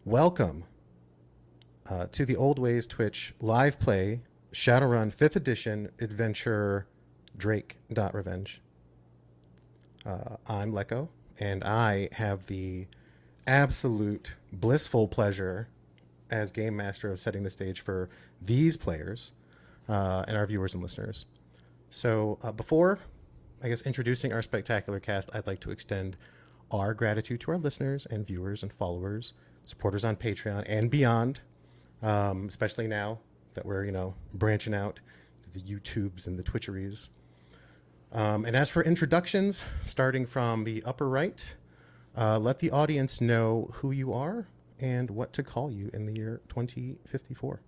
Welcome to the Old Ways Twitch live play Shadowrun 5th edition adventure drake.Revenge. I'm Leko, and I have the absolute blissful pleasure as game master of setting the stage for these players and our viewers and listeners. So before, I guess, introducing our spectacular cast, I'd like to extend our gratitude to our listeners and viewers and followers, supporters on Patreon and beyond, especially now that we're, branching out to the YouTubes and the Twitcheries. And as for introductions, starting from the upper right, let the audience know who you are and what to call you in the year 2054.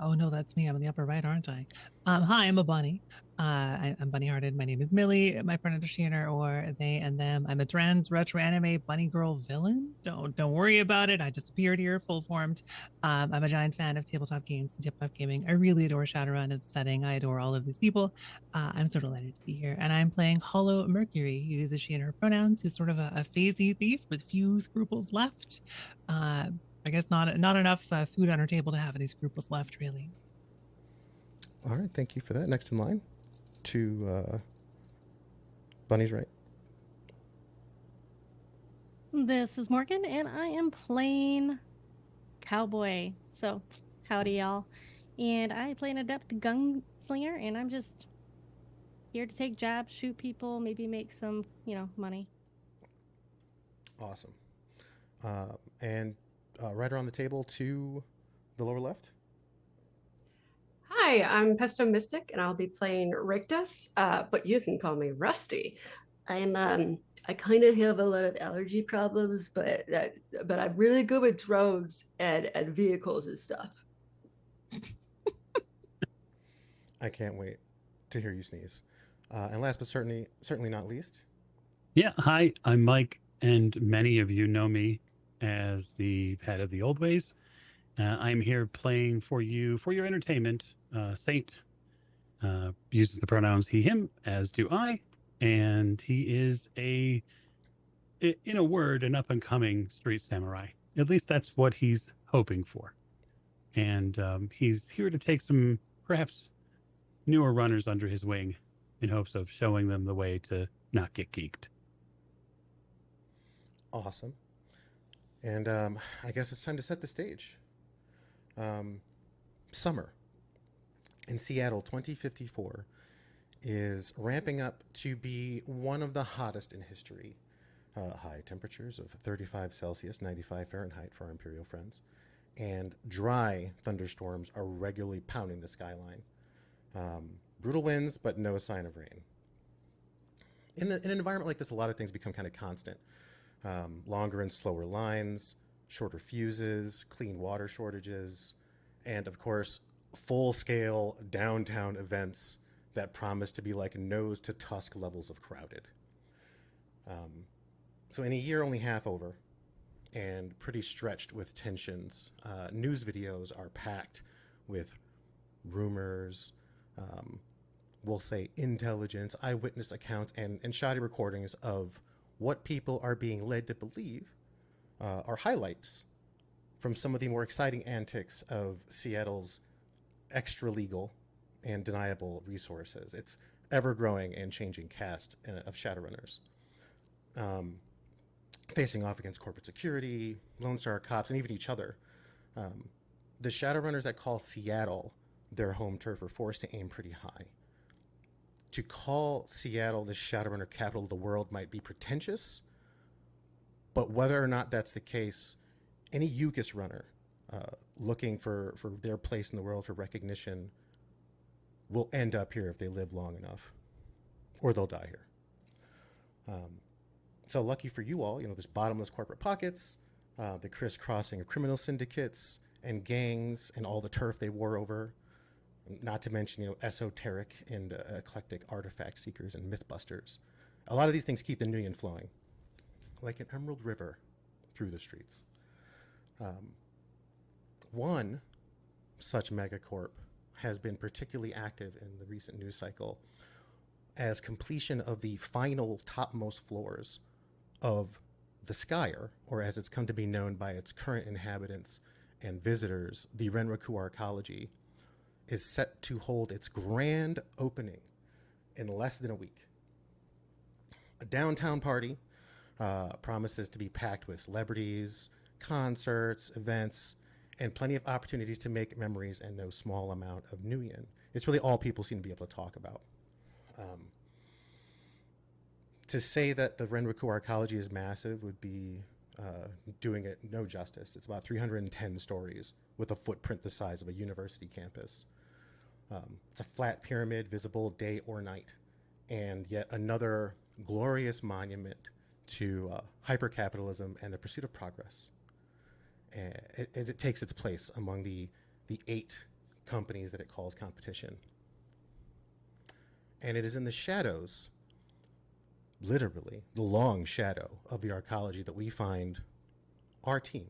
Oh no, that's me. I'm in the upper right, aren't I? Hi, I'm a bunny. I'm bunny-hearted. My name is Millie. My pronouns are she and her, or they and them. I'm a trans retro anime bunny girl villain. Don't worry about it. I just appeared here full formed. I'm a giant fan of tabletop games and tabletop gaming. I really adore Shadowrun as a setting. I adore all of these people. I'm so delighted to be here, and I'm playing Hollow Mercury. Who uses she and her pronouns. Who's sort of a phasey thief with few scruples left. I guess not enough food on her table to have any scruples left, really. All right, thank you for that. Next in line to Bunny's right. This is Morgan, and I am playing Cowboy. So, howdy, y'all. And I play an adept gunslinger, and I'm just here to take jabs, shoot people, maybe make some, money. Awesome. And right around the table to the lower left. Hi, I'm Pesto Mystic, and I'll be playing Rictus, but you can call me Rusty. I kind of have a lot of allergy problems, but I'm really good with drones and vehicles and stuff. I can't wait to hear you sneeze. And last but certainly not least. Yeah, hi, I'm Mike, and many of you know me as the head of the Old Ways. I'm here playing for you for your entertainment. Saint uses the pronouns he, him, as do I, and he is in a word, an up-and-coming street samurai. At least that's what he's hoping for. And he's here to take some, perhaps, newer runners under his wing in hopes of showing them the way to not get geeked. Awesome. And I guess it's time to set the stage. Summer in Seattle 2054 is ramping up to be one of the hottest in history. High temperatures of 35 Celsius, 95 Fahrenheit for our Imperial friends, and dry thunderstorms are regularly pounding the skyline. Brutal winds, but no sign of rain. In an environment like this, a lot of things become kind of constant. Longer and slower lines, shorter fuses, clean water shortages, and of course, full-scale downtown events that promise to be like nose to tusk levels of crowded. So in a year only half over, and pretty stretched with tensions, news videos are packed with rumors, we'll say intelligence, eyewitness accounts, and shoddy recordings of what people are being led to believe are highlights from some of the more exciting antics of Seattle's extra legal and deniable resources. It's ever growing and changing cast of Shadowrunners. Facing off against corporate security, Lone Star cops, and even each other. The Shadowrunners that call Seattle their home turf are forced to aim pretty high. To call Seattle the Shadowrunner capital of the world might be pretentious, but whether or not that's the case, any Yukis runner looking for their place in the world for recognition will end up here if they live long enough, or they'll die here. So lucky for you all, there's bottomless corporate pockets, the crisscrossing of criminal syndicates and gangs and all the turf they war over, not to mention, esoteric and eclectic artifact seekers and mythbusters. A lot of these things keep the Nuyen flowing, like an emerald river through the streets. One such megacorp has been particularly active in the recent news cycle as completion of the final topmost floors of the Skyer, or as it's come to be known by its current inhabitants and visitors, the Renraku Arcology, is set to hold its grand opening in less than a week. A downtown party promises to be packed with celebrities, concerts, events, and plenty of opportunities to make memories and no small amount of nuyen. It's really all people seem to be able to talk about. To say that the Renraku Arcology is massive would be doing it no justice. It's about 310 stories with a footprint the size of a university campus. It's a flat pyramid visible day or night, and yet another glorious monument to hypercapitalism and the pursuit of progress as it takes its place among the 8 companies that it calls competition. And it is in the shadows, literally the long shadow of the arcology, that we find our team.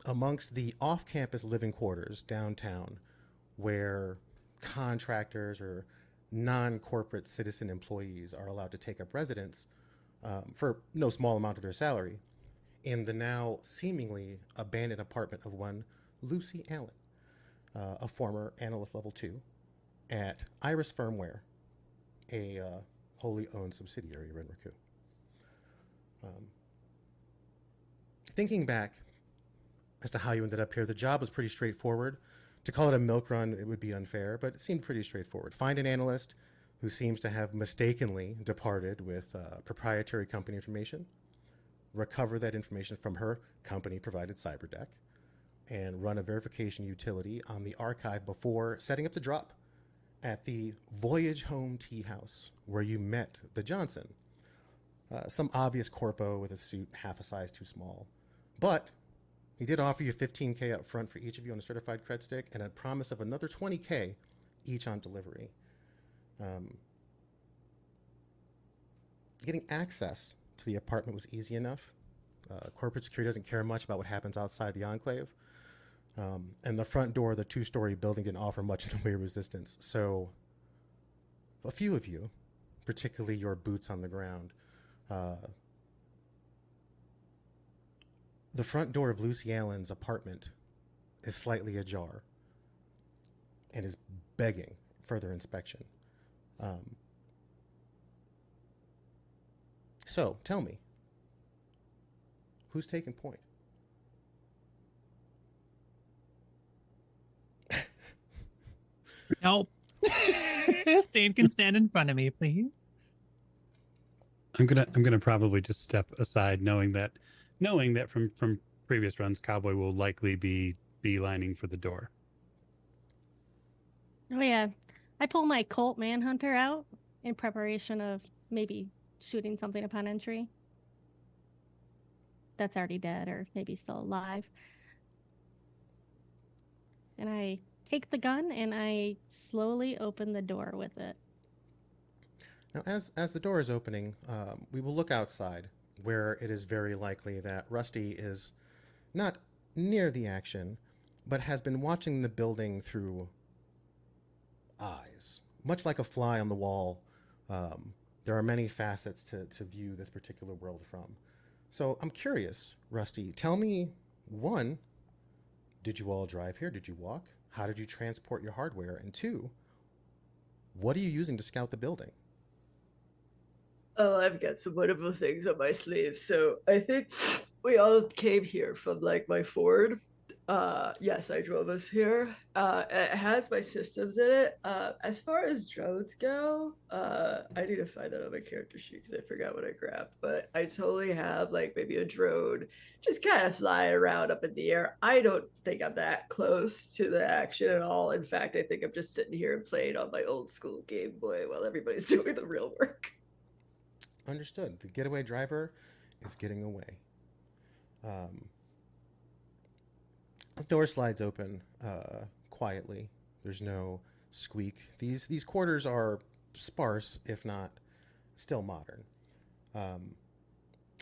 Amongst the off-campus living quarters downtown, where contractors or non-corporate citizen employees are allowed to take up residence for no small amount of their salary, in the now seemingly abandoned apartment of one Lucy Allen, a former analyst level 2 at Iris Firmware, a wholly owned subsidiary of Renraku. Thinking back as to how you ended up here, the job was pretty straightforward. To call it a milk run, it would be unfair, but it seemed pretty straightforward. Find an analyst who seems to have mistakenly departed with proprietary company information, recover that information from her company-provided cyberdeck, and run a verification utility on the archive before setting up the drop at the Voyage Home Tea House, where you met the Johnson. Some obvious corpo with a suit half a size too small. But he did offer you $15K up front for each of you on a certified cred stick and a promise of another $20K each on delivery. Getting access to the apartment was easy enough. Corporate security doesn't care much about what happens outside the enclave. And the front door of the 2-story building didn't offer much in the way of resistance. So a few of you, particularly your boots on the ground, the front door of Lucy Allen's apartment is slightly ajar and is begging further inspection. So tell me, who's taking point? Nope. Stain can stand in front of me, please. I'm gonna probably just step aside, knowing that from previous runs, Cowboy will likely be beelining for the door. Oh yeah, I pull my Colt Manhunter out in preparation of maybe shooting something upon entry that's already dead or maybe still alive. And I take the gun and I slowly open the door with it. Now, as the door is opening, we will look outside, where it is very likely that Rusty is not near the action, but has been watching the building through eyes. Much like a fly on the wall, there are many facets to view this particular world from. So I'm curious, Rusty, tell me, 1, did you all drive here? Did you walk? How did you transport your hardware? And 2, what are you using to scout the building? Oh, I've got some wonderful things on my sleeve. So I think we all came here from like my Ford. Yes, I drove us here. It has my systems in it. As far as drones go, I need to find that on my character sheet because I forgot what I grabbed. But I totally have like maybe a drone just kind of flying around up in the air. I don't think I'm that close to the action at all. In fact, I think I'm just sitting here and playing on my old school Game Boy while everybody's doing the real work. Understood. The getaway driver is getting away. The door slides open quietly. There's no squeak. These quarters are sparse, if not still modern.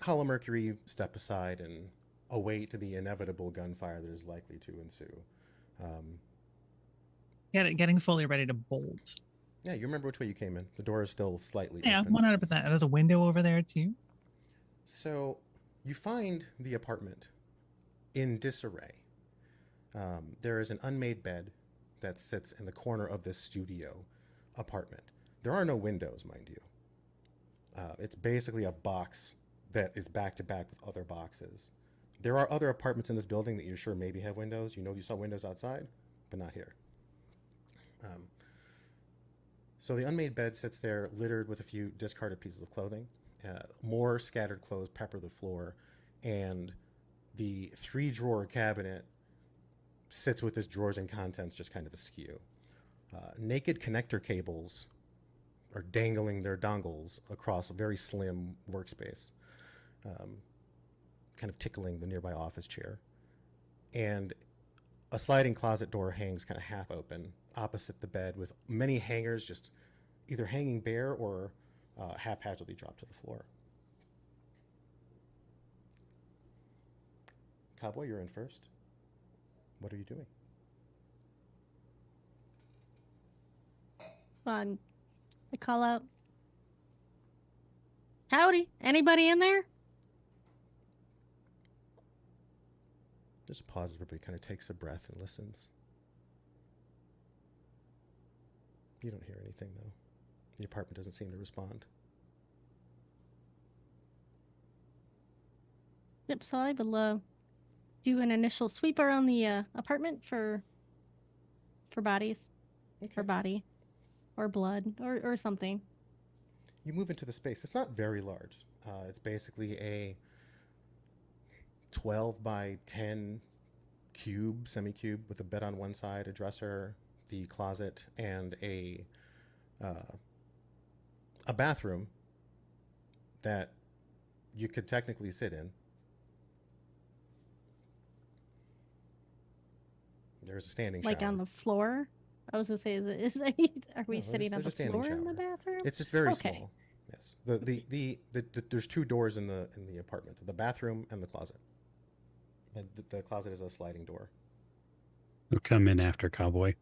Hollow Mercury step aside and await the inevitable gunfire that is likely to ensue. Getting fully ready to bolt. Yeah, you remember which way you came in. The door is still slightly Yeah, open. 100%. There's a window over there too. So you find the apartment in disarray. There is an unmade bed that sits in the corner of this studio apartment. There are no windows, mind you. It's basically a box that is back to back with other boxes. There are other apartments in this building that you're sure maybe have windows. You know you saw windows outside, but not here. So the unmade bed sits there littered with a few discarded pieces of clothing. More scattered clothes pepper the floor, and the 3-drawer cabinet sits with its drawers and contents just kind of askew. Naked connector cables are dangling their dongles across a very slim workspace, kind of tickling the nearby office chair. And a sliding closet door hangs kind of half open opposite the bed, with many hangers just either hanging bare or haphazardly dropped to the floor. Cowboy, you're in first. What are you doing? I call out, "Howdy, anybody in there?" There's a pause. Everybody kind of takes a breath and listens. You don't hear anything, though. The apartment doesn't seem to respond. Yep, so I will do an initial sweep around the apartment for bodies, Okay. or body, or blood, or something. You move into the space. It's not very large. It's basically a 12 by 10 cube, semi-cube, with a bed on one side, a dresser, the closet, and a bathroom that you could technically sit in. There's a standing shower. Like on the floor? I was gonna say, are we No, sitting on there's the a standing floor in the shower. bathroom? It's just very Okay. small. Yes. The there's 2 doors in the apartment: the bathroom and the closet. And the closet is a sliding door. We'll come in after Cowboy.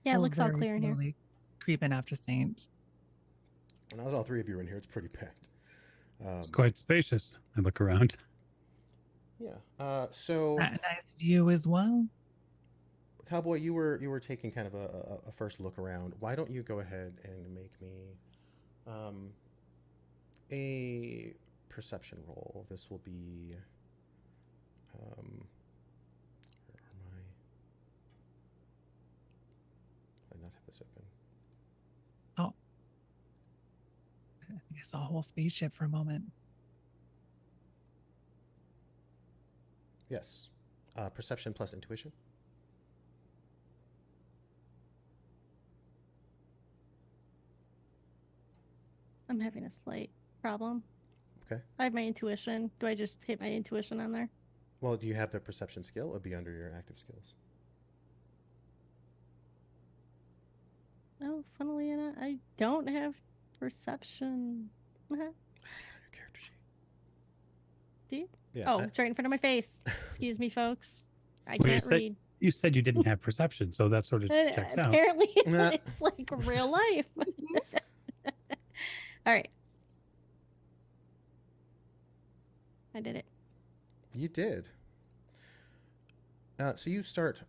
Yeah, it We'll looks all very clear in here. slowly creep in after Saint. And now that all 3 of you are in here, it's pretty packed. It's quite spacious. I look around. Yeah. So Nice view as well. Cowboy, you were taking kind of a first look around. Why don't you go ahead and make me a perception roll? This will be where are my? I did not have this open. Oh, I think I saw a whole spaceship for a moment. Yes. Perception plus intuition. I'm having a slight problem. Okay. I have my intuition. Do I just hit my intuition on there? Well, do you have the perception skill? It would be under your active skills. Oh, funnily enough, I don't have perception. I see it on your character sheet. Do you? Yeah. Oh, it's right in front of my face. Excuse me, folks. I Well, can't read. You said you didn't have perception, so that sort of checks out. Apparently, Nah. it's like real life. All right. I did it. You did. So you start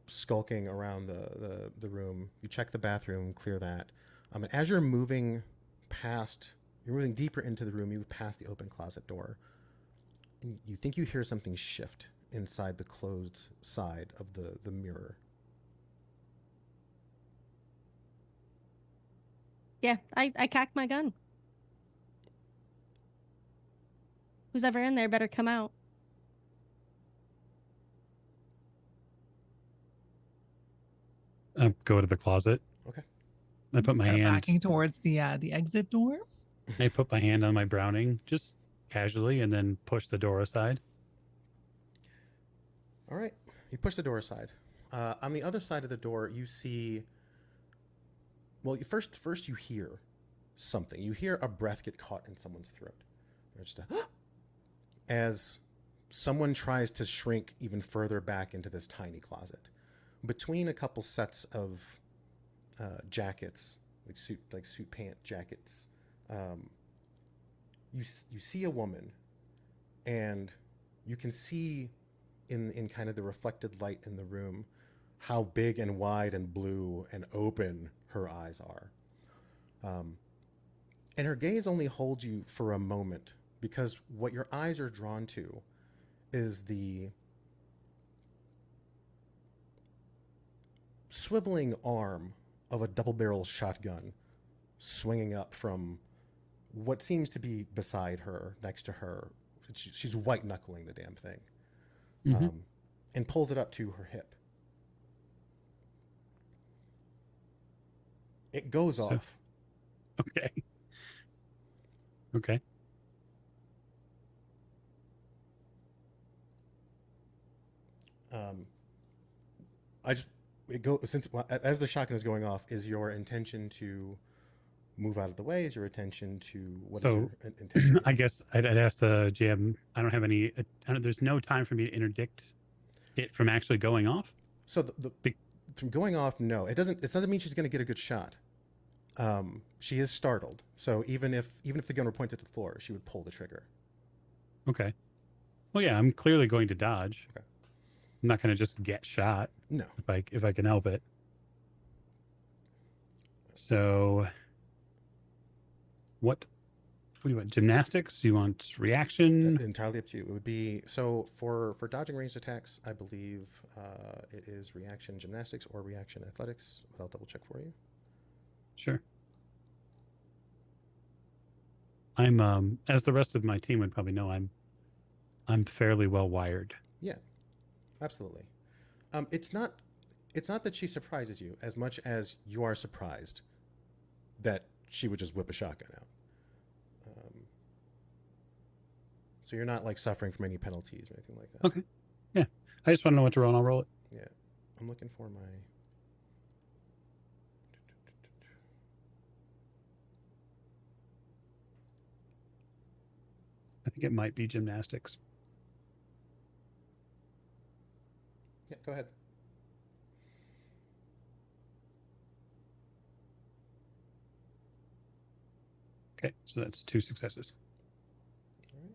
skulking around the room. You check the bathroom, clear that. And as you're moving deeper into the room, you move past the open closet door. And you think you hear something shift inside the closed side of the mirror. Yeah, I cocked my gun. Who's ever in there better come out. Go to the closet. Okay. I put my Start hand. backing towards the exit door. I put my hand on my Browning, just casually, and then push the door aside. All right. You push the door aside. On the other side of the door, you see. Well, first you hear something. You hear a breath get caught in someone's throat. There's just as someone tries to shrink even further back into this tiny closet. Between a couple sets of jackets, like suit pant jackets, You see a woman, and you can see in kind of the reflected light in the room how big and wide and blue and open her eyes are. And her gaze only holds you for a moment, because what your eyes are drawn to is the swiveling arm of a double-barrel shotgun swinging up from what seems to be beside her, next to her. She's white-knuckling the damn thing, and pulls it up to her hip. It goes off. Okay. Okay. As the shotgun is going off, is your intention to move out of the way? Is your intention to what is your intention? I guess I'd ask the GM. I don't have any. There's no time for me to interdict it from actually going off. So from going off, no, it doesn't. It doesn't mean she's going to get a good shot. She is startled, so even if the gun were pointed at the floor, she would pull the trigger. Okay. Well, yeah, I'm clearly going to dodge. Okay. I'm not going to just get shot. No. If I can help it. So, what do you want? Gymnastics? Do you want reaction? Entirely up to you. It would be so for dodging ranged attacks. I believe it is reaction gymnastics or reaction athletics, but I'll double check for you. Sure. I'm as the rest of my team would probably know, I'm fairly well wired. Yeah, absolutely. It's not that she surprises you as much as you are surprised that she would just whip a shotgun out. So you're not like suffering from any penalties or anything like that. Okay. Yeah. I just want to know what to roll, and I'll roll it. Yeah. I'm looking for my... I think it might be gymnastics. Yeah, go ahead. Okay, so that's 2 successes. All right.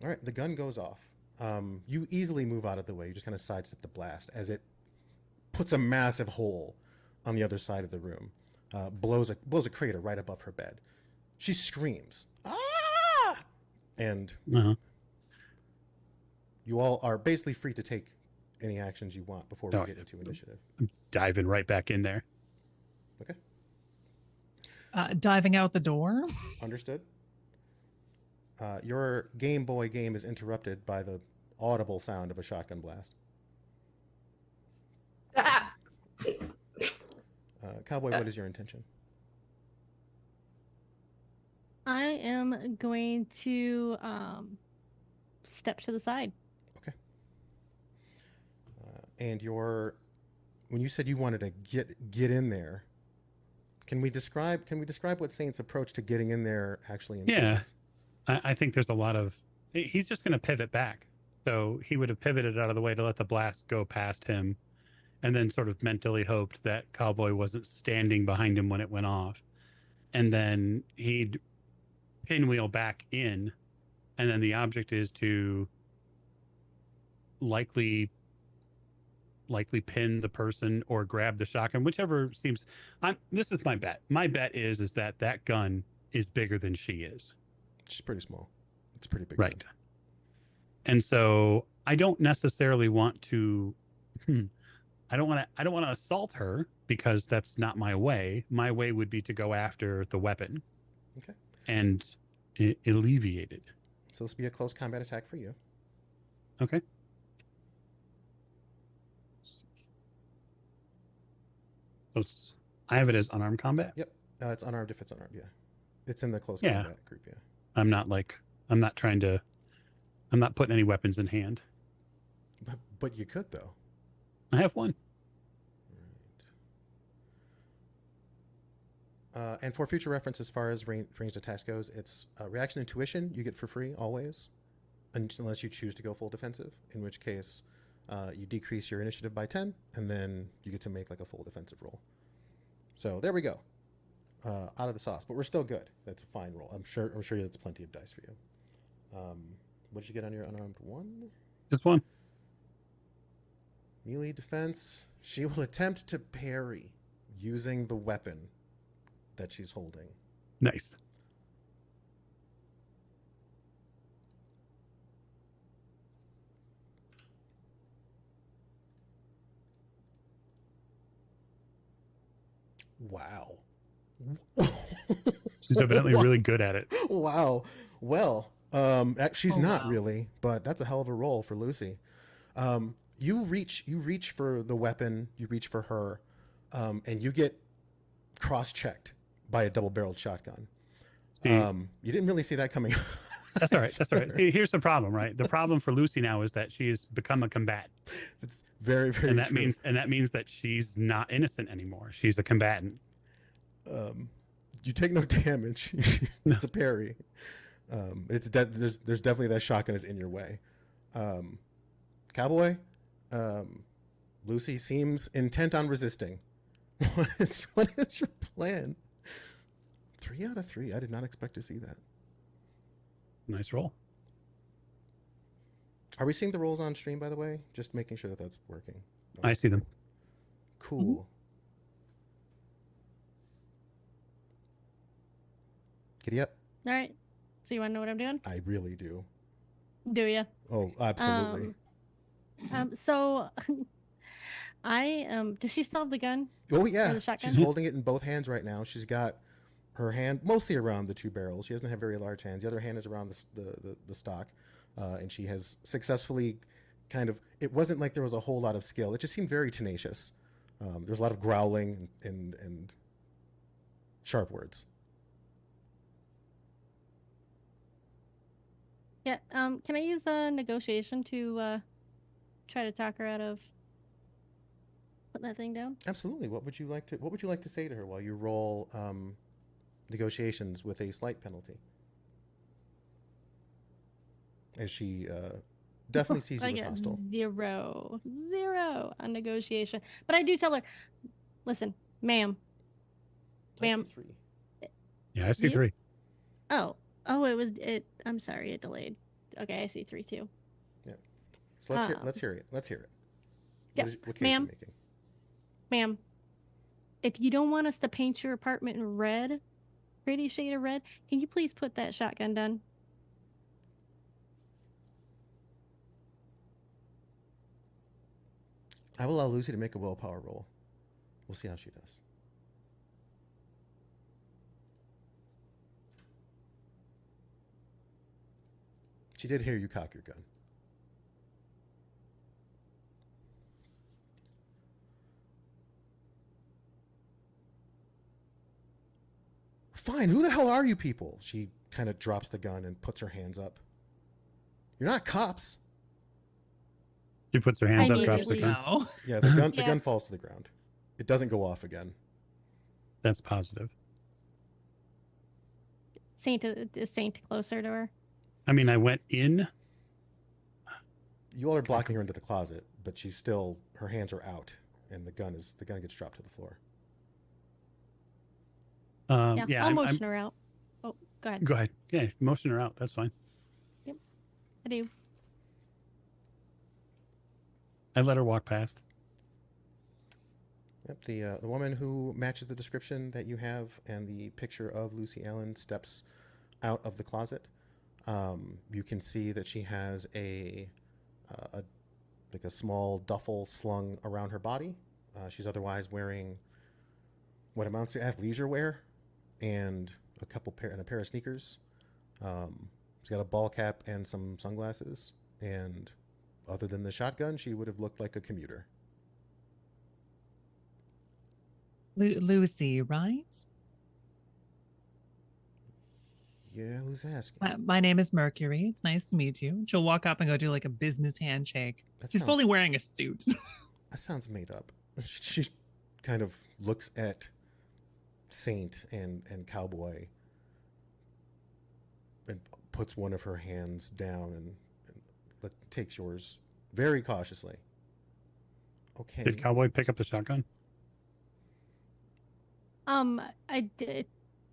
All right, the gun goes off. You easily move out of the way. You just kind of sidestep the blast as it puts a massive hole on the other side of the room. Blows a crater right above her bed. She screams, "Ah!" And you all are basically free to take any actions you want before we get into initiative. I'm diving right back in there. Okay. Diving out the door. Understood. Your Game Boy game is interrupted by the audible sound of a shotgun blast. Ah! Cowboy, what is your intention? I am going to step to the side. Okay. And when you said you wanted to get in there, can we describe what Saint's approach to getting in there actually entails? Yeah, I think there's a lot of. He's just going to pivot back, so he would have pivoted out of the way to let the blast go past him, and then sort of mentally hoped that Cowboy wasn't standing behind him when it went off, and then he'd pinwheel back in, and then the object is to likely pin the person or grab the shotgun, whichever seems. This is my bet. My bet is that gun is bigger than she is. She's pretty small. It's a pretty big right gun. And so I don't necessarily want to I don't want to assault her, because that's not my way. My way would be to go after the weapon. Okay. And alleviate it. So this will be a close combat attack for you. Okay. So I have it as unarmed combat? Yep. It's unarmed if it's unarmed, yeah. It's in the close combat group, yeah. I'm not putting any weapons in hand. But you could, though. I have one. Right. And for future reference, as far as ranged attacks goes, it's reaction intuition you get for free always, unless you choose to go full defensive, in which case You decrease your initiative by 10, and then you get to make like a full defensive roll. So there we go. Out of the sauce, but we're still good. That's a fine roll. I'm sure that's plenty of dice for you. What did you get on your unarmed one? Just one. Melee defense. She will attempt to parry using the weapon that she's holding. Nice. Wow. She's evidently really good at it. Wow. Well, she's not really, but that's a hell of a roll for Lucy. You reach for the weapon, you reach for her, and you get cross-checked by a double-barreled shotgun. You didn't really see that coming. That's all right. That's all right. See, here's the problem, right? The problem for Lucy now is that she has become a combatant. It's very, very and that true. means that she's not innocent anymore. She's a combatant. You take no damage. It's a parry. There's definitely that shotgun is in your way. Cowboy, Lucy seems intent on resisting. What is your plan? 3 out of 3. I did not expect to see that. Nice roll. Are we seeing the rolls on stream, by the way? Just making sure that that's working. I see them. Cool. Mm-hmm. Giddy up. All right. So you want to know what I'm doing? I really do. Do you? Oh, absolutely. So does she still have the gun? Oh Or yeah, the shotgun? she's holding it in both hands right now. She's got her hand mostly around the 2 barrels. She doesn't have very large hands. The other hand is around the stock, and she has successfully kind of. It wasn't like there was a whole lot of skill. It just seemed very tenacious. There's a lot of growling and sharp words. Yeah. Can I use a negotiation to try to talk her out of putting that thing down? Absolutely. What would you like to say to her while you roll negotiations with a slight penalty? As she definitely sees you I as get hostile. 0 on negotiation. But I do tell her, listen, ma'am. Ma'am. 3. Yeah, I see You? 3. Oh, it. I'm sorry, it delayed. Okay, I see 3 too. Yeah. So let's hear it. Let's hear it. Yeah, What case are you ma'am. making? Ma'am, if you don't want us to paint your apartment in red, pretty shade of red, can you please put that shotgun down? I will allow Lucy to make a willpower roll. We'll see how she does. She did hear you cock your gun. Fine, who the hell are you people? She kind of drops the gun and puts her hands up. You're not cops. She puts her hands I up, drops the immediately gun. No. Yeah, the Yeah. gun falls to the ground. It doesn't go off again. That's positive. Is Saint closer to her? I mean, I went in. You all are blocking her into the closet, but she's still, her hands are out, and the gun gets dropped to the floor. Yeah, I'll motion her out. Oh, go ahead. Go ahead. Yeah, motion her out. That's fine. I do. I let her walk past. Yep, the woman who matches the description that you have and the picture of Lucy Allen steps out of the closet. You can see that she has a small duffel slung around her body. She's otherwise wearing what amounts to athleisure wear and a pair of sneakers. She's got a ball cap and some sunglasses. And other than the shotgun, she would have looked like a commuter. Lucy, right? Yeah, who's asking? My name is Mercury. It's nice to meet you. She'll walk up and go do like a business handshake. That She's sounds- fully wearing a suit. That sounds made up. She kind of looks at Saint and Cowboy and puts one of her hands down and takes yours very cautiously. Okay. Did Cowboy pick up the shotgun? I did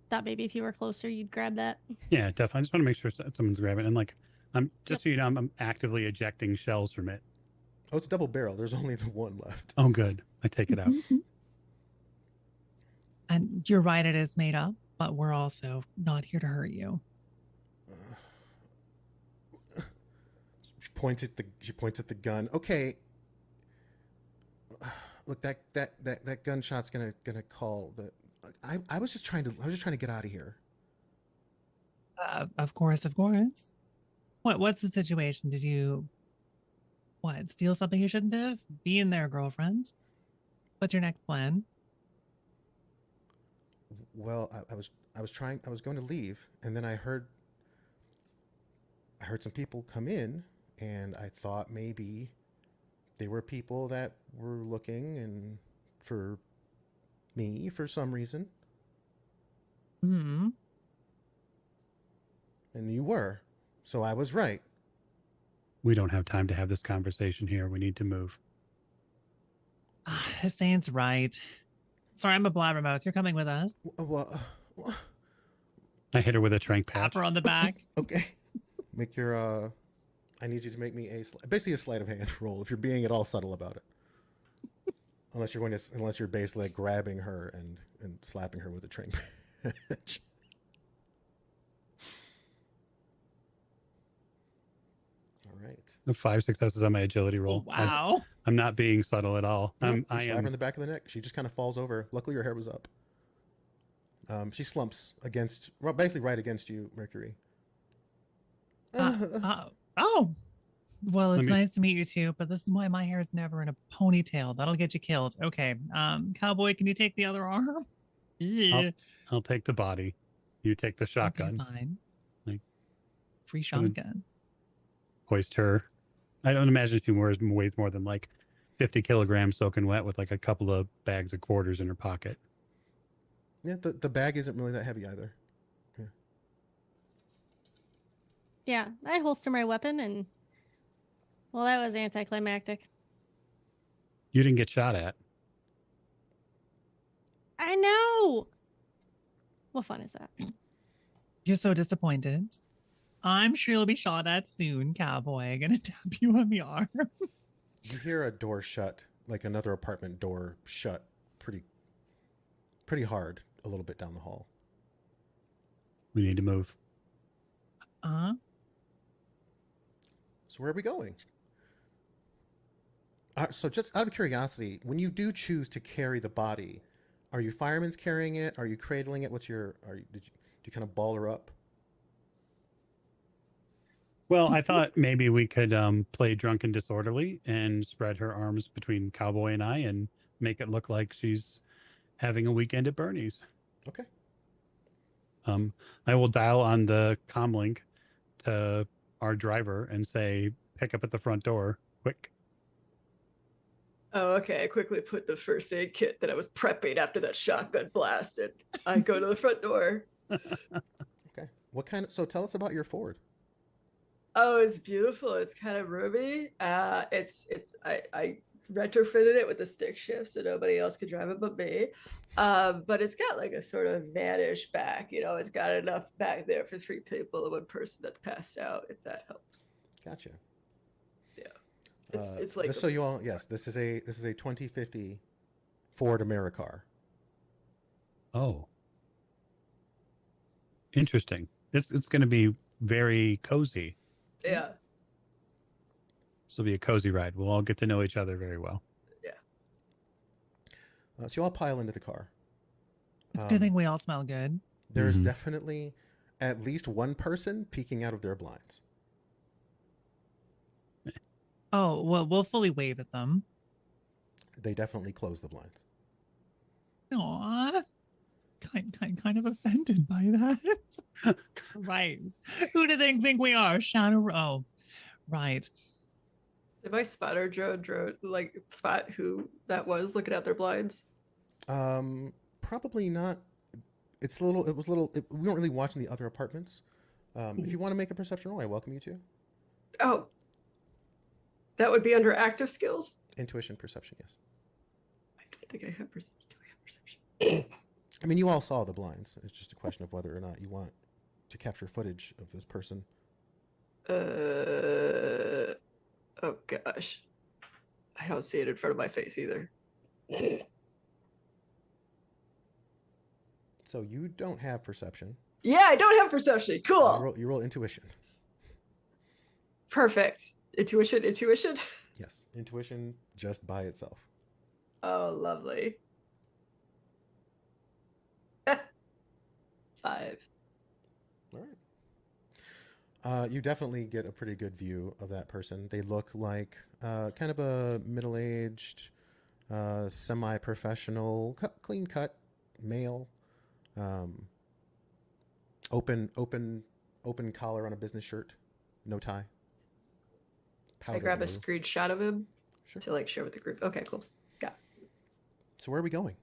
thought maybe if you were closer, you'd grab that. Yeah, definitely. I just want to make sure someone's grabbing it. And like, I'm just Yep. so you know, I'm actively ejecting shells from it. Oh, it's double barrel. There's only the one left. Oh, good. I take it out. And you're right, it is made up, but we're also not here to hurt you. She points at the gun. Okay. Look, that gunshot's gonna call the. I was just trying to get out of here. Of course, of course. What's the situation? Did you steal something you shouldn't have? Be in there, girlfriend. What's your next plan? Well, I was going to leave, and then I heard some people come in, and I thought maybe they were people that were looking and for me for some reason. Hmm. And you were. So I was right. We don't have time to have this conversation here. We need to move. Saint's right. Sorry, I'm a blabbermouth. You're coming with us. Well, I hit her with a trank patch. Tap her on the back. okay. Make your I need you to make me basically a sleight of hand roll if you're being at all subtle about it. Unless you're basically like grabbing her and slapping her with a train patch. All right. 5 successes on my agility roll. Oh, wow. I'm not being subtle at all. No, I slap her in am. the back of the neck. She just kind of falls over. Luckily, her hair was up. She slumps basically right against you, Mercury. Oh. Well, it's nice to meet you too, but this is why my hair is never in a ponytail. That'll get you killed. Okay. Cowboy, can you take the other arm? Yeah. I'll take the body. You take the shotgun. Okay, fine. Like, free shotgun. Hoist her. I don't imagine she weighs more than like 50 kilograms soaking wet with like a couple of bags of quarters in her pocket. Yeah, the bag isn't really that heavy either. Yeah, I holster my weapon and, well, that was anticlimactic. You didn't get shot at. I know. What fun is that? You're so disappointed. I'm sure you'll be shot at soon, Cowboy. Gonna tap you on the arm. You hear a door shut, like another apartment door shut pretty hard a little bit down the hall. We need to move. So where are we going? So just out of curiosity, when you do choose to carry the body, are you firemen's carrying it? Are you cradling it? Do you kind of ball her up? Well, I thought maybe we could play drunk and disorderly and spread her arms between Cowboy and I and make it look like she's having a weekend at Bernie's. Okay. I will dial on the comlink to our driver and say, pick up at the front door, quick. Oh, okay. I quickly put the first aid kit that I was prepping after that shotgun blast, and I go to the front door. Okay. So tell us about your Ford. Oh, it's beautiful. It's kind of roomy. I retrofitted it with the stick shift so nobody else could drive it but me. But it's got like a sort of vanish back. It's got enough back there for 3 people and 1 person that's passed out, if that helps. Gotcha. Yeah. It's like just so you all, yes, this is a 2050 Ford Americar. Oh, interesting. It's going to be very cozy. Yeah. This will be a cozy ride. We'll all get to know each other very well. Yeah. So you all pile into the car. It's a good thing we all smell good. There's definitely at least one person peeking out of their blinds. Oh, well, we'll fully wave at them. They definitely close the blinds. Aw. Kind of offended by that. Christ. Who do they think we are? Shadowrun. Oh, right. Did my spotter drone spot who that was looking out their blinds? Probably not. We weren't really watching the other apartments. If you want to make a perception roll, I welcome you to. Oh. That would be under active skills. Intuition, perception, yes. I don't think I have perception. Do I have perception? I mean, you all saw the blinds. It's just a question of whether or not you want to capture footage of this person. Oh gosh. I don't see it in front of my face either. So you don't have perception. Yeah, I don't have perception. Cool. You roll intuition. Perfect. Intuition. Yes, intuition just by itself. Oh, lovely. 5. All right. You definitely get a pretty good view of that person. They look like kind of a middle-aged, semi-professional, clean cut male. Open collar on a business shirt, no tie. I grab a blue. screenshot of him Sure. to like share with the group. Okay, cool. Yeah. So where are we going?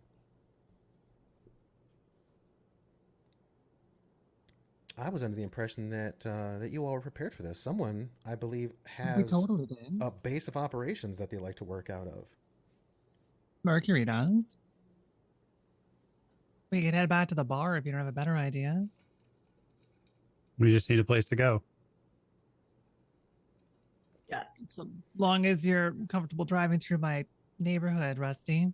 I was under the impression that that you all were prepared for this. Someone, I believe, We has totally did. a base of operations that they like to work out of. Mercury does. We could head back to the bar if you don't have a better idea. We just need a place to go. Yeah. So long as you're comfortable driving through my neighborhood, Rusty.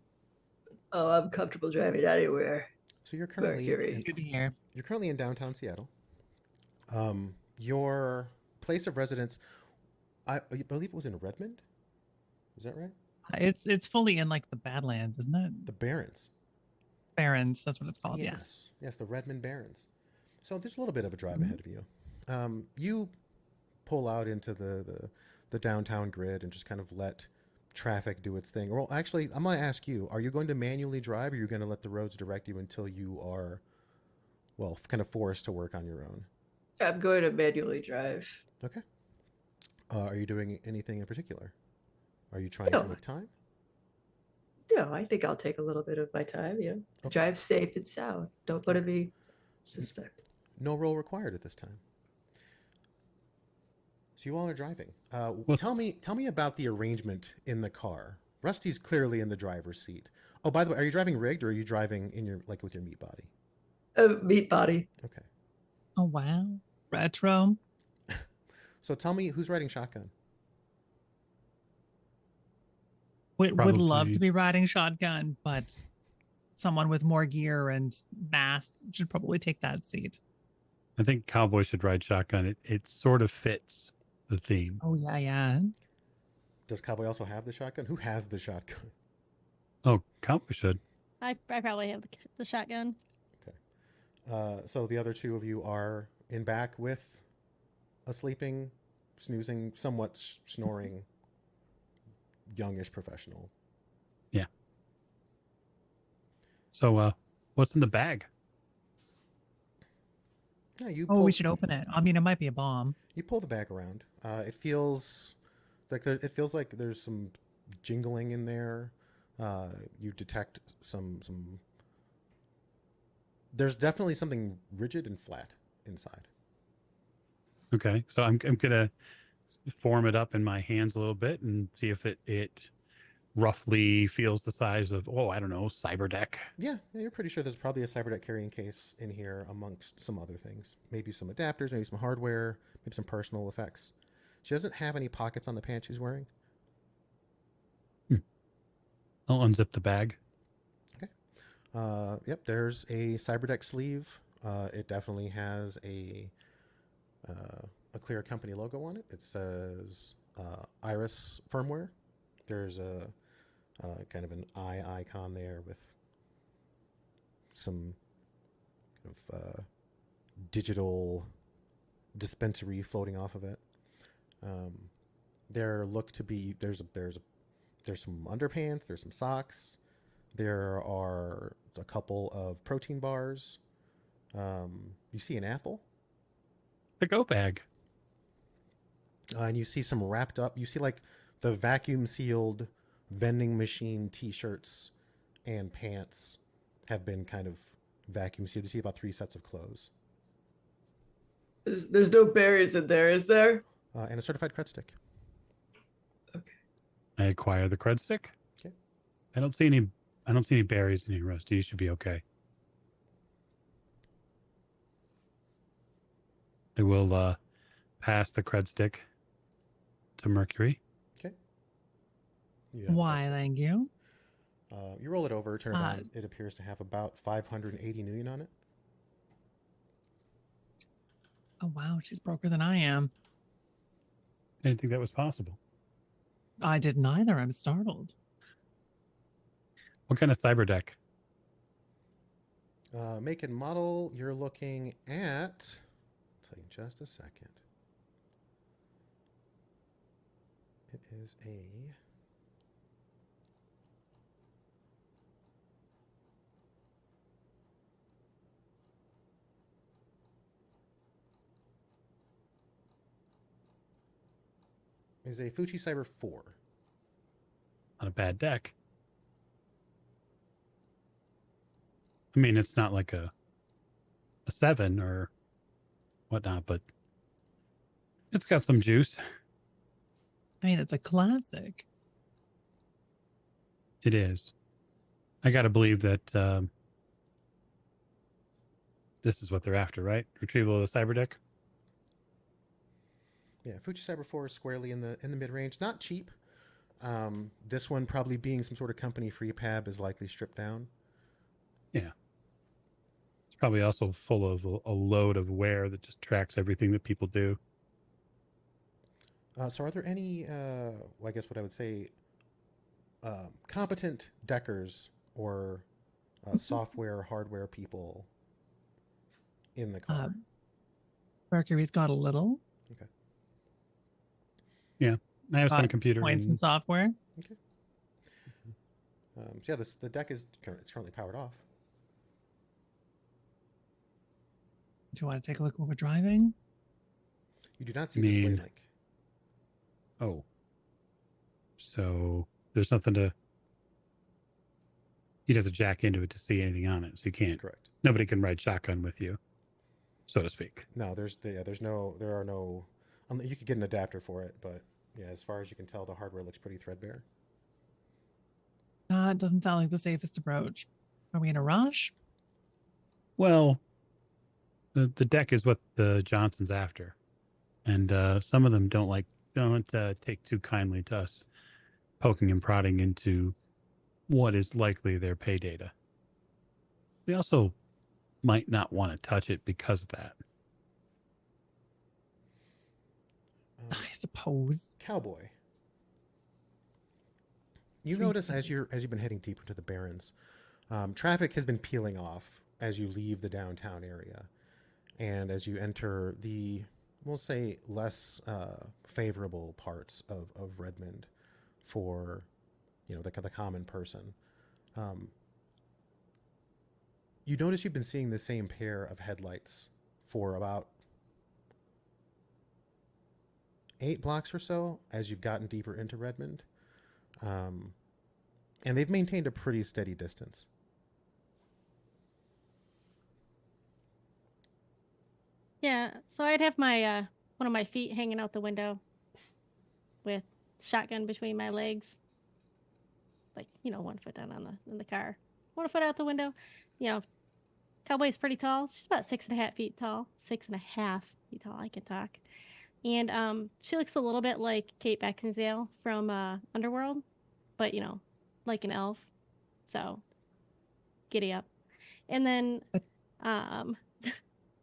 Oh, I'm comfortable driving anywhere. So you're currently Mercury. Good to hear. you're currently in downtown Seattle. Your place of residence, I believe it was in Redmond. Is that right? It's fully in like the Badlands, isn't it? The Barrens. Barrens, that's what it's called. Yes. Yes, the Redmond Barrens. So there's a little bit of a drive ahead of you. You pull out into the downtown grid and just kind of let traffic do its thing. Well, actually, I'm going to ask you, are you going to manually drive or are you going to let the roads direct you until you are, well, kind of forced to work on your own? I'm going to manually drive. Okay. Are you doing anything in particular? Are you trying No. to make time? No, I think I'll take a little bit of my time. Yeah. Okay. Drive safe and sound. Don't want to be suspect. No roll required at this time. So you all are driving. What's- Tell me about the arrangement in the car. Rusty's clearly in the driver's seat. Oh, by the way, are you driving rigged or are you driving in your with your meat body? Meat body. Okay. Oh wow. Retro. So tell me, who's riding shotgun? Would love Probably. to be riding shotgun, but someone with more gear and mass should probably take that seat. I think Cowboy should ride shotgun. It sort of fits the theme. Oh yeah. Does Cowboy also have the shotgun? Who has the shotgun? Oh, Cowboy should. I probably have the shotgun. So the other two of you are in back with a sleeping, snoozing, somewhat snoring, youngish professional. So, what's in the bag? Yeah, you. Oh, we should open it. I mean, it might be a bomb. You pull the bag around. It feels like there's some jingling in there. You detect some. There's definitely something rigid and flat inside. Okay, so I'm gonna form it up in my hands a little bit and see if it roughly feels the size of, I don't know, cyberdeck. Yeah, you're pretty sure there's probably a cyberdeck carrying case in here amongst some other things. Maybe some adapters, maybe some hardware, maybe some personal effects. She doesn't have any pockets on the pants she's wearing. I'll unzip the bag. Yep, there's a cyberdeck sleeve. It definitely has a clear company logo on it. It says Iris firmware. There's a kind of an eye icon there with some kind of digital dispensary floating off of it. There look to be there's some underpants. There's some socks. There are a couple of protein bars. You see an apple. The go bag. And you see some wrapped up. You see like the vacuum sealed vending machine T-shirts and pants have been kind of vacuum sealed. You see about 3 sets of clothes. There's no berries in there, is there? And a certified cred stick. Okay. I acquire the cred stick. Okay. I don't see any berries in here, Rusty. You should be okay. I will pass the cred stick to Mercury. Okay. You have Why, that. thank you. You roll it over, turn it Uh, on. It appears to have about 580 million on it. Oh, wow. She's broker than I am. I didn't think that was possible. I didn't either. I'm startled. What kind of cyberdeck? Make and model, you're looking at... I'll tell you in just a second. It is a... is a Fuji Cyber 4. Not a bad deck. I mean, it's not like a 7 or whatnot, but it's got some juice. I mean, it's a classic. It is. I got to believe that this is what they're after, right? Retrieval of the cyberdeck. Yeah, Fuji Cyber 4 is squarely in the mid-range. Not cheap. This one probably being some sort of company free pab is likely stripped down. Yeah. It's probably also full of a load of wear that just tracks everything that people do. So are there any, I guess what I would say, competent deckers or software, hardware people in the car? Mercury's got a little. Okay. Yeah. I have some Got computer points in and software. Okay. So yeah, the deck is currently powered off. Do you want to take a look while we're driving? You do not see display mean- link. oh. So there's nothing to. You'd have to jack into it to see anything on it, so you can't. Correct. Nobody can ride shotgun with you, so to speak. No, there are no. You could get an adapter for it, but yeah, as far as you can tell, the hardware looks pretty threadbare. It doesn't sound like the safest approach. Are we in a rush? Well, the deck is what the Johnson's after, and some of them don't take too kindly to us poking and prodding into what is likely their pay data. They also might not want to touch it because of that. Um, I suppose. Cowboy. You Free notice people. as you've been heading deeper into the Barrens, traffic has been peeling off as you leave the downtown area, and as you enter the, we'll say, less favorable parts of Redmond for, the common person. You notice you've been seeing the same pair of headlights for about 8 blocks or so as you've gotten deeper into Redmond. And they've maintained a pretty steady distance. Yeah, so I'd have my one of my feet hanging out the window with shotgun between my legs. Like, one foot down in the car. One foot out the window. Cowboy's pretty tall. She's about 6.5 feet tall. 6.5 feet tall. I can talk. And she looks a little bit like Kate Beckinsale from Underworld, but like an elf. So giddy up. And then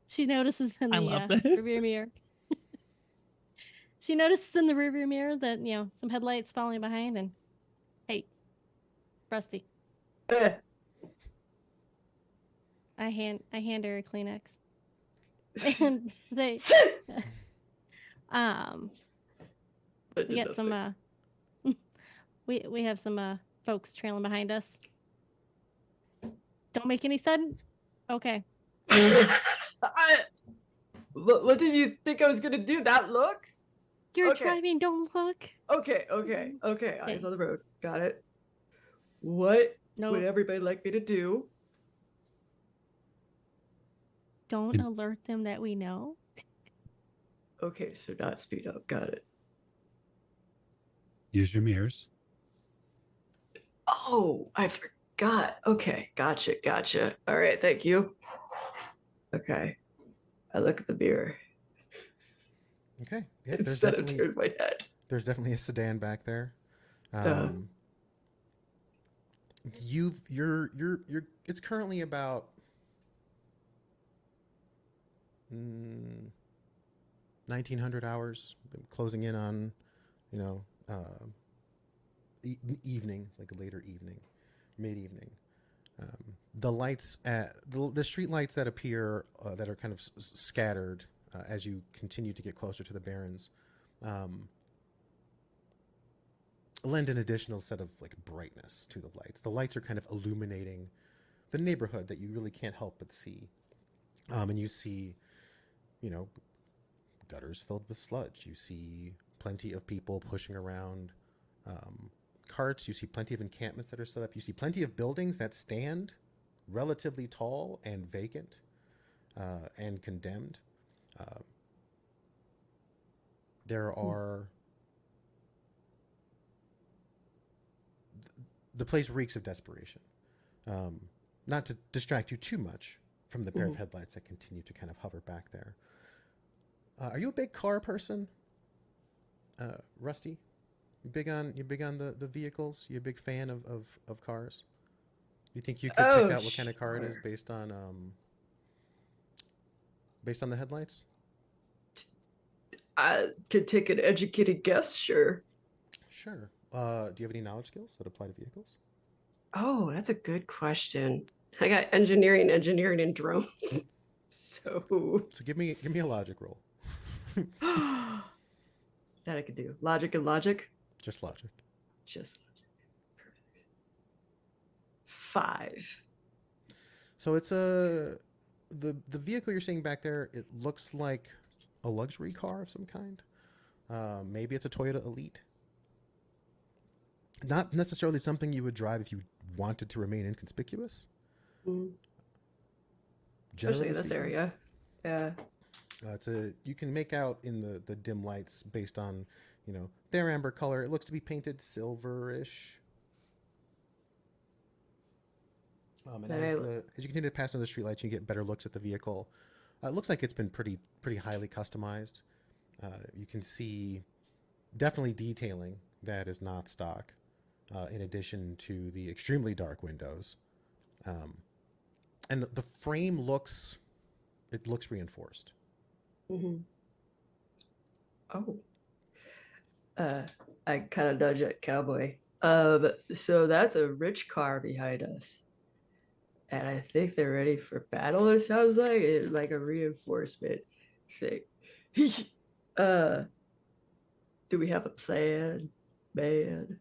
she notices in I the love this. rearview mirror. She notices in the rearview mirror that some headlights following behind, and hey, Rusty. I hand her a Kleenex, and they we get some we have some folks trailing behind us. Don't make any sudden. Okay. What did you think I was gonna do? Not look? You're Okay. driving. Don't look. Okay. Eyes on the road. Got it. What No. would everybody like me to do? Don't alert them that we know. Okay, so not speed up. Got it. Use your mirrors. Oh, I forgot. Okay, gotcha. All right, thank you. Okay, I look at the mirror Okay. Yeah, instead of turn my head. there's definitely a sedan back there. Uh, You're it's currently about 1900 hours, closing in on, you know, evening, like a later evening, mid evening. The lights at the street lights that appear that are kind of scattered as you continue to get closer to the Barrens um, lend an additional set of like brightness to the lights. The lights are kind of illuminating the neighborhood that you really can't help but see. And you see, you know, gutters filled with sludge. You see plenty of people pushing around carts. You see plenty of encampments that are set up. You see plenty of buildings that stand relatively tall and vacant and condemned. There are... The place reeks of desperation. Not to distract you too much from the pair of headlights that continue to kind of hover back there. Are you a big car person, Rusty? You big on the vehicles? You a big fan of cars? You think you could pick out what kind of car it is based on the headlights? I could take an educated guess, sure. Sure. Do you have any knowledge skills that apply to vehicles? Oh, that's a good question. I got engineering, and drones. So give me a logic roll. that I could do. Logic and logic? Just logic. Just logic. Perfect. 5. So it's the vehicle you're seeing back there, it looks like a luxury car of some kind. Maybe it's a Toyota Elite. Not necessarily something you would drive if you wanted to remain inconspicuous. Especially in this area. Yeah. You can make out in the dim lights based on, you know, their amber color. It looks to be painted silverish. And as you continue to pass under the streetlights, you get better looks at the vehicle. It looks like it's been pretty highly customized. You can see definitely detailing that is not stock, in addition to the extremely dark windows. And the frame looks reinforced. Oh. I kind of nudge at Cowboy. So that's a rich car behind us. And I think they're ready for battle, it sounds like. It's like a reinforcement thing. Do we have a plan, man?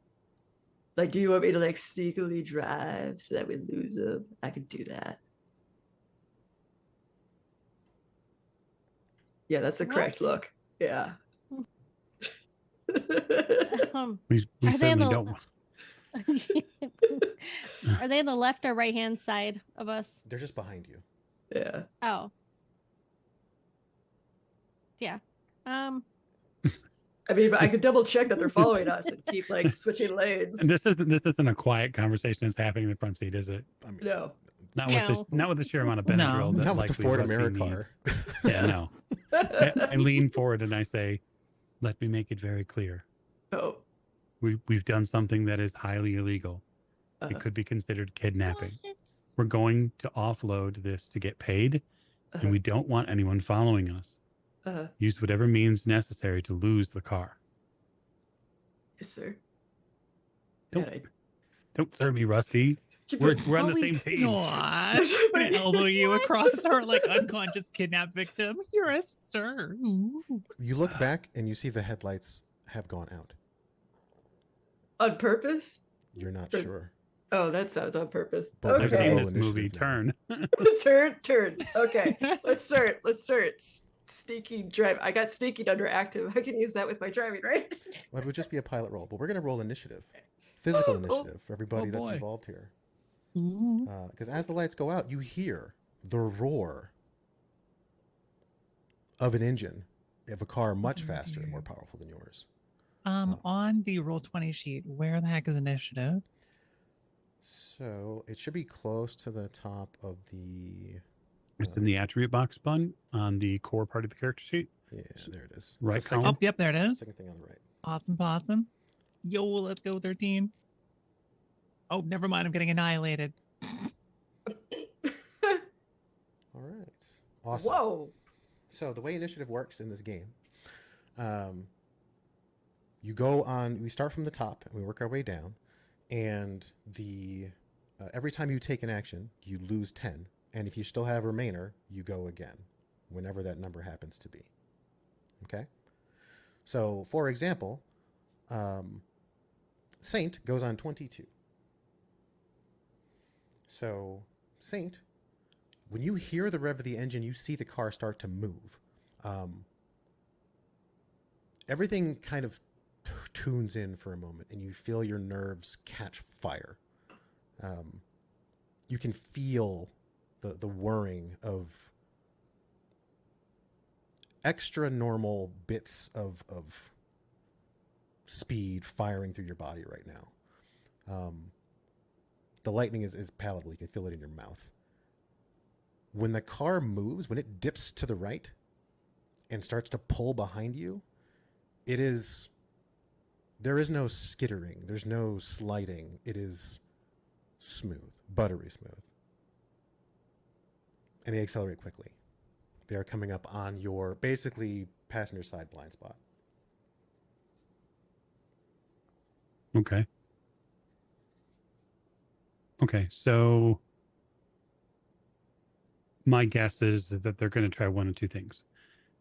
Like, do you want me to like sneakily drive so that we lose them? I could do that. Yeah, that's the correct look. Yeah. We certainly don't. Are they on the left or right hand side of us? They're just behind you. Yeah. Oh. Yeah. I mean, I could double check that they're following us and keep like switching lanes. And this isn't a quiet conversation that's happening in the front seat, is it? I mean, No. Not with the sheer amount of Benadryl. No. That not with the likely Ford Rusty Americar. needs. Yeah, no. I lean forward and I say, "Let me make it very clear. Oh. We've done something that is highly illegal. It could be considered kidnapping. What? We're going to offload this to get paid, and we don't want anyone following us. Use whatever means necessary to lose the car." Yes, sir. Don't serve me, Rusty. We're on the same team. Gosh, I'm gonna elbow you across our like unconscious kidnap victim. You're a sir. Ooh. You look back and you see the headlights have gone out. On purpose? You're not sure. Oh, that sounds on purpose. But I've Okay. seen Roll this movie. initiative Turn. Turn. Okay. Let's start. Sneaking drive. I got sneaking under active. I can use that with my driving, right? Well, it would just be a pilot roll, but we're going to roll initiative. Physical initiative for everybody that's involved here. Because as the lights go out, you hear the roar of an engine of a car much faster and more powerful than yours. On the roll 20 sheet, where the heck is initiative? So it should be close to the top of the. It's in the attribute box button on the core part of the character sheet. Yeah, there it is. Right It's the second, column. Oh, yep, there it is. second thing on the right. Awesome, awesome. Yo, let's go 13. Oh, never mind. I'm getting annihilated. All right. Awesome. Whoa. So the way initiative works in this game, you go on. We start from the top and we work our way down, and the every time you take an action, you lose 10, and if you still have a remainder, you go again, whenever that number happens to be. Okay. So, for example, Saint goes on 22. So, Saint, when you hear the rev of the engine, you see the car start to move. Everything kind of tunes in for a moment, and you feel your nerves catch fire. You can feel the whirring of extra normal bits of speed firing through your body right now. The lightning is palatable. You can feel it in your mouth. When the car moves, when it dips to the right and starts to pull behind you, there is no skittering. There's no sliding. It is smooth, buttery smooth. And they accelerate quickly. They are coming up on your basically passenger side blind spot. Okay. Okay, so my guess is that they're going to try one of two things.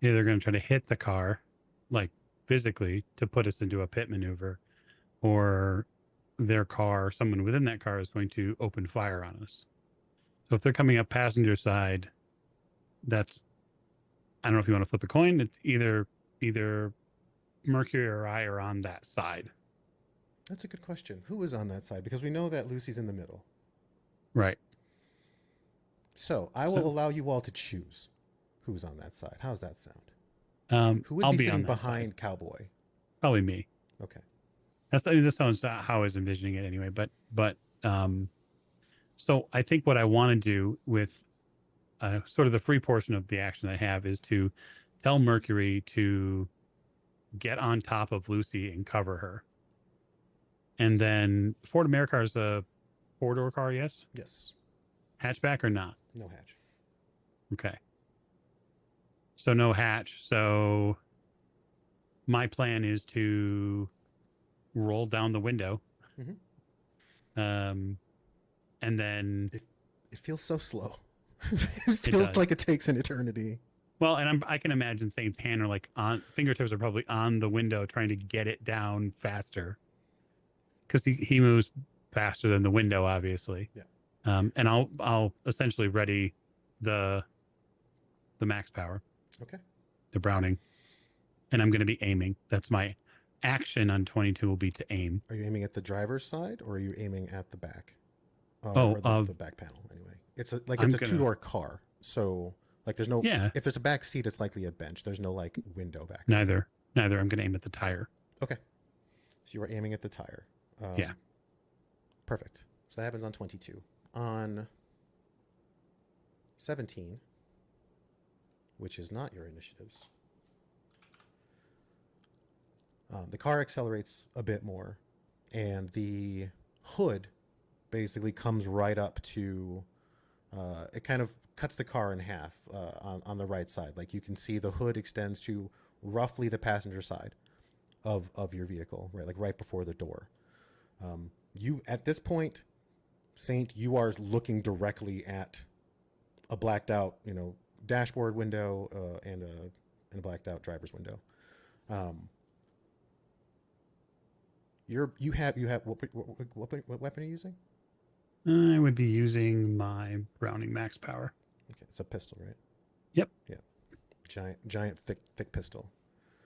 Either they're going to try to hit the car, like physically, to put us into a pit maneuver, or their car, someone within that car, is going to open fire on us. So if they're coming up passenger side, that's, I don't know if you want to flip a coin. It's either Mercury or I are on that side. That's a good question. Who is on that side? Because we know that Lucy's in the middle. Right. So I will allow you all to choose who's on that side. How's that sound? Who would I'll be be sitting on that behind side. Cowboy? Probably me. Okay. That sounds how I was envisioning it anyway. But so I think what I want to do with sort of the free portion of the action I have is to tell Mercury to get on top of Lucy and cover her. And then Ford America is a four-door car, yes? Yes. Hatchback or not? No hatch. Okay. So no hatch. So my plan is to roll down the window. Mhm. And then It feels so slow. It feels does. like it takes an eternity. well, and I can imagine Saint's hand are like on fingertips are probably on the window trying to get it down faster. Because he moves faster than the window, obviously. Yeah. And I'll essentially ready the max power, Okay. the Browning, and I'm going to be aiming. That's my action on 22 will be to aim. Are you aiming at the driver's side or are you aiming at the back? Oh, or the back panel anyway. It's a two-door car. So like there's no Yeah. If there's a back seat, it's likely a bench. There's no like window back. Neither. I'm going to aim at the tire. Okay. So you are aiming at the tire. Yeah. Perfect. So that happens on 22. On 17, which is not your initiatives, the car accelerates a bit more, and the hood basically comes right up to. It kind of cuts the car in half on the right side. Like you can see the hood extends to roughly the passenger side of your vehicle, right? Like right before the door. You at this point, Saint, you are looking directly at a blacked out, dashboard window and a blacked out driver's window. You have what weapon are you using? I would be using my Browning max power. Okay, it's a pistol, right? Yep. Yeah. Giant, thick pistol.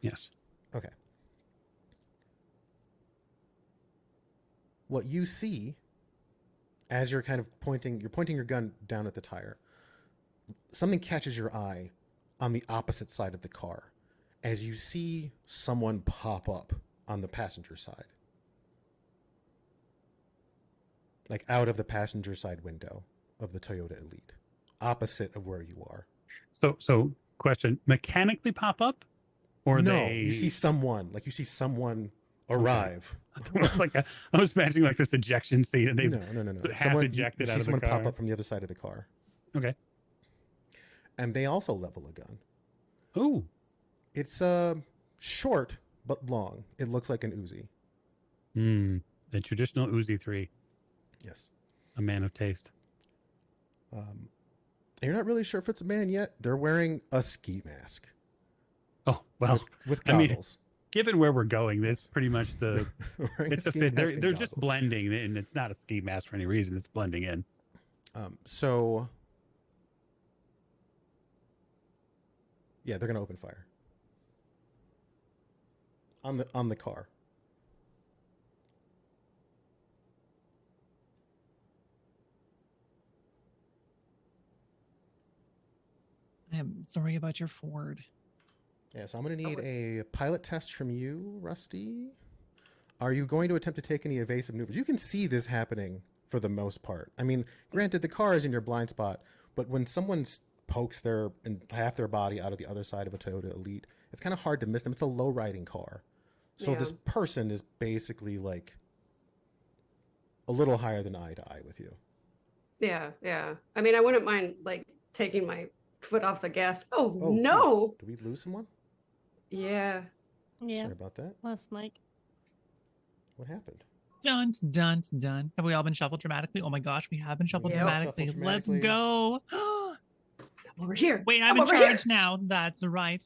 Yes. Okay. What you see as you're kind of pointing your gun down at the tire, something catches your eye on the opposite side of the car as you see someone pop up on the passenger side. like out of the passenger side window of the Toyota Elite, opposite of where you are. So question: mechanically pop up, or No, they? you see someone arrive. I was imagining like this ejection seat, and they No. half Someone, you ejected see out of the someone car. pop up from the other side of the car. Okay. And they also level a gun. Oh. It's short but long. It looks like an Uzi. A traditional Uzi 3. Yes. A man of taste. You're not really sure if it's a man yet. They're wearing a ski mask. Oh, well. With I mean, goggles. given where we're going, that's pretty much the it's a fit. They're just blending, and it's not a ski mask for any reason. It's blending in. So yeah, they're gonna open fire on the car. I am sorry about your Ford. Yeah, so I'm going to need a pilot test from you, Rusty. Are you going to attempt to take any evasive maneuvers? You can see this happening for the most part. I mean, granted, the car is in your blind spot, but when someone pokes half their body out of the other side of a Toyota Elite, it's kind of hard to miss them. It's a low-riding car. So this person is basically like a little higher than eye to eye with you. Yeah. I mean, I wouldn't mind like taking my foot off the gas. Oh no! Geez. Did we lose someone? Yeah. Sorry about that. Lost Mike. What happened? Done. Have we all been shuffled dramatically? Oh my gosh, we have been shuffled dramatically. Let's go. Over here. Wait, I'm in charge now. That's right.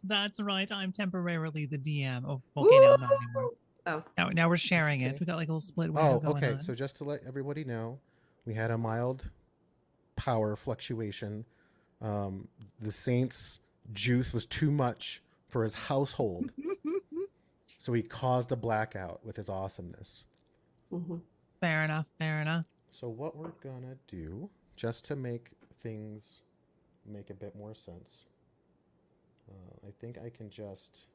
I'm temporarily the DM. Oh, okay, now not anymore. Oh. Now we're sharing it. We got like a little split window going on. So just to let everybody know, we had a mild power fluctuation. The Saint's juice was too much for his household. So he caused a blackout with his awesomeness. Mm-hmm. Fair enough. So what we're gonna do, just to make things make a bit more sense, I think I can just...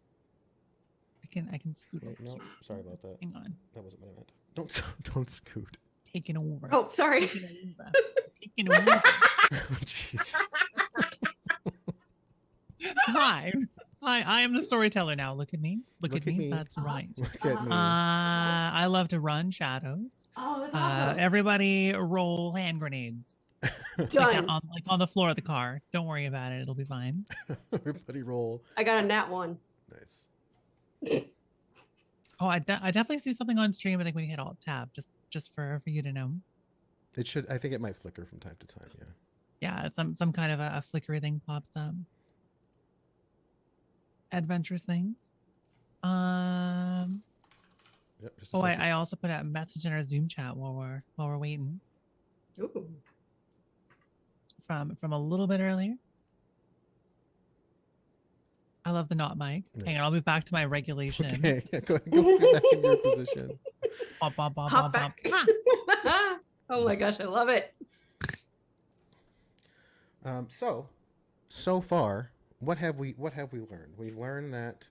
I can scoot over. No, sorry about that. Hang on. That wasn't what I meant. Don't scoot. Taking over. Oh, sorry. Taking over. Jeez. Hi, I am the storyteller now. Look at me. Look at me. That's right. Look at me. I love to run shadows. Oh, that's awesome. Everybody roll hand grenades. Done. Like on the floor of the car. Don't worry about it. It'll be fine. Everybody roll. I got a nat 1. Nice. Oh, I definitely see something on stream. I think when you hit Alt Tab, just for you to know. It should. I think it might flicker from time to time. Yeah. Yeah, some kind of a flickery thing pops up. Adventurous things. Yep, I also put out a message in our Zoom chat while we're waiting. Ooh. From a little bit earlier. I love the not mic. Yeah. Hang on, I'll move back to my regulation. Okay, go sit back in your position. Hop back. Oh my gosh, I love it. So far, what have we learned? We've learned that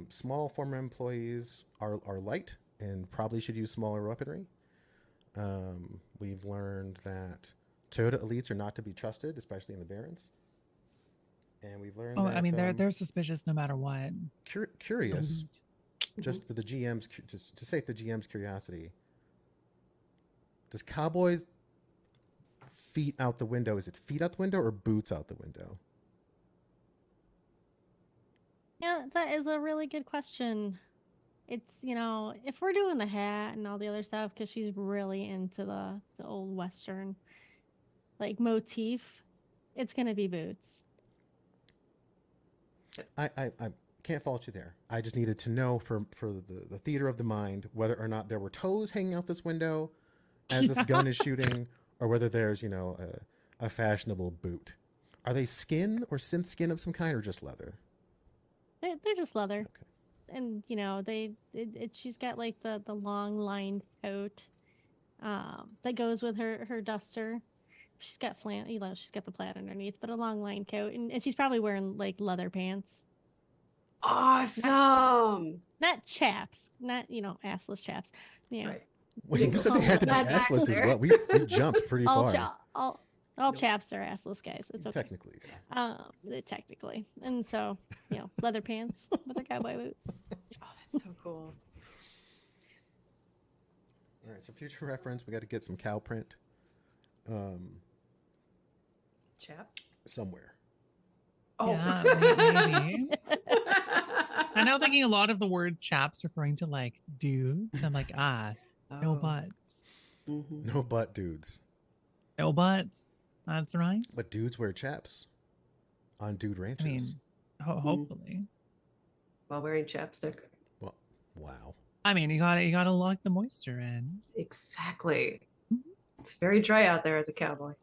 small former employees are light and probably should use smaller weaponry. We've learned that Toyota Elites are not to be trusted, especially in the Barrens. And we've learned that... I mean, they're suspicious no matter what. Curious, just for the GM's... To sate the GM's curiosity, does Cowboy's feet out the window, is it feet out the window or boots out the window? Yeah, that is a really good question. It's, if we're doing the hat and all the other stuff, because she's really into the old Western, like, motif, it's going to be boots. I can't fault you there. I just needed to know for the theater of the mind whether or not there were toes hanging out this window as this gun is shooting, or whether there's, a fashionable boot. Are they skin or synth skin of some kind, or just leather? They're just leather. Okay. And, she's got like the long lined coat that goes with her duster. She's got she's got the plaid underneath, but a long line coat, and she's probably wearing like leather pants. Awesome. Not chaps, not assless chaps. Yeah. Right. Wait, You who go said they home had to with be a bad assless as back well? We jumped pretty all far. all Nope. chaps are assless guys. It's okay. Technically, yeah. Technically, and so leather pants with their cowboy boots. Oh, that's so cool. All right, so future reference, we got to get some cow print Chaps. somewhere. Oh, Yeah, maybe. I'm now thinking a lot of the word chaps referring to like dudes. I'm like, no Oh. butts. Mhm. No butt dudes. No butts. That's right. But dudes wear chaps on dude ranches. I mean, hopefully. While wearing chapstick. Well, wow. I mean, you gotta lock the moisture in. Exactly. Mhm. It's very dry out there as a cowboy.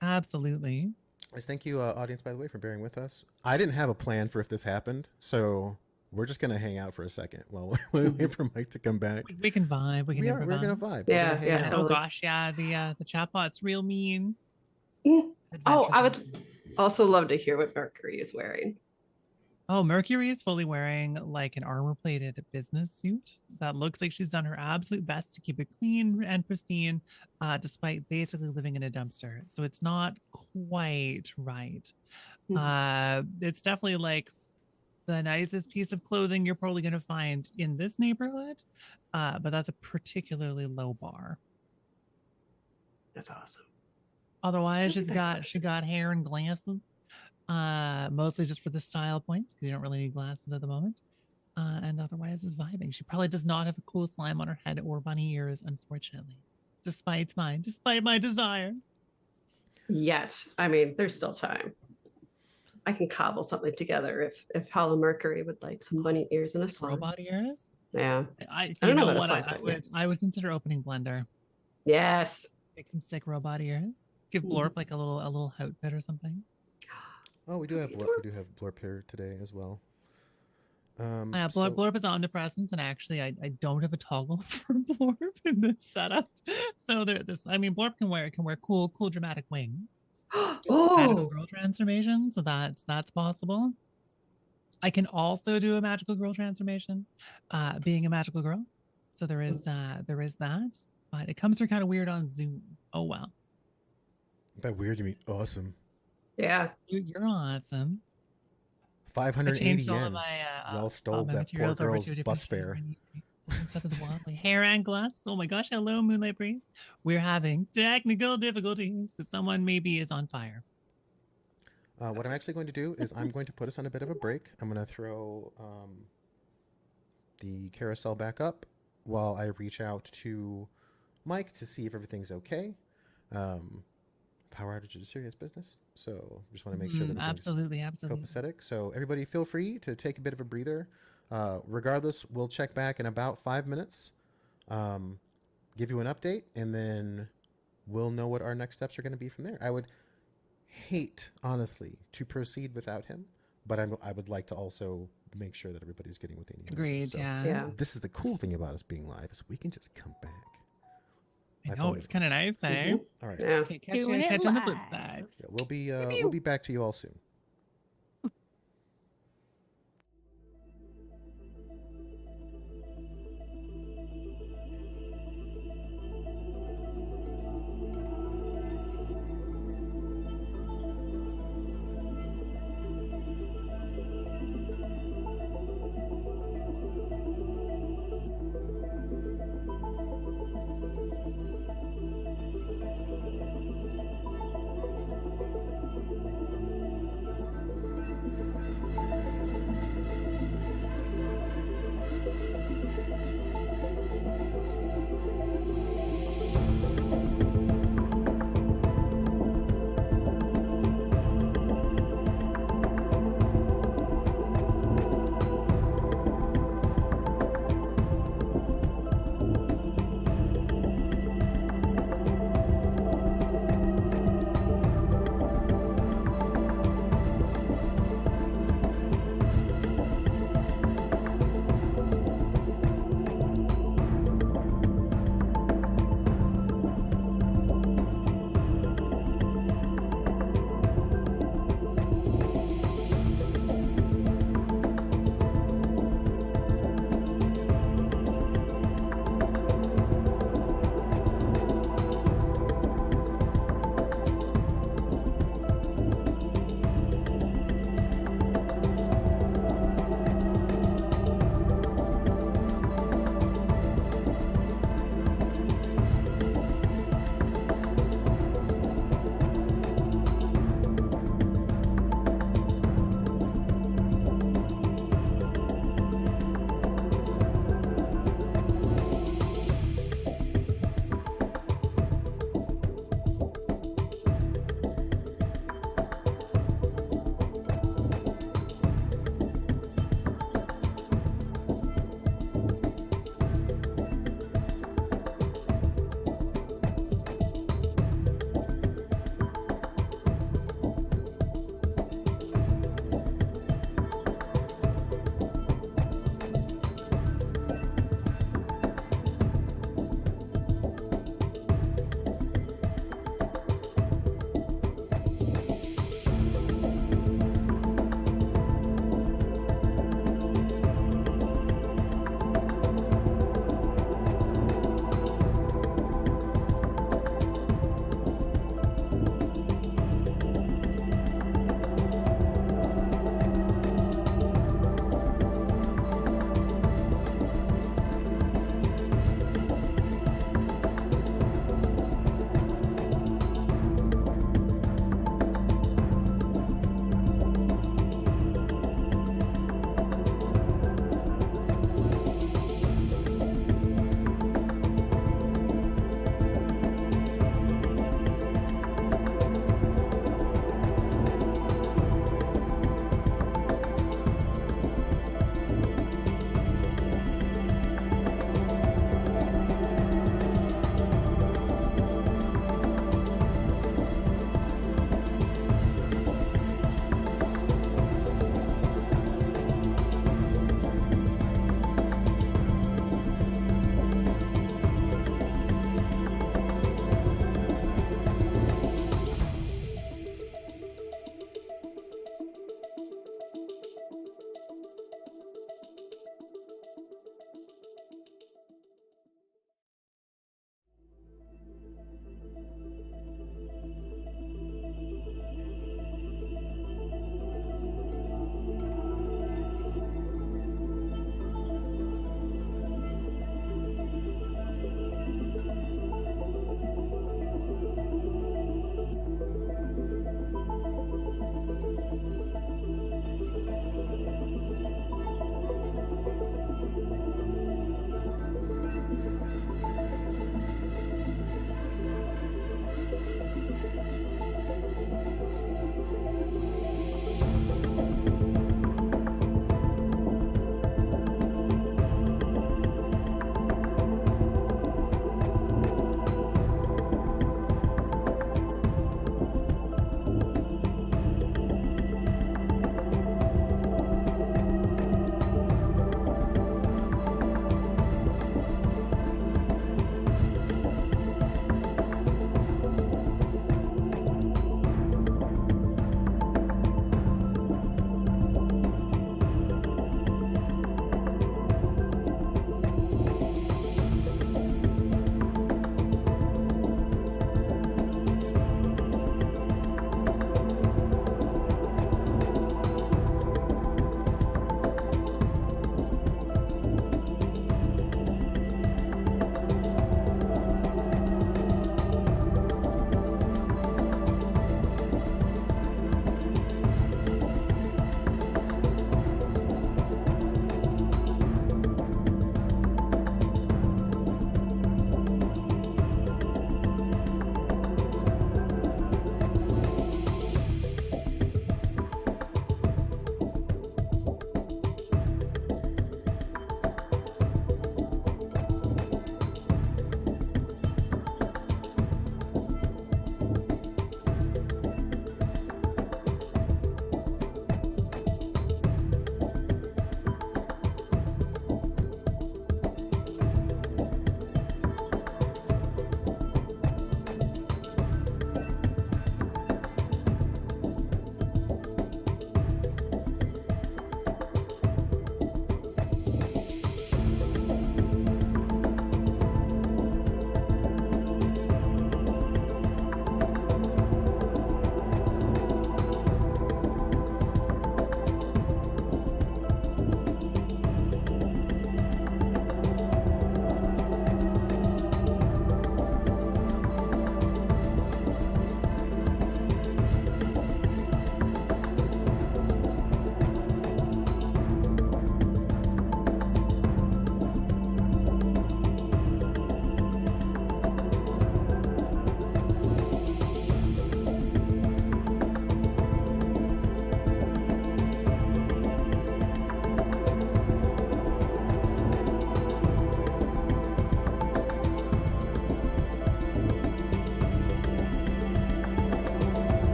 Absolutely. Guys, thank you, audience, by the way, for bearing with us. I didn't have a plan for if this happened, so we're just gonna hang out for a second while we wait for Mike to come back. We can vibe. We can We're improvise. gonna vibe. Yeah, We're gonna hang yeah, out. totally. Oh gosh, yeah. The chatbot's real mean. Oh, I Adventure would time. also love to hear what Mercury is wearing. Oh, Mercury is fully wearing like an armor-plated business suit that looks like she's done her absolute best to keep it clean and pristine, despite basically living in a dumpster. So it's not quite right. It's definitely like the nicest piece of clothing you're probably going to find in this neighborhood, but that's a particularly low bar. That's awesome. Otherwise, Look at that she glasses. got hair and glasses, mostly just for the style points because you don't really need glasses at the moment. And otherwise is vibing. She probably does not have a cool slime on her head or bunny ears, unfortunately, despite my desire. Yet, I mean, there's still time. I can cobble something together if Hollow Mercury would like some bunny ears and a slime. Robot ears. Yeah. I I don't know about a what slime, but yeah. I would consider opening Blender. Yes. It can stick robot ears. Give Blorp like a little outfit or something. Oh, we do have Blorp. We do have Blorp here today as well. Blorp is omnipresent, and actually, I don't have a toggle for Blorp in this setup. So Blorp can wear cool dramatic wings. Magical Oh, girl transformation, so that's possible. I can also do a magical girl transformation, being a magical girl. So there is that, but it comes through kind of weird on Zoom. Oh wow. By weird, you mean awesome. yeah. You're awesome. 580 I changed all yen. of my Y'all stole my that poor materials over girl's to a different bus fare. stuff as well. Like hair and glass. Oh my gosh, hello, Moonlight Breeze. We're having technical difficulties because someone maybe is on fire. What I'm actually going to do is I'm going to put us on a bit of a break. I'm going to throw the carousel back up while I reach out to Mike to see if everything's okay. Power outage is serious business, so just want to make sure that absolutely copacetic. So everybody feel free to take a bit of a breather. Regardless, we'll check back in about 5 minutes, give you an update, and then we'll know what our next steps are going to be from there. I would hate, honestly, to proceed without him, but I would like to also make sure that everybody's getting what they need. Agreed. So Yeah. this is the cool thing about us being live is we can just come back. I know it's kind of nice, eh? All right. Yeah. Okay, catch Doing it you on the flip live. side. Yeah, we'll be back to you all soon.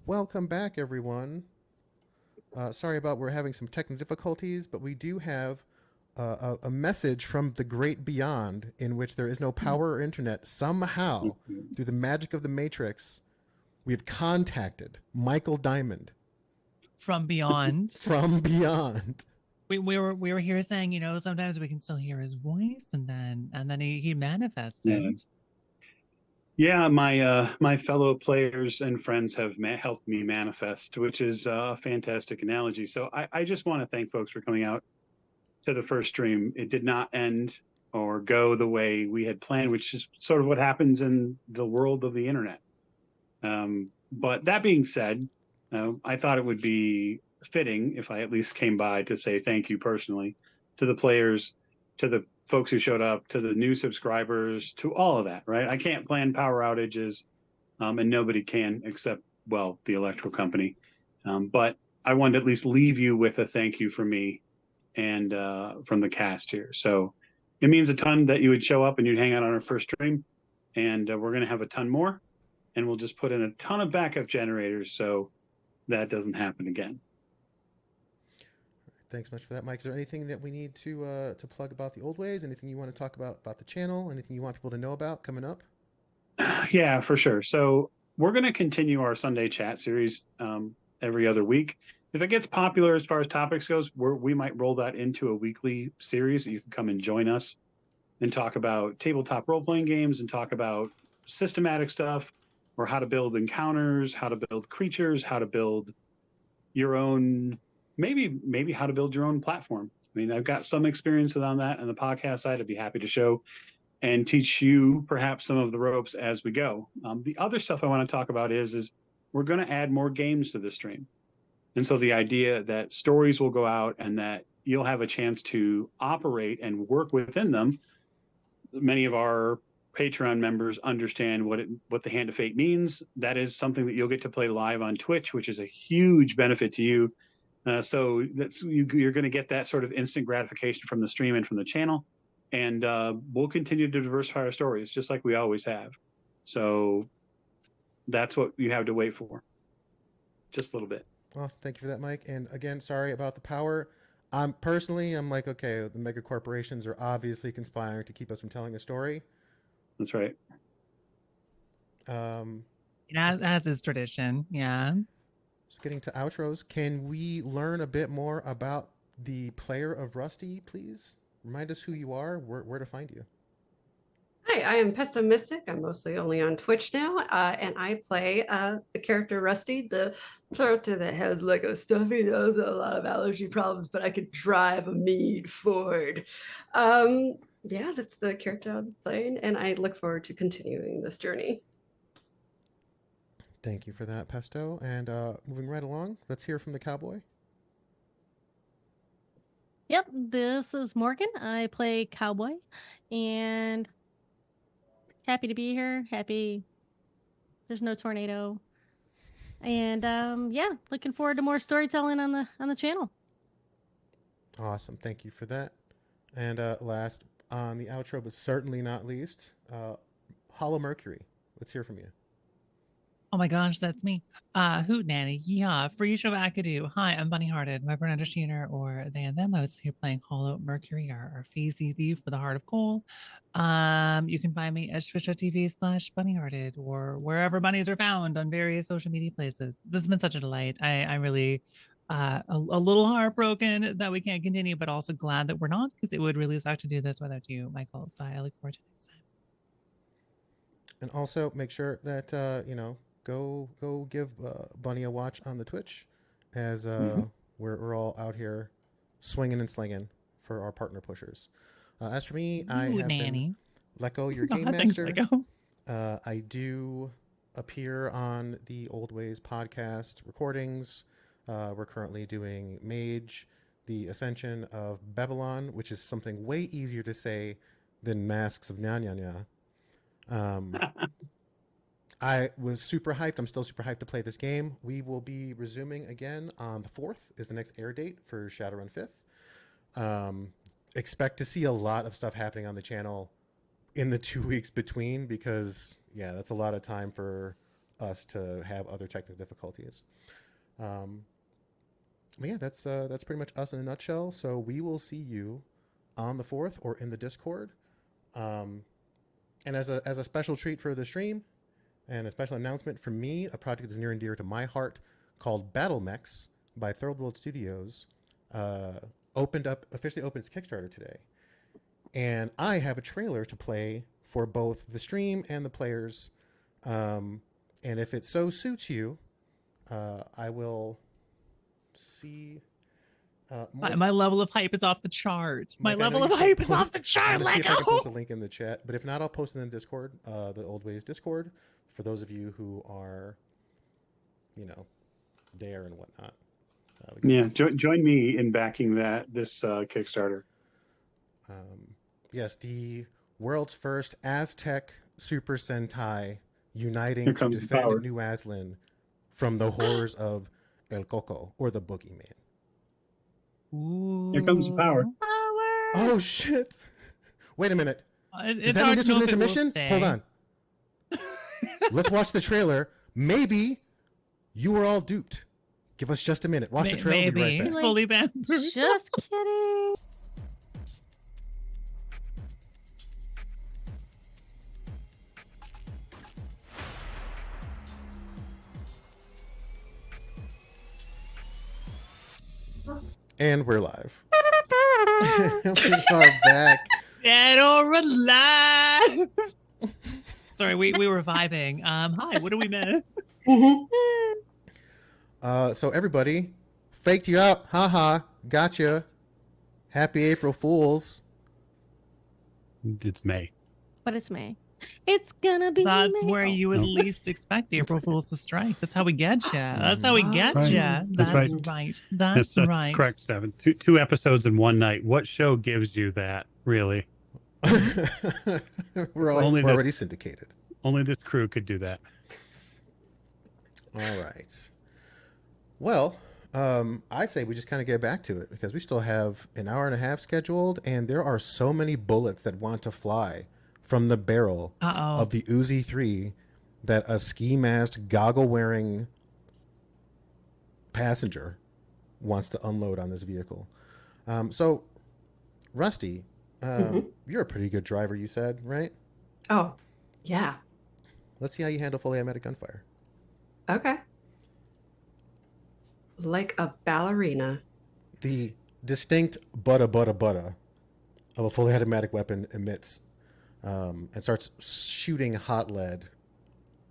Welcome back, everyone. Sorry about we're having some technical difficulties, but we do have a message from the great beyond in which there is no power or internet. Somehow, through the magic of the Matrix, we have contacted Michael Diamond From beyond. from beyond. We were here saying, you know, sometimes we can still hear his voice, and then he manifested. Yeah, my fellow players and friends have helped me manifest, which is a fantastic analogy. So I just want to thank folks for coming out to the first stream. It did not end or go the way we had planned, which is sort of what happens in the world of the internet. But that being said, I thought it would be fitting if I at least came by to say thank you personally to the players, to the folks who showed up, to the new subscribers, to all of that, right? I can't plan power outages, and nobody can except, well, the electrical company. But I wanted to at least leave you with a thank you from me and from the cast here. So it means a ton that you would show up and you'd hang out on our first stream. And we're going to have a ton more. And we'll just put in a ton of backup generators so that doesn't happen again. Thanks much for that, Mike. Is there anything that we need to plug about the old ways? Anything you want to talk about the channel? Anything you want people to know about coming up? Yeah, for sure. So we're going to continue our Sunday chat series every other week. If it gets popular as far as topics goes, we might roll that into a weekly series. You can come and join us and talk about tabletop role-playing games and talk about systematic stuff, or how to build encounters, how to build creatures, how to build your own, maybe how to build your own platform. I mean, I've got some experience on that on the podcast side. I'd be happy to show and teach you perhaps some of the ropes as we go. The other stuff I want to talk about is we're going to add more games to this stream. And so the idea that stories will go out and that you'll have a chance to operate and work within them. Many of our Patreon members understand what the Hand of Fate means. That is something that you'll get to play live on Twitch, which is a huge benefit to you. So you're going to get that sort of instant gratification from the stream and from the channel. And we'll continue to diversify our stories just like we always have. So that's what you have to wait for. Just a little bit. Awesome. Thank you for that, Mike. And again, sorry about the power. I'm like, okay, the mega corporations are obviously conspiring to keep us from telling a story. That's right. As is tradition. Yeah. So getting to outros, can we learn a bit more about the player of Rusty, please? Remind us who you are, where to find you. Hi, I am Pesto Mystic. I'm mostly only on Twitch now, and I play the character Rusty, the character that has like a stuffy nose and a lot of allergy problems, but I could drive a mead Ford. Yeah, that's the character I'm playing, and I look forward to continuing this journey. Thank you for that, Pesto. And moving right along, let's hear from the Cowboy. Yep, this is Morgan. I play Cowboy, and happy to be here. Happy there's no tornado. And yeah, looking forward to more storytelling on the channel. Awesome. Thank you for that. And last on the outro, but certainly not least, Hollow Mercury. Let's hear from you. Oh my gosh, that's me. Hoot Nanny. Yeah, free show Akadu. Hi, I'm Bunny Hearted, my Bernardo Sheener, or they and them. I was here playing Hollow Mercury, our Phasey thief with a heart of coal. You can find me at twitch.tv/bunnyhearted or wherever bunnies are found on various social media places. This has been such a delight. I'm really a little heartbroken that we can't continue, but also glad that we're not, because it would really suck to do this without you, Michael. So I look forward to next time. And also make sure that go give Bunny a watch on the Twitch, as we're all out here swinging and slinging for our partner pushers. As for me, I have been Lecco, your game master. I do appear on the Old Ways podcast recordings. We're currently doing Mage, the Ascension of Babylon, which is something way easier to say than Masks of Nyanyanya. I was super hyped. I'm still super hyped to play this game. We will be resuming again on the 4th is the next air date for Shadowrun 5th. Expect to see a lot of stuff happening on the channel in the 2 weeks between, because yeah, that's a lot of time for us to have other technical difficulties. But yeah, that's pretty much us in a nutshell. So we will see you on the 4th or in the Discord. And as a special treat for the stream and a special announcement from me, a project that's near and dear to my heart called Battle Mechs by Third World Studios officially opened its Kickstarter today. And I have a trailer to play for both the stream and the players. And if it so suits you, I will see. My level of hype is off the chart. My Mike, I know level you of said hype is post- off the I'm chart. gonna see Let if I can go. post a link in the chat, but if not, I'll post it in the Discord, the Old Ways Discord, for those of you who are, there and whatnot. Join me in backing this Kickstarter. Yes, the world's first Aztec Super Sentai uniting Here to comes the defend power. New Aslan from the horrors of El Coco, or the Boogeyman. Ooh. Here comes the power. Power. Oh shit! Wait a minute. Does It's that mean hard this to was know an if it will intermission? stay. Hold on. Let's watch the trailer. Maybe you were all duped. Give us just a minute. Watch the trailer. We'll be right Maybe. back. Fully bamboozled. Just kidding. And we're live. We are back. Dead or alive. Sorry, we were vibing. Hi, what do we miss? So everybody, faked you out. Haha. Gotcha. Happy April Fools. It's May. But it's May. It's gonna be That's May. where Oh. you would No. least expect April Fools to strike. That's how we get you. That's how we get Right. you. That's That's right. right. That's right. Correct, Seven. Two episodes in one night. What show gives you that, really? we're Only this- already syndicated. Only this crew could do that. All right. Well, I say we just kind of get back to it because we still have an hour and a half scheduled, and there are so many bullets that want to fly from the barrel Uh-oh. of the Uzi 3 that a ski masked, goggle wearing passenger wants to unload on this vehicle. So, Rusty, you're a pretty good driver, you said, right? Oh, yeah. Let's see how you handle fully automatic gunfire. Okay. Like a ballerina. The distinct butta of a fully automatic weapon emits and starts shooting hot lead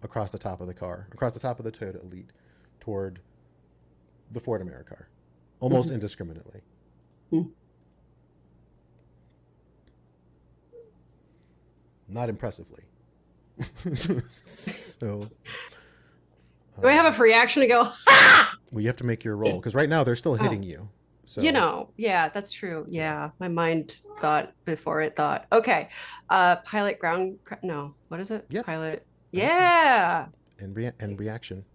across the top of the car, across the top of the Toyota Elite toward the Ford Americar, almost indiscriminately. Not impressively. So Do I have a free action to go, ha! well, you have to make your roll because right now they're still hitting you. So Yeah, that's true. Yeah, my mind thought before it thought. Okay, pilot ground. No, what is it? Yeah. Pilot. Yeah. and reaction.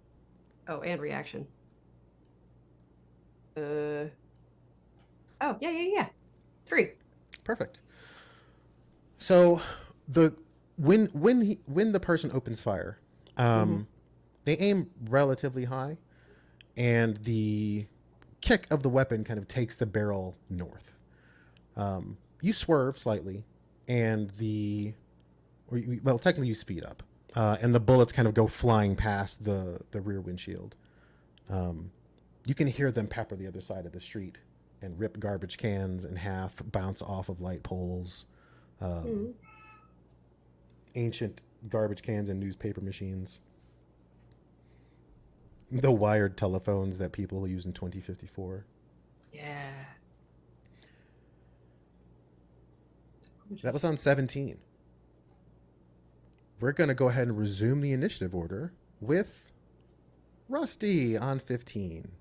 Oh, and reaction. Oh, yeah. 3. Perfect. So when the person opens fire, they aim relatively high, and the kick of the weapon kind of takes the barrel north. You swerve slightly, and technically you speed up, and the bullets kind of go flying past the rear windshield. You can hear them pepper the other side of the street and rip garbage cans in half, bounce off of light poles, ancient garbage cans and newspaper machines, the wired telephones that people use in 2054. Yeah. That was on 17. We're going to go ahead and resume the initiative order with Rusty on 15.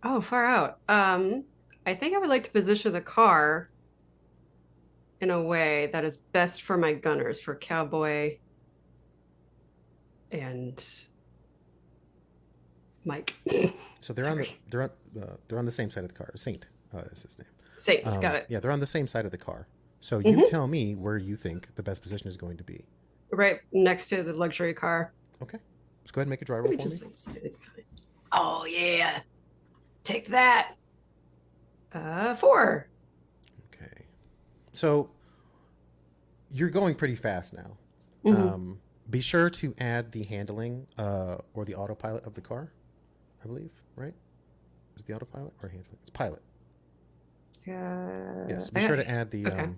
Oh, far out. I think I would like to position the car in a way that is best for my gunners, for Cowboy and Mike. So they're on the same side of the car. Saint is his name. Saints, got it. Yeah, they're on the same side of the car. So you tell me where you think the best position is going to be. Right next to the luxury car. Okay. Let's go ahead and make a dry roll for me. Oh yeah, take that. 4. Okay. So you're going pretty fast now. Mhm. Be sure to add the handling or the autopilot of the car, I believe, right? Is it the autopilot or handling? It's pilot. Yes. Be sure to add the okay.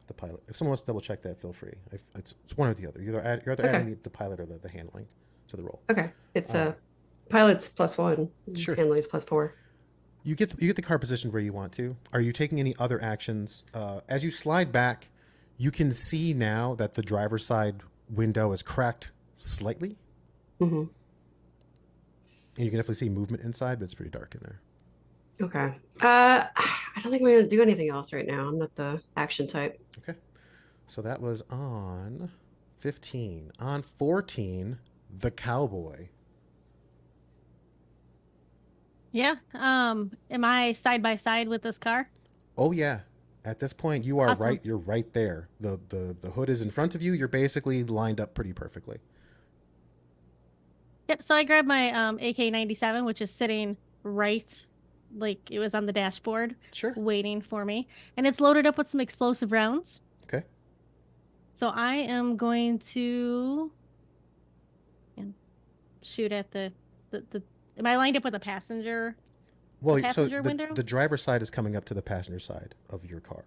the pilot. If someone wants to double check that, feel free. It's one or the other. You're either Okay. adding the pilot or the handling to the roll. Okay, it's pilot's +1. Sure. Handling's +4. You get the car positioned where you want to. Are you taking any other actions? As you slide back, you can see now that the driver's side window is cracked slightly. Mm-hmm. And you can definitely see movement inside, but it's pretty dark in there. Okay. I don't think we're gonna do anything else right now. I'm not the action type. Okay. So that was on 15. On 14, the Cowboy. Yeah. Am I side by side with this car? Oh yeah. At this point, you are Awesome. right. You're right there. The hood is in front of you. You're basically lined up pretty perfectly. Yep. So I grabbed my AK-97, which is sitting right, like it was on the dashboard, Sure. waiting for me, and it's loaded up with some explosive rounds. Okay. So I am going to shoot at the. Am I lined up with a passenger? Well, passenger window? the driver's side is coming up to the passenger side of your car.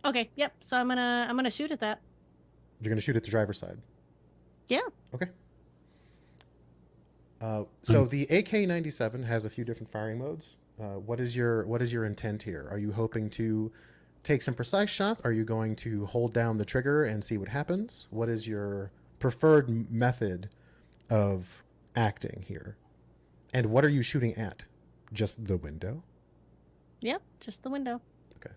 Okay. Yep. So I'm gonna shoot at that. You're gonna shoot at the driver's side. Yeah. Okay. So the AK-97 has a few different firing modes. What is your intent here? Are you hoping to take some precise shots? Are you going to hold down the trigger and see what happens? What is your preferred method of acting here? And what are you shooting at? Just the window? Yep. Just the window. Okay.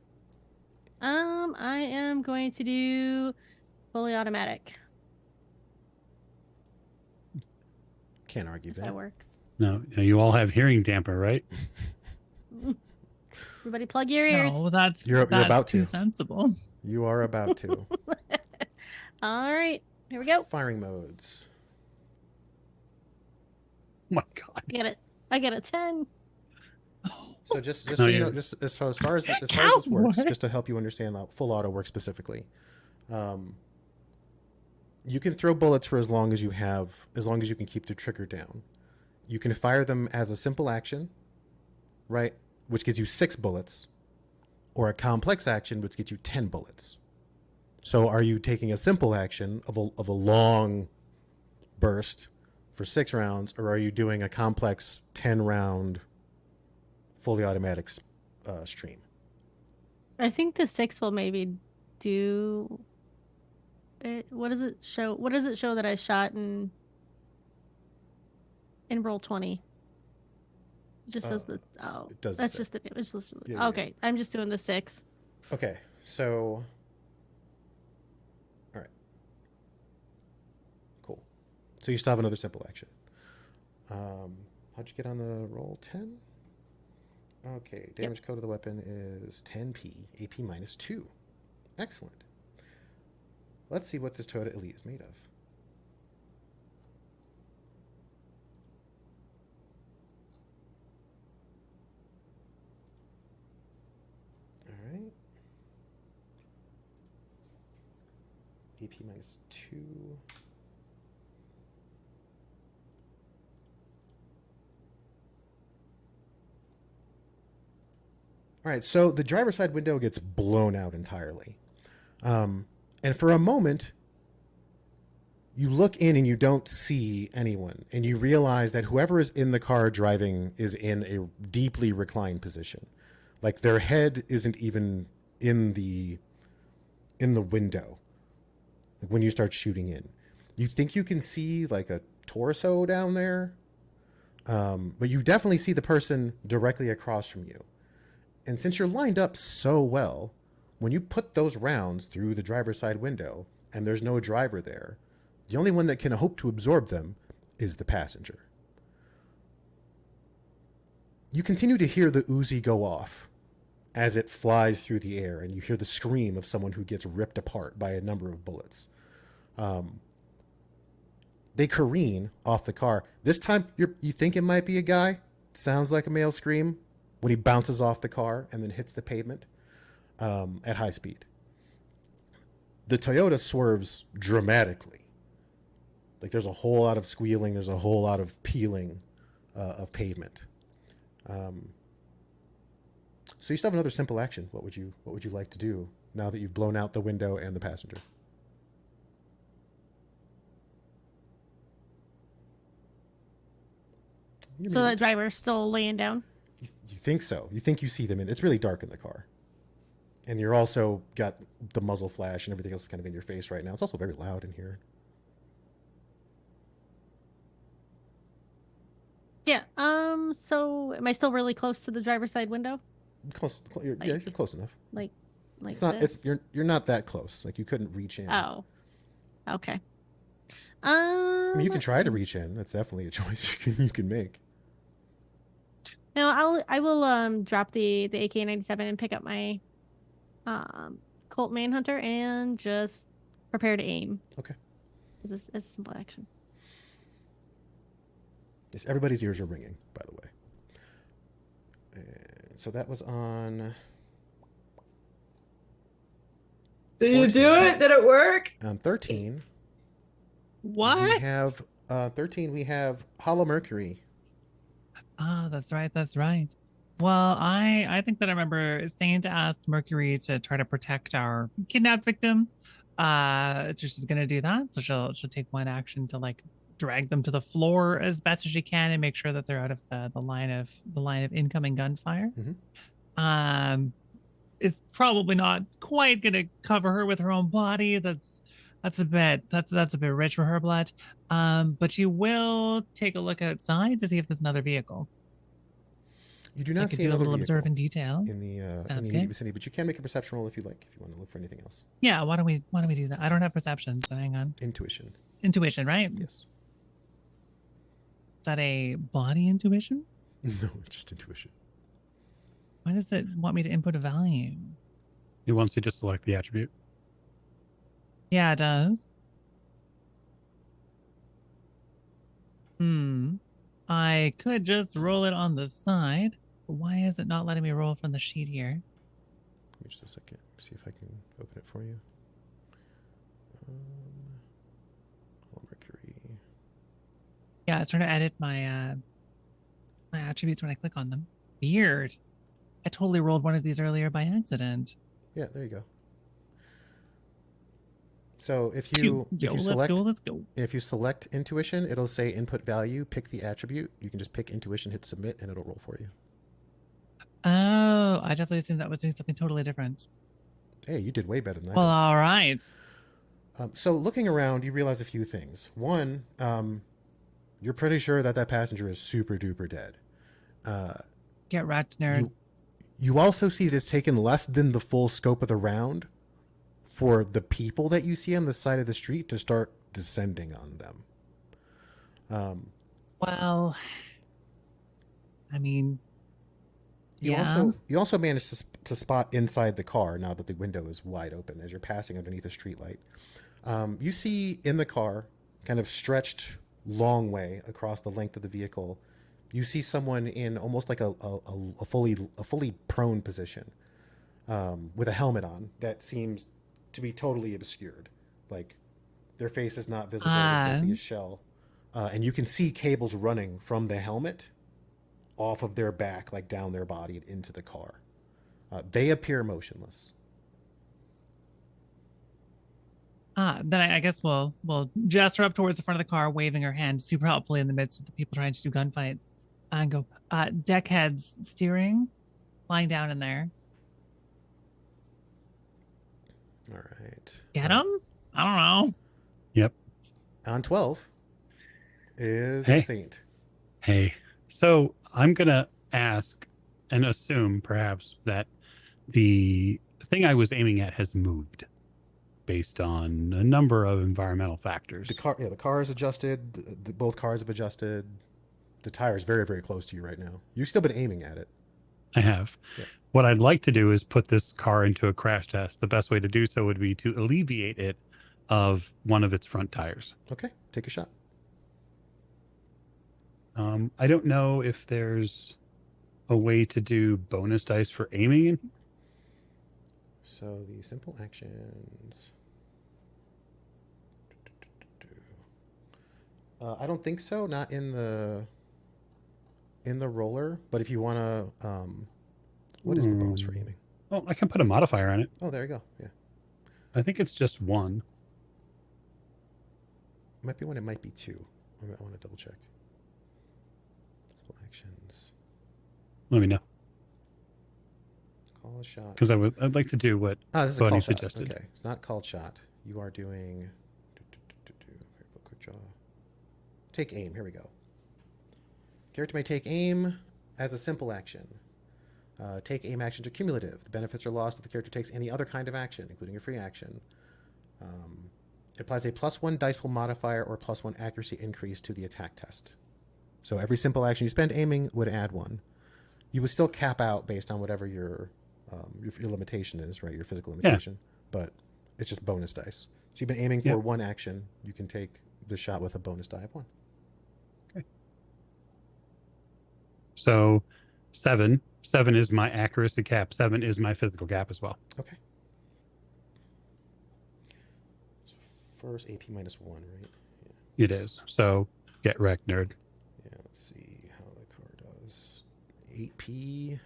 I am going to do fully automatic. Can't argue If that. that works. No, you all have hearing damper, right? Everybody plug your ears. No, that's You're about too to. sensible. You are about to. All right. Here we go. Firing modes. Oh my God. I get a 10. So just No, so you you're- know, just as far as this works, just to help you understand how full auto works specifically, you can throw bullets for as long as you can keep the trigger down. You can fire them as a simple action, right, which gives you 6 bullets, or a complex action, which gets you 10 bullets. So are you taking a simple action of a long burst for 6 rounds, or are you doing a complex 10-round fully automatic stream? I think the 6 will maybe do it. What does it show? What does it show that I shot in roll 20? It just says that. Oh, it doesn't that's say. just the image. Yeah. Okay, I'm just doing the 6. Okay, so all right, cool. So you still have another simple action. How'd you get on the roll? 10. Okay, damage code of the weapon is 10p, AP -2. Excellent. Let's see what this Toyota Elite is made of. All right. AP -2. All right, so the driver's side window gets blown out entirely. And for a moment, you look in and you don't see anyone. And you realize that whoever is in the car driving is in a deeply reclined position. Like their head isn't even in the window when you start shooting in. You think you can see like a torso down there, but you definitely see the person directly across from you. And since you're lined up so well, when you put those rounds through the driver's side window and there's no driver there, the only one that can hope to absorb them is the passenger. You continue to hear the Uzi go off as it flies through the air, and you hear the scream of someone who gets ripped apart by a number of bullets. They careen off the car. This time, you think it might be a guy. Sounds like a male scream when he bounces off the car and then hits the pavement at high speed. The Toyota swerves dramatically. Like there's a whole lot of squealing. There's a whole lot of peeling of pavement. So you still have another simple action. What would you like to do now that you've blown out the window and the passenger? So that driver's still laying down? You think so. You think you see them it's really dark in the car. And you're also got the muzzle flash and everything else is kind of in your face right now. It's also very loud in here. Yeah. So am I still really close to the driver's side window? You're close enough. Like It's not. this? You're not that close. Like you couldn't reach in. Oh. Okay. I mean, you can try to reach in. That's definitely a choice you can make. No, I will drop the AK-97 and pick up my Colt Manhunter and just prepare to aim. Okay. It's a simple action. Yes, everybody's ears are ringing, by the way. And so that was on. Did you do 14. it? Did it work? On 13. What? We have 13. We have Hollow Mercury. Oh, that's right. That's right. Well, I think that I remember Saint asked Mercury to try to protect our kidnapped victim. So she's gonna do that. So she'll take one action to like drag them to the floor as best as she can and make sure that they're out of the line of incoming gunfire. Mhm. Is probably not quite gonna cover her with her own body. That's a bit rich for her blood. But she will take a look outside to see if there's another vehicle. You do I not could see do a another little vehicle observe in detail. in the Sounds immediate good. vicinity, but you can make a perception roll if you like, if you want to look for anything else. Yeah, why don't we do that? I don't have perception, so hang on. Intuition. Intuition, right? Yes. Is that a body intuition? No, just intuition. Why does it want me to input a value? It wants you to select the attribute. Yeah, it does. I could just roll it on the side. But why is it not letting me roll from the sheet here? Give me just a second. See if I can open it for you. Hollow Mercury. Yeah, it's trying to edit my my attributes when I click on them. Weird. I totally rolled one of these earlier by accident. Yeah, there you go. So if Yo, you select let's go. if you select intuition, it'll say input value, pick the attribute. You can just pick intuition, hit submit, and it'll roll for you. Oh, I definitely assumed that was doing something totally different. Hey, you did way better than I Well, did. all right. So looking around, you realize a few things. One, you're pretty sure that passenger is super duper dead. Get wrecked, nerd. You also see that it's taken less than the full scope of the round for the people that you see on the side of the street to start descending on them. Well, I mean, You also managed to spot inside the car now that the window is wide open as you're passing underneath a streetlight. You see in the car, kind of stretched long way across the length of the vehicle, you see someone in almost like a fully prone position, with a helmet on that seems to be totally obscured. Like their face is not visible, it's definitely a shell. And you can see cables running from the helmet off of their back, like down their body and into the car. They appear motionless. Then I guess we'll gesture up towards the front of the car, waving her hand super helpfully in the midst of the people trying to do gunfights, and go, deck heads steering, lying down in there. All right. Get him? I don't know. Yep. On 12 is Hey. the Saint. Hey, so I'm going to ask and assume perhaps that the thing I was aiming at has moved based on a number of environmental factors. The car is adjusted. Both cars have adjusted. The tire is very, very close to you right now. You've still been aiming at it. I have. Yes. What I'd like to do is put this car into a crash test. The best way to do so would be to alleviate it of one of its front tires. Okay, take a shot. I don't know if there's a way to do bonus dice for aiming in. So the simple actions. I don't think so. Not in the roller. But if you want to, what is the bonus for aiming? Oh, I can put a modifier on it. Oh, there you go. Yeah, I think it's just 1. might be 1. It might be 2. I want to double check. Simple actions. Let me know, Call a shot. because I'd like to do what This is a Buddy call shot. suggested. Okay, it's not called shot. You are doing. Quick draw. Take aim. Here we go. Character may take aim as a simple action. Take aim actions are cumulative. The benefits are lost if the character takes any other kind of action, including a free action. It applies a +1 dice pool modifier or +1 accuracy increase to the attack test. So every simple action you spend aiming would add 1. You would still cap out based on whatever your limitation is, right? Your physical limitation. But it's just bonus dice. So you've been aiming for 1 action. You can take the shot with a bonus die of 1. Okay. So 7. 7 is my accuracy cap. 7 is my physical cap as well. Okay. So first AP -1, right? It is. So get wrecked, nerd. Yeah, let's see how the car does. 8P.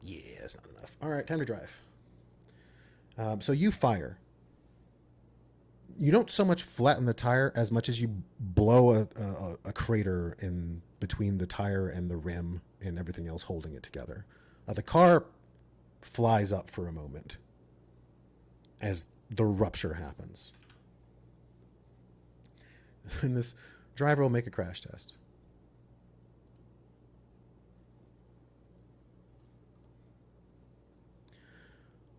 Yeah, it's not enough. All right, time to drive. So you fire. You don't so much flatten the tire as much as you blow a crater in between the tire and the rim and everything else holding it together. The car flies up for a moment as the rupture happens. And this driver will make a crash test.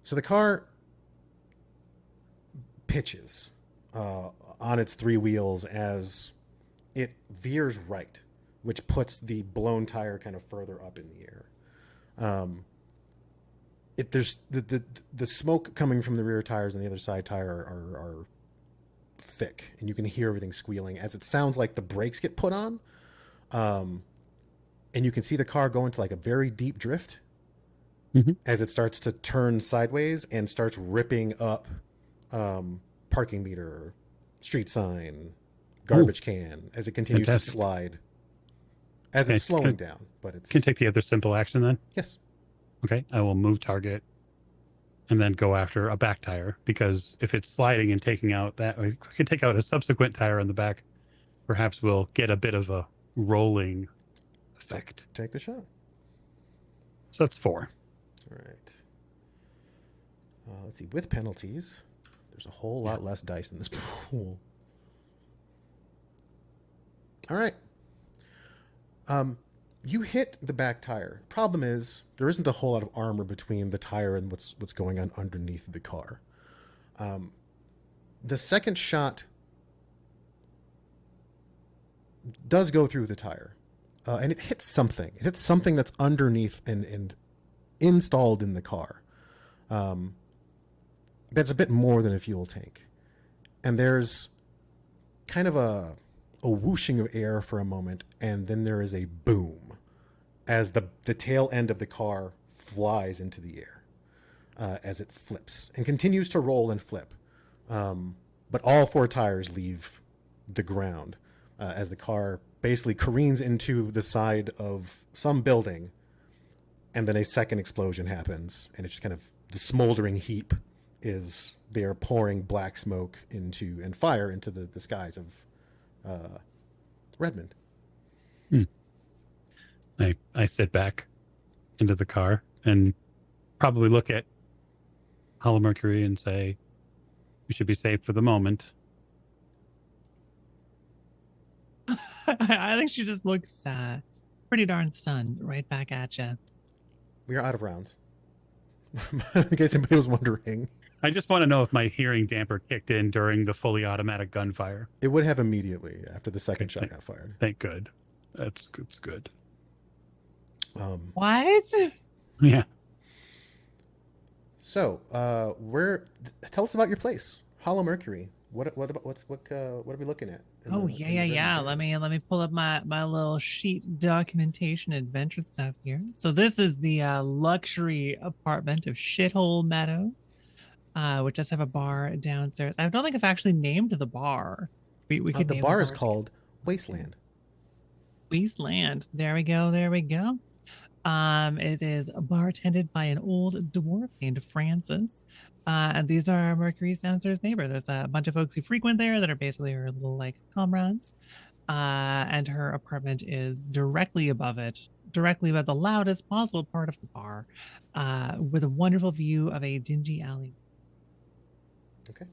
So the car pitches on its 3 wheels as it veers right, which puts the blown tire kind of further up in the air. There's the smoke coming from the rear tires and the other side tire are thick, and you can hear everything squealing as it sounds like the brakes get put on. And you can see the car go into like a very deep drift as it starts to turn sideways and starts ripping up parking meter, street sign, garbage can as it continues to slide. As it's slowing down, but it's... Can take the other simple action then? Yes. Okay, I will move target and then go after a back tire, because if it's sliding and taking out that, we can take out a subsequent tire on the back. Perhaps we'll get a bit of a rolling effect. Take the shot. So that's 4. All right. Let's see. With penalties, there's a whole lot less dice in this pool. All right. You hit the back tire. Problem is, there isn't a whole lot of armor between the tire and what's going on underneath the car. The second shot does go through the tire, and it hits something. It hits something that's underneath and installed in the car. That's a bit more than a fuel tank. And there's kind of a whooshing of air for a moment, and then there is a boom as the tail end of the car flies into the air as it flips and continues to roll and flip. But all 4 tires leave the ground as the car basically careens into the side of some building, and then a second explosion happens, and it's just kind of the smoldering heap is there pouring black smoke into and fire into the skies of Redmond. I sit back into the car and probably look at Hollow Mercury and say, "We should be safe for the moment." I think she just looks pretty darn stunned right back at you. We are out of rounds. In case anybody was wondering. I just want to know if my hearing damper kicked in during the fully automatic gunfire. It would have immediately after the second shot got fired. Thank good. That's good. What? Yeah. So, tell us about your place, Hollow Mercury. what are we looking at? Oh yeah. Let me pull up my little sheet documentation adventure stuff here. So this is the luxury apartment of Shithole Meadows, which does have a bar downstairs. I don't think I've actually named the bar. We could The name bar is together. called Wasteland. Wasteland. There we go. There we go. It is bartended by an old dwarf named Francis. And these are Mercury's downstairs neighbor. There's a bunch of folks who frequent there that are basically her little like comrades. And her apartment is directly above it, directly above the loudest possible part of the bar, with a wonderful view of a dingy alley. Okay.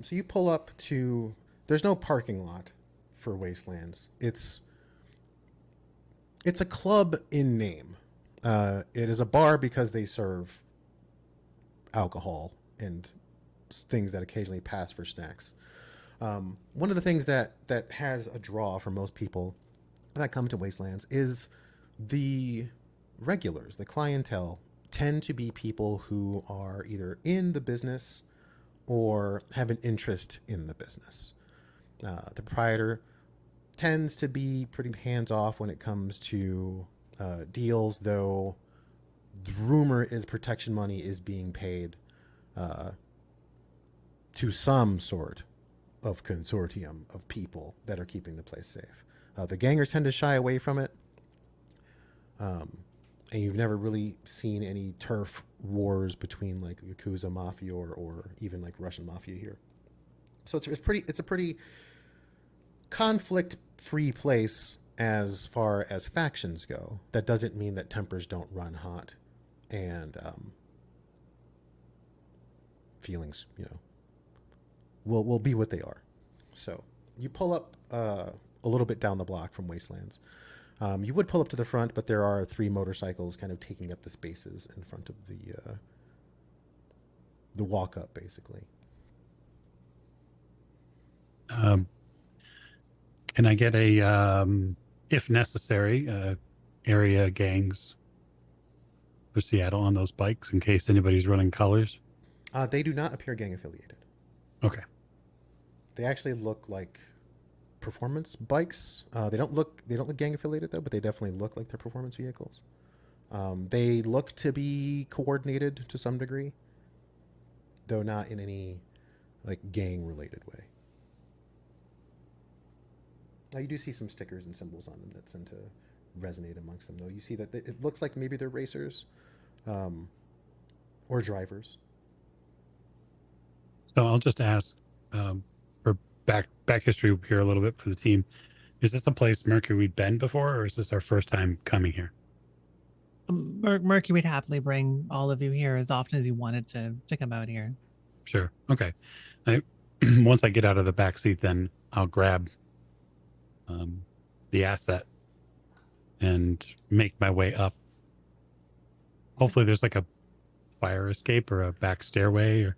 So you pull up to. There's no parking lot for Wastelands. It's a club in name. It is a bar because they serve alcohol and things that occasionally pass for snacks. One of the things that has a draw for most people that come to Wastelands is the regulars, the clientele, tend to be people who are either in the business or have an interest in the business. The proprietor tends to be pretty hands-off when it comes to deals, though the rumor is protection money is being paid to some sort of consortium of people that are keeping the place safe. The gangers tend to shy away from it, and you've never really seen any turf wars between like Yakuza Mafia or even like Russian Mafia here. So it's a pretty conflict-free place as far as factions go. That doesn't mean that tempers don't run hot, and feelings, will be what they are. So you pull up a little bit down the block from Wastelands. You would pull up to the front, but there are 3 motorcycles kind of taking up the spaces in front of the walk up, basically. Can I get a, if necessary, area gangs for Seattle on those bikes in case anybody's running colors? They do not appear gang affiliated. Okay. They actually look like performance bikes. They don't look gang affiliated though, but they definitely look like they're performance vehicles. They look to be coordinated to some degree, though not in any like gang related way. Now you do see some stickers and symbols on them that tend to resonate amongst them, though. You see that it looks like maybe they're racers, or drivers. So I'll just ask for back history here a little bit for the team. Is this a place Mercury we've been before, or is this our first time coming here? Mercury would happily bring all of you here as often as you wanted to come out here. Sure. Okay. Once I get out of the back seat, then I'll grab the asset and make my way up. Hopefully there's like a fire escape or a back stairway, or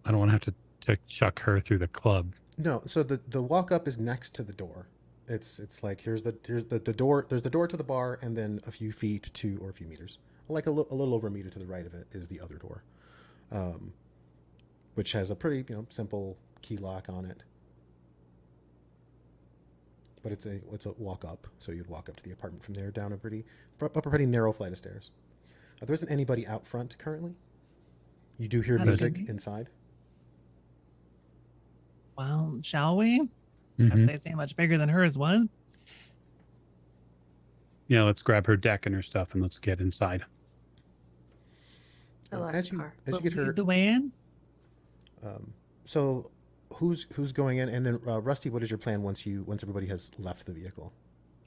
I don't want to have to chuck her through the club. No, so the walk up is next to the door. It's like here's the door. There's the door to the bar, and then a few feet to, or a few meters, like a little over a meter to the right of it is the other door, which has a pretty simple key lock on it. But it's a walk up, so you'd walk up to the apartment from there, down up a pretty narrow flight of stairs. There isn't anybody out front currently. You do hear music inside. Well, shall we? Mm-hmm. They say much bigger than hers was. Yeah, let's grab her deck and her stuff and let's get inside. As you get her the way in. So who's going in, and then Rusty, what is your plan once everybody has left the vehicle?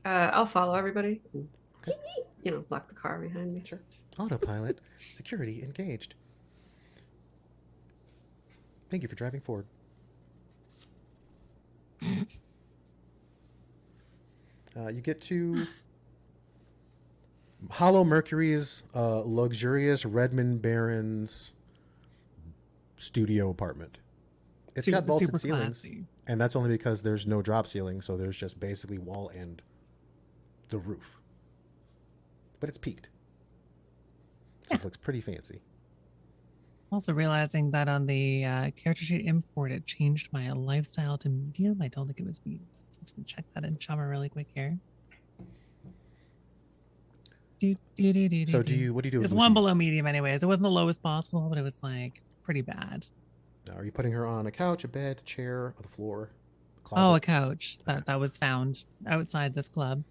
I'll follow everybody. Okay. Lock the car behind me. Sure. Autopilot. Security engaged. Thank you for driving forward. You get to Hollow Mercury's luxurious Redmond Barons studio apartment. It's got vaulted ceilings, and that's only because there's no drop ceiling, so there's just basically wall and the roof. But it's peaked. So It looks pretty fancy. Also realizing that on the character sheet import, it changed my lifestyle to medium. I don't think it was medium. So I'm just gonna check that in Chummer really quick here. So what do you do with It's Lucy? one below medium anyways. It wasn't the lowest possible, but it was like pretty bad. Now, are you putting her on a couch, a bed, a chair, or the floor? Closet? Oh, a couch that was found outside this club.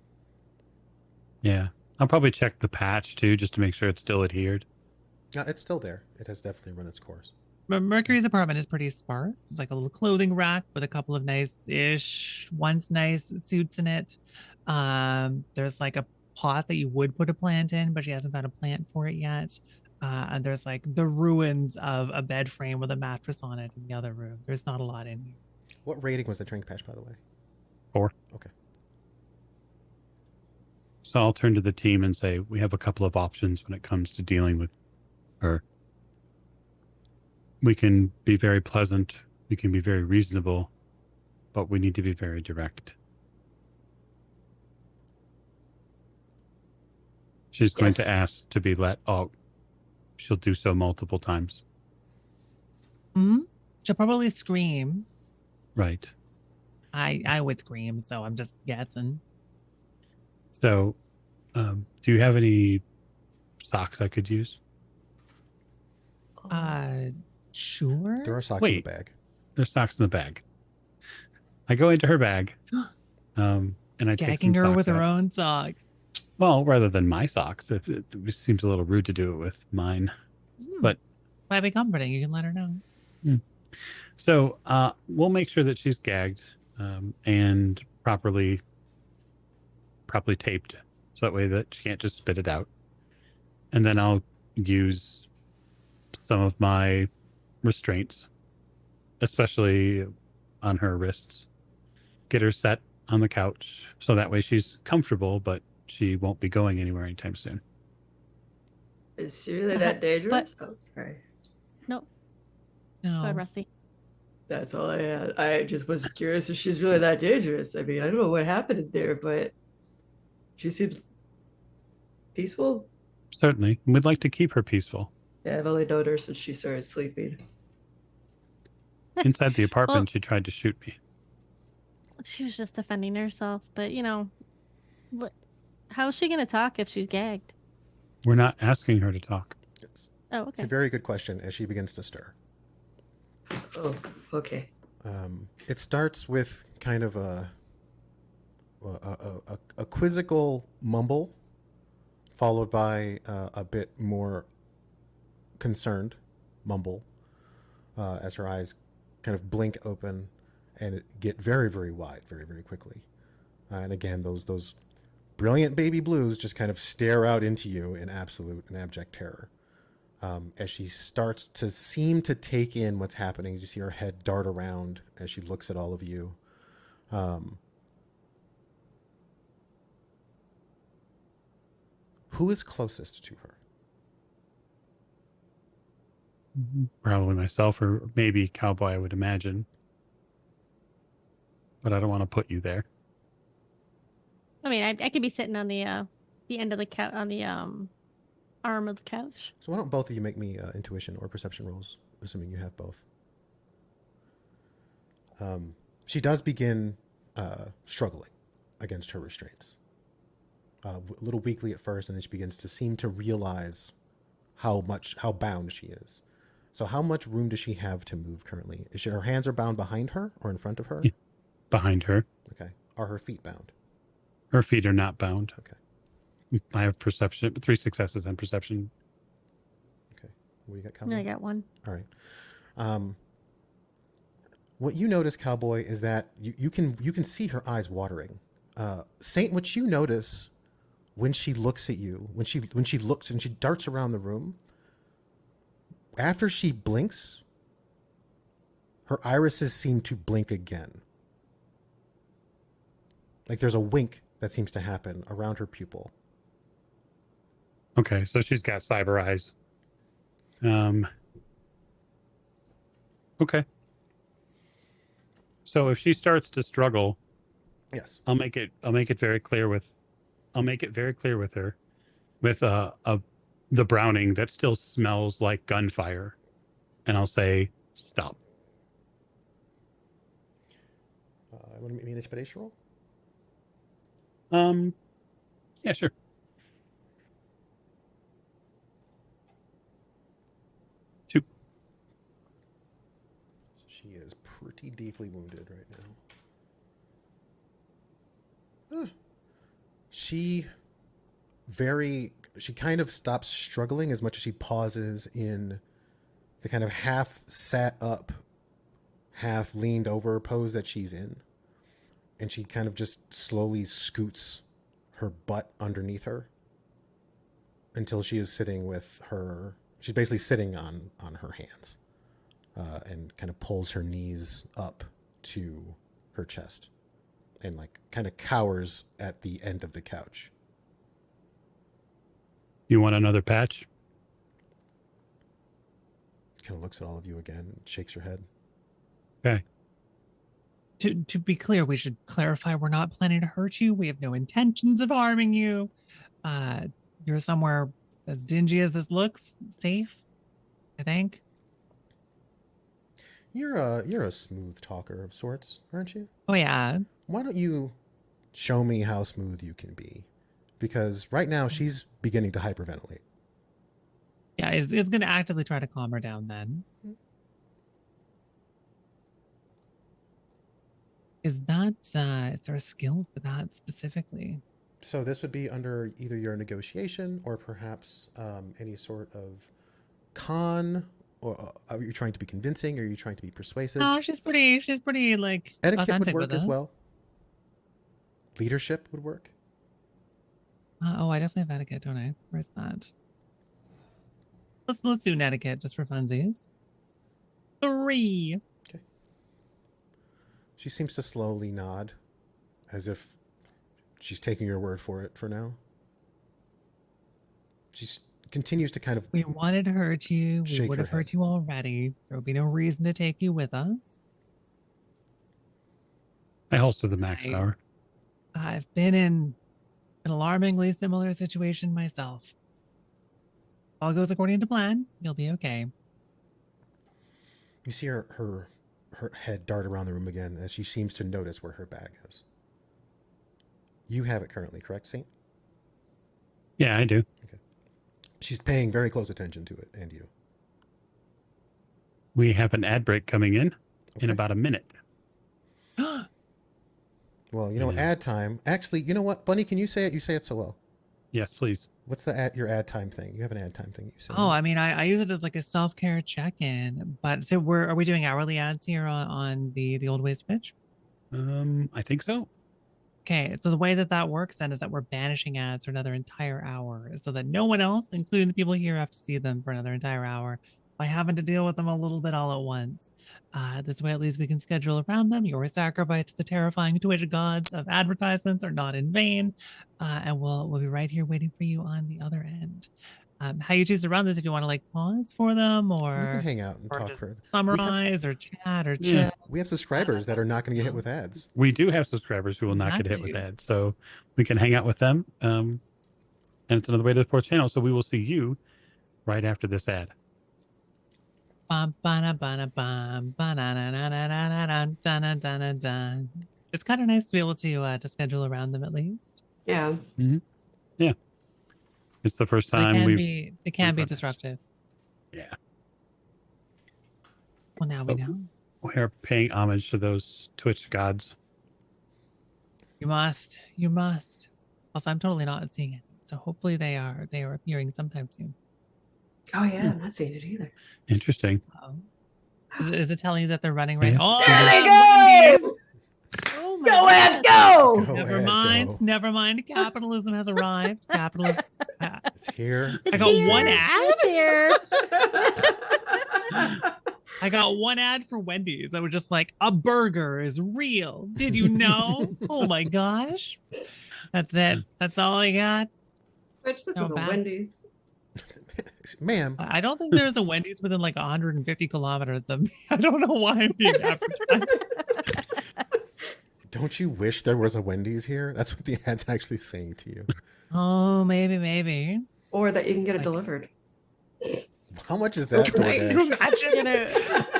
Yeah. I'll probably check the patch too, just to make sure it's still adhered. Yeah, it's still there. It has definitely run its course. Mercury's apartment is pretty sparse. There's like a little clothing rack with a couple of nice-ish, once nice suits in it. There's like a pot that you would put a plant in, but she hasn't found a plant for it yet. And there's like the ruins of a bed frame with a mattress on it in the other room. There's not a lot in here. What rating was the drink patch, by the way? 4. Okay. So I'll turn to the team and say, we have a couple of options when it comes to dealing with her. We can be very pleasant. We can be very reasonable, but we need to be very direct. She's going to ask to be let out. She'll do so multiple times. Hmm. She'll probably scream. Right. I would scream, so I'm just guessing. So, do you have any socks I could use? Sure. There are socks in the bag. There's socks in the bag. I go into her bag, and I take Gagging some her socks with her out. own socks. Well, rather than my socks, if it seems a little rude to do it with mine. But might be comforting. You can let her know. So we'll make sure that she's gagged and properly taped, so that way that she can't just spit it out. And then I'll use some of my restraints, especially on her wrists. Get her set on the couch, so that way she's comfortable, but she won't be going anywhere anytime soon. Is she really that dangerous? Oh, sorry. No. No. Go ahead, Rusty. That's all I had. I just was curious if she's really that dangerous. I mean, I don't know what happened in there, but she seemed peaceful. Certainly. We'd like to keep her peaceful. Yeah, I've only known her since she started sleeping. Inside the apartment, she tried to shoot me. She was just defending herself, but how is she going to talk if she's gagged? We're not asking her to talk. It's okay. a very good question as she begins to stir. Oh, okay. It starts with kind of a quizzical mumble, followed by a bit more concerned mumble as her eyes kind of blink open and get very, very wide very, very quickly. And again, those brilliant baby blues just kind of stare out into you in absolute and abject terror. As she starts to seem to take in what's happening, you see her head dart around as she looks at all of you. Who is closest to her? Probably myself, or maybe Cowboy, I would imagine. But I don't want to put you there. I mean, I could be sitting on the end of the couch, on the arm of the couch. So why don't both of you make me intuition or perception rolls, assuming you have both. She does begin struggling against her restraints. A little weakly at first, and then she begins to seem to realize how bound she is. So how much room does she have to move currently? Her hands are bound behind her or in front of her? Yeah, behind her. Okay. Are her feet bound? Her feet are not bound. Okay. I have perception, 3 successes and perception. Okay. What do you got, Cowboy? No, I got 1. All right. What you notice, Cowboy, is that you can see her eyes watering. Saint, what you notice when she looks at you, when she looks and she darts around the room, after she blinks, her irises seem to blink again. Like there's a wink that seems to happen around her pupil. Okay, so she's got cyber eyes. Okay. So if she starts to struggle, yes, I'll make it very clear with her with the browning that still smells like gunfire and I'll say stop. Want to make me an inspiration roll? Yeah, sure. Two. She is pretty deeply wounded right now. She kind of stops struggling as much as she pauses in the kind of half sat up, half leaned over pose that she's in. And she kind of just slowly scoots her butt underneath her until she is sitting with her. She's basically sitting on her hands, and kind of pulls her knees up to her chest and like kind of cowers at the end of the couch. You want another patch? Kind of looks at all of you again and shakes her head. Okay. To be clear, we should clarify we're not planning to hurt you. We have no intentions of harming you. You're somewhere as dingy as this looks, safe, I think. You're a smooth talker of sorts, aren't you? Oh yeah. Why don't you show me how smooth you can be? Because right now she's beginning to hyperventilate. Yeah, it's going to actively try to calm her down then. Is there a skill for that specifically? So this would be under either your negotiation or perhaps any sort of con. Or are you trying to be convincing? Or are you trying to be persuasive? No, she's pretty like Etiquette authentic would work with as us. well. Leadership would work. Oh, I definitely have etiquette, don't I? Where's that? Let's do an etiquette just for funsies. 3. Okay. She seems to slowly nod, as if she's taking your word for it for now. She continues to kind of. We wanted to hurt you. We Shake would her have hurt head. you already. There would be no reason to take you with us. I holster the max power. I've been in an alarmingly similar situation myself. All goes according to plan. You'll be okay. You see her head dart around the room again as she seems to notice where her bag is. You have it currently, correct, Saint? Yeah, I do. Okay. She's paying very close attention to it, and you. We have an ad break coming in Okay. about a minute. Well, you know, Yeah. ad time. Actually, you know what, Bunny? Can you say it? You say it so well. Yes, please. What's your ad time thing? You have an ad time thing. You say. Oh, I mean, I use it as like a self-care check-in. But so are we doing hourly ads here on the Old Ways Twitch? I think so. Okay, so the way that works then is that we're banishing ads for another entire hour so that no one else, including the people here, have to see them for another entire hour by having to deal with them a little bit all at once. This way, at least we can schedule around them. Your sacrifice to the terrifying Twitch gods of advertisements are not in vain. And we'll be right here waiting for you on the other end. How you choose to run this, if you want to like pause for them We can or hang out and talk just for. summarize or chat or Yeah. chill. We have subscribers that are not going to get hit with ads. We do have subscribers who will not get hit with Exactly. ads, so we can hang out with them. And it's another way to support the channel. So we will see you right after this ad. It's kind of nice to be able to schedule around them at least. Yeah. Yeah. It's the first They time can we've. be run this. disruptive. Yeah. Well, now we Oh. know. We are paying homage to those Twitch gods. You must. You must. Also, I'm totally not seeing it, so hopefully they are appearing sometime soon. Oh yeah, I'm not seeing it either. Interesting. Is it telling you that they're running right? Yes. Oh, There they Wendy's! go! Oh my Go Ed, goodness. go! Go Never Ed, mind. go. Never mind. Capitalism has arrived. Capitalism. It's here. I to got stay. one ad. It's here. I got one ad for Wendy's. I was just like, a burger is real. Did you know? Oh my gosh. That's it. That's all I got. Which this No, is a back. Wendy's. Ma'am, I don't think there's a Wendy's within like 150 kilometers of me. I don't know why I'm being advertised. don't you wish there was a Wendy's here? That's what the ad's actually saying to you. Oh, maybe. Or that you can get it Like- delivered. How much is that, Right. DoorDash?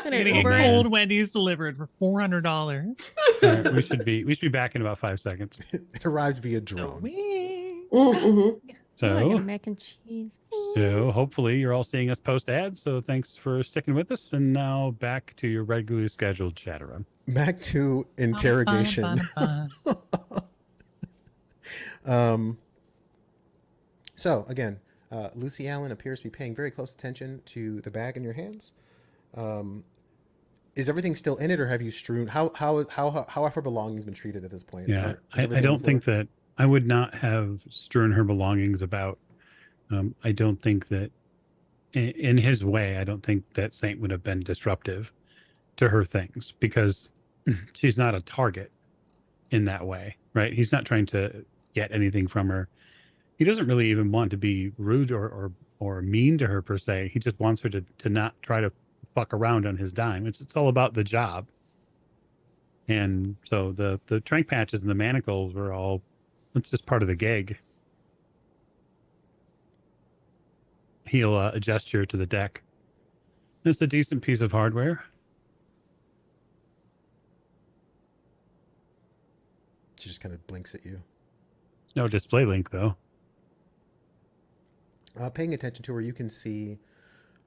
Gonna Getting Uber a it. cold Wendy's delivered for $400. All right, we should be back in about 5 seconds. It arrives via drone. Mhm. Oh, I got So, mac and cheese. so hopefully you're all seeing us post ads. So thanks for sticking with us. And now back to your regularly scheduled Shadowrun. Back to interrogation. So again, Lucy Allen appears to be paying very close attention to the bag in your hands. Is everything still in it, or have you strewn? How have her belongings been treated at this point? Yeah, Is I everything on don't the think floor? that I would not have strewn her belongings about. I don't think that in his way, I don't think that Saint would have been disruptive to her things because she's not a target in that way, right? He's not trying to get anything from her. He doesn't really even want to be rude or mean to her per se. He just wants her to not try to fuck around on his dime. It's all about the job. And so the trank patches and the manacles were all, it's just part of the gig. He'll gesture to the deck. It's a decent piece of hardware. She just kind of blinks at you. No display link though. Paying attention to her, you can see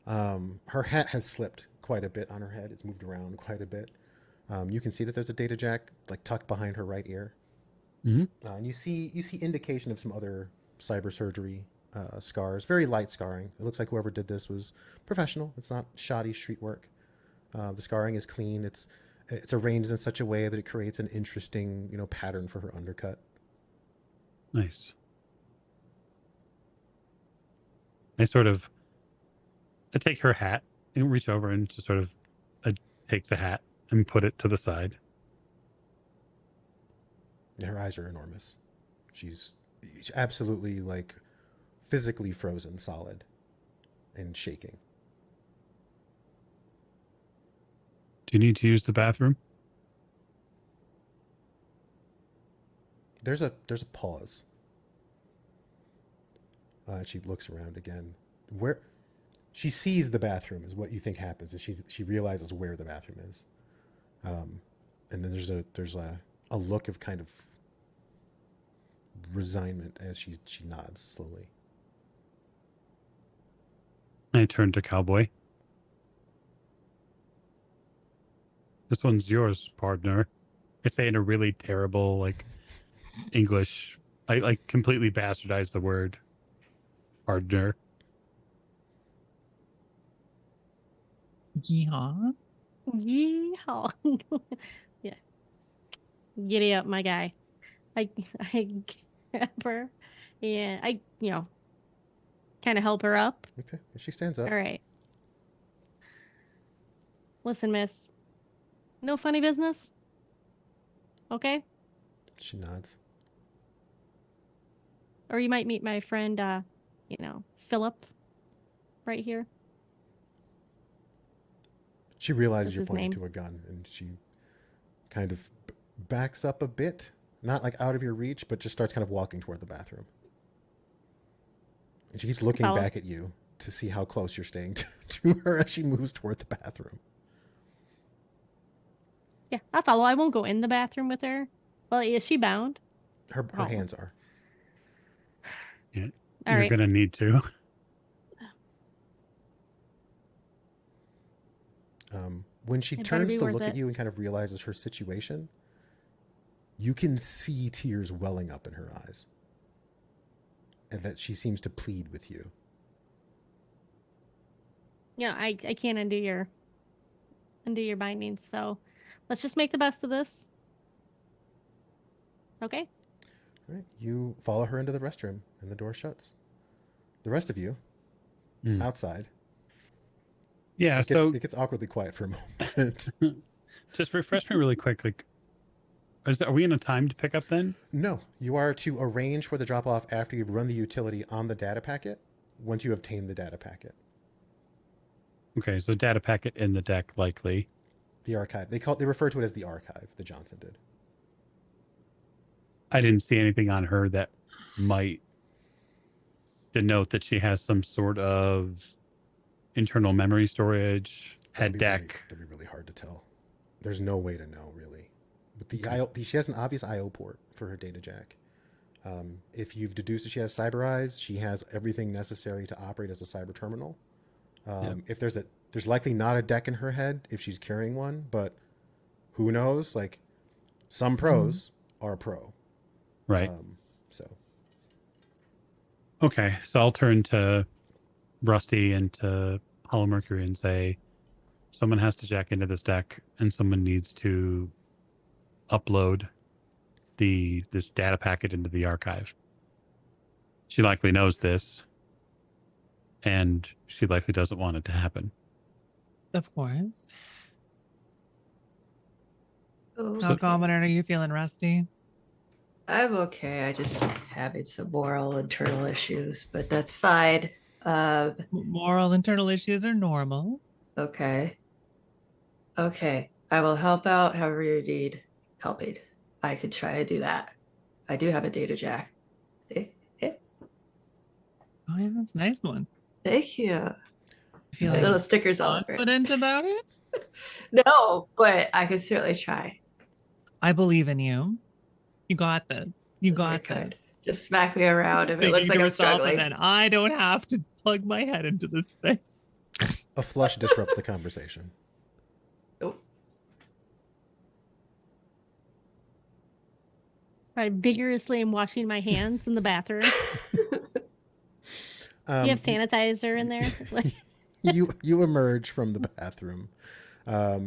her hat has slipped quite a bit on her head. It's moved around quite a bit. You can see that there's a data jack like tucked behind her right ear. Mm-hmm. And you see indication of some other cyber surgery scars, very light scarring. It looks like whoever did this was professional. It's not shoddy street work. The scarring is clean. It's arranged in such a way that it creates an interesting, pattern for her undercut. Nice. I take her hat and reach over and just sort of take the hat and put it to the side. Her eyes are enormous. She's absolutely like physically frozen solid and shaking. Do you need to use the bathroom? There's a pause. She looks around again. Where she sees the bathroom is what you think happens. Is she realizes where the bathroom is, and then there's a look of kind of resignment as she nods slowly. I turn to Cowboy. This one's yours, partner. I say in a really terrible, like, English. I like completely bastardize the word partner. Yeehaw. Yeehaw. Yeah. Giddy up, my guy. I grab her and I, kind of help her up. Okay, she stands up. All right. Listen, miss. No funny business? Okay? She nods. Or you might meet my friend, Philip right here. She realizes That's you're his pointing name. to a gun, and she kind of backs up a bit, not like out of your reach, but just starts kind of walking toward the bathroom. And she keeps looking Follow. back at you to see how close you're staying to her as she moves toward the bathroom. Yeah, I'll follow. I won't go in the bathroom with her. Well, is she bound? Her Oh. hands are. Yeah, All you're right. gonna need to. When she It better turns be to worth look at it. you and kind of realizes her situation, you can see tears welling up in her eyes. And that she seems to plead with you. Yeah, I can't undo your bindings, so let's just make the best of this. Okay? All right. You follow her into the restroom, and the door shuts. The rest of you, outside. Yeah, It gets awkwardly quiet for a moment. just refresh me really quick. Like, are we in a timed pickup then? No, you are to arrange for the drop off after you've run the utility on the data packet. Once you obtain the data packet, Okay, so data packet in the deck likely. the archive. They refer to it as the archive. The Johnson did. I didn't see anything on her that might denote that she has some sort of internal memory storage, head deck. That'd be really hard to tell. There's no way to know, really. But she has an obvious I/O port for her data jack. If you've deduced that she has cyber eyes, she has everything necessary to operate as a cyber terminal. If there's likely not a deck in her head if she's carrying one, but who knows? Like, some pros are pro. Right. So. Okay, so I'll turn to Rusty and to Hollow Mercury and say, someone has to jack into this deck, and someone needs to upload this data packet into the archive. She likely knows this, and she likely doesn't want it to happen. Of course. Oh, How confident are you feeling, Rusty? I'm okay. I just having some moral internal issues, but that's fine. Moral internal issues are normal. Okay. Okay. I will help out however you need helping. I could try to do that. I do have a data jack. Oh yeah, that's a nice one. Thank you. I feel Little stickers all over it. confident about it. No, but I could certainly try. I believe in you. You got this. You got Very this. good. Just smack me around if it looks like I'm struggling. And then I don't have to plug my head into this thing. A flush disrupts the conversation. Nope. I vigorously am washing my hands in the bathroom. Do you have sanitizer in there? you emerge from the bathroom.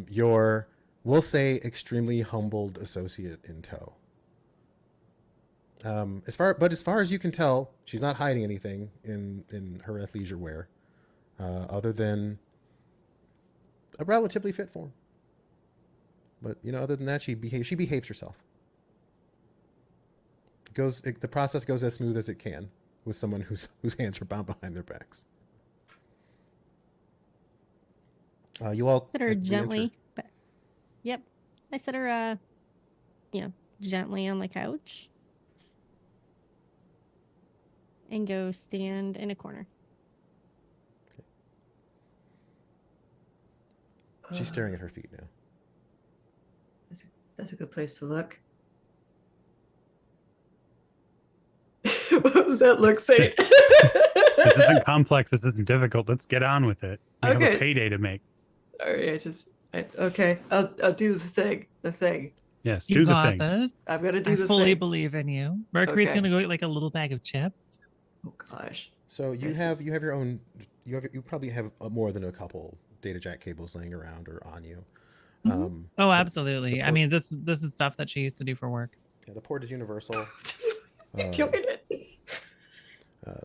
Your, we'll say, extremely humbled associate in tow. As far as you can tell, she's not hiding anything in her athleisure wear, other than a relatively fit form. But other than that, she behaves herself. The process goes as smooth as it can with someone whose hands are bound behind their backs. You all Set her gently. Yep, I set her, gently on the couch, and go stand in a corner. Okay. She's staring at her feet now. That's a good place to look. What was that look, Saint? This isn't complex. This isn't difficult. Let's get on with it. We have a payday to make. Sorry, okay. I'll do the thing. Yes, you do the got thing. this. I'm gonna do the thing. I fully believe in you. Mercury's Okay. gonna go eat like a little bag of chips. Oh gosh. So you have your own. You probably have more than a couple data jack cables laying around or on you. Oh, absolutely. I mean, this is stuff that she used to do for work. Yeah, the port is universal. You're doing it.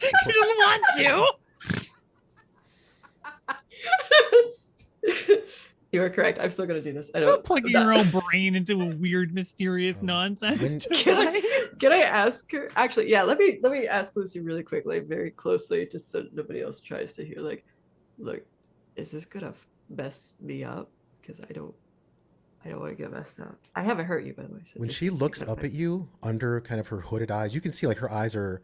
She doesn't want to. You are correct. I'm still gonna do this. I Stop plugging your own brain into a weird, mysterious nonsense. Can I ask her? Actually, yeah. Let me ask Lucy really quickly, very closely, just so nobody else tries to hear. Like, look, is this gonna mess me up? Because I don't want to get messed up. I haven't hurt you, by the way. So when she looks up at you under kind of her hooded eyes, you can see like her eyes are.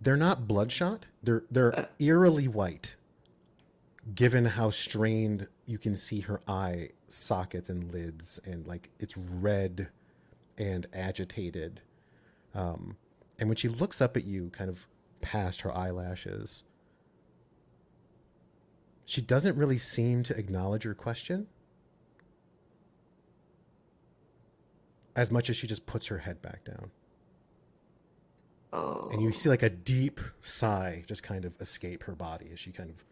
They're not bloodshot. They're eerily white. Given how strained you can see her eye sockets and lids, and like it's red and agitated. And when she looks up at you, kind of past her eyelashes, she doesn't really seem to acknowledge your question as much as she just puts her head back down. Oh. And you see like a deep sigh just kind of escape her body as she kind of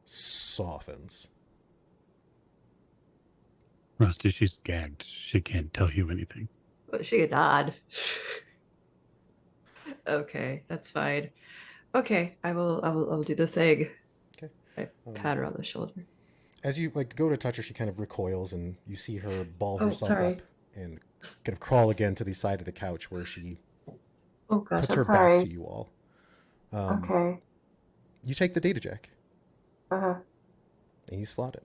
softens. Rusty, she's gagged. She can't tell you anything. Well, she could nod. Okay, that's fine. Okay, I will do the thing. Okay. I pat her on the shoulder. As you like go to touch her, she kind of recoils, and you see her ball herself sorry. up and kind of crawl again to the side of the couch where she Oh gosh, puts I'm her sorry. back to you all. Okay. You take the data jack. Uh-huh. And you slot it.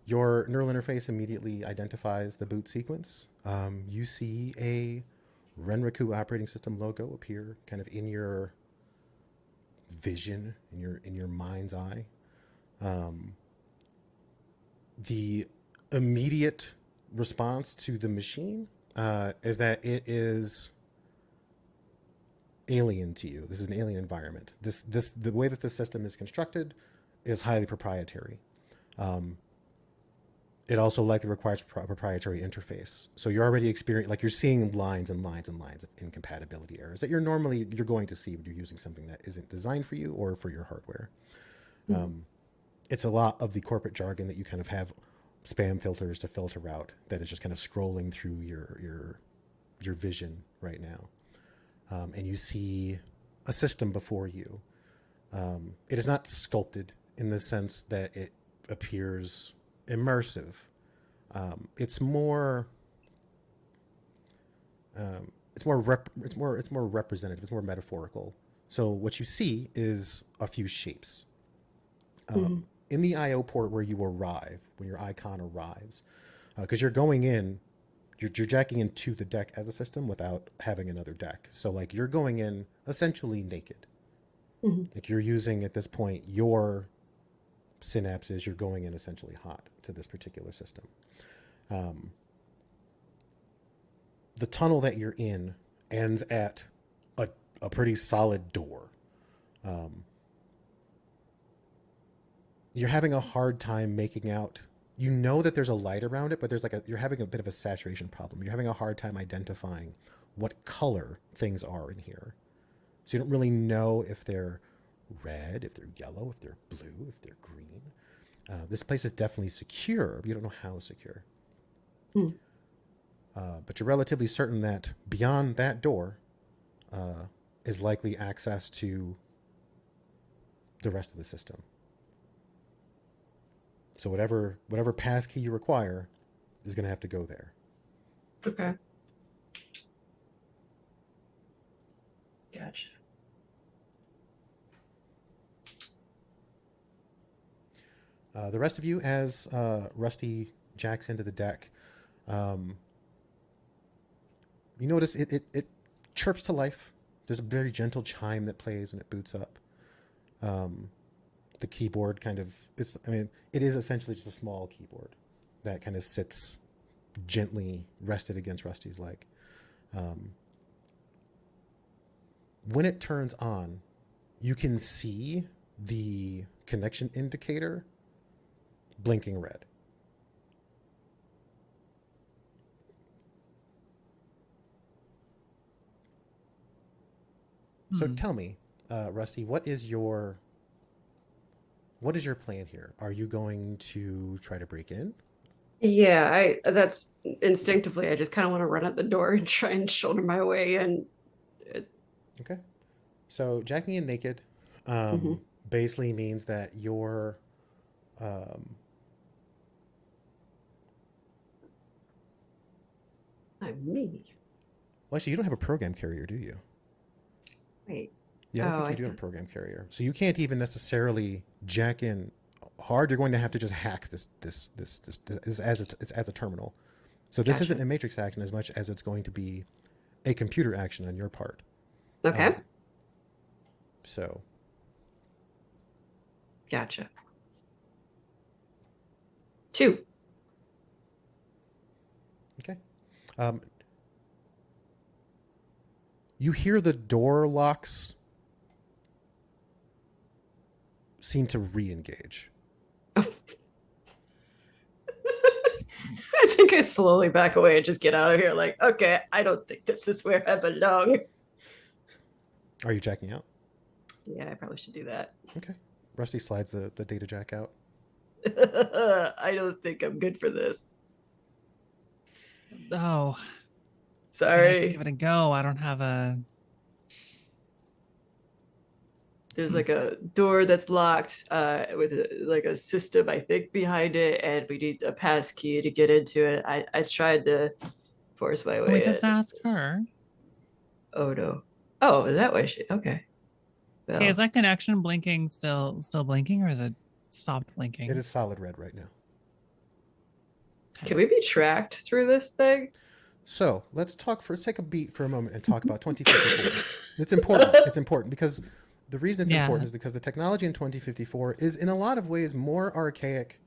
Your neural interface immediately identifies the boot sequence. You see a Renraku operating system logo appear kind of in your vision in your mind's eye. The immediate response to the machine is that it is alien to you. This is an alien environment. The way that the system is constructed is highly proprietary. It also likely requires proprietary interface. So you're already you're seeing lines and lines and lines of incompatibility errors that you're going to see when you're using something that isn't designed for you or for your hardware. It's a lot of the corporate jargon that you kind of have spam filters to filter out that is just kind of scrolling through your vision right now. And you see a system before you. It is not sculpted in the sense that it appears immersive. It's more representative. It's more metaphorical. So what you see is a few shapes. In the IO port where you arrive, when your icon arrives, because you're going in, you're jacking into the deck as a system without having another deck. So like you're going in essentially naked. Like you're using at this point your synapses, you're going in essentially hot to this particular system. The tunnel that you're in ends at a pretty solid door. You're having a hard time making out. You know that there's a light around it, but you're having a bit of a saturation problem. You're having a hard time identifying what color things are in here. So you don't really know if they're red, if they're yellow, if they're blue, if they're green. This place is definitely secure, but you don't know how secure. But you're relatively certain that beyond that door is likely access to the rest of the system. So whatever pass key you require is going to have to go there. Okay. Gotcha. The rest of you, as Rusty jacks into the deck, you notice it chirps to life. There's a very gentle chime that plays when it boots up. The keyboard it is essentially just a small keyboard that kind of sits gently rested against Rusty's leg. When it turns on, you can see the connection indicator blinking red. So tell me, Rusty, what is your plan here? Are you going to try to break in? Yeah, that's instinctively, I just kind of want to run at the door and try and shoulder my way in. Okay. So jacking in naked basically means that you're I'm me. well, actually, you don't have a program carrier, do you? Wait. Yeah, I don't think you do have a program carrier. So you can't even necessarily jack in hard. You're going to have to just hack this as a terminal. So this isn't a matrix action as much as it's going to be a computer action on your part. Okay. So. Gotcha. 2. Okay. You hear the door locks seem to re-engage. I think I slowly back away and just get out of here like, okay, I don't think this is where I belong. Are you jacking out? Yeah, I probably should do that. Okay. Rusty slides the data jack out. I don't think I'm good for this. Oh, sorry. give it a go. I don't have a. There's like a door that's locked with a system, I think, behind it, and we need a pass key to get into it. I tried to force my way. We just ask her. Oh no! Oh, that way. Okay. Well, Okay, is that connection blinking still blinking, or is it stopped blinking? It is solid red right now. Can we be tracked through this thing? So let's take a beat for a moment and talk about 2054. It's important. It's important because The reason it's Yeah. important is because the technology in 2054 is in a lot of ways more archaic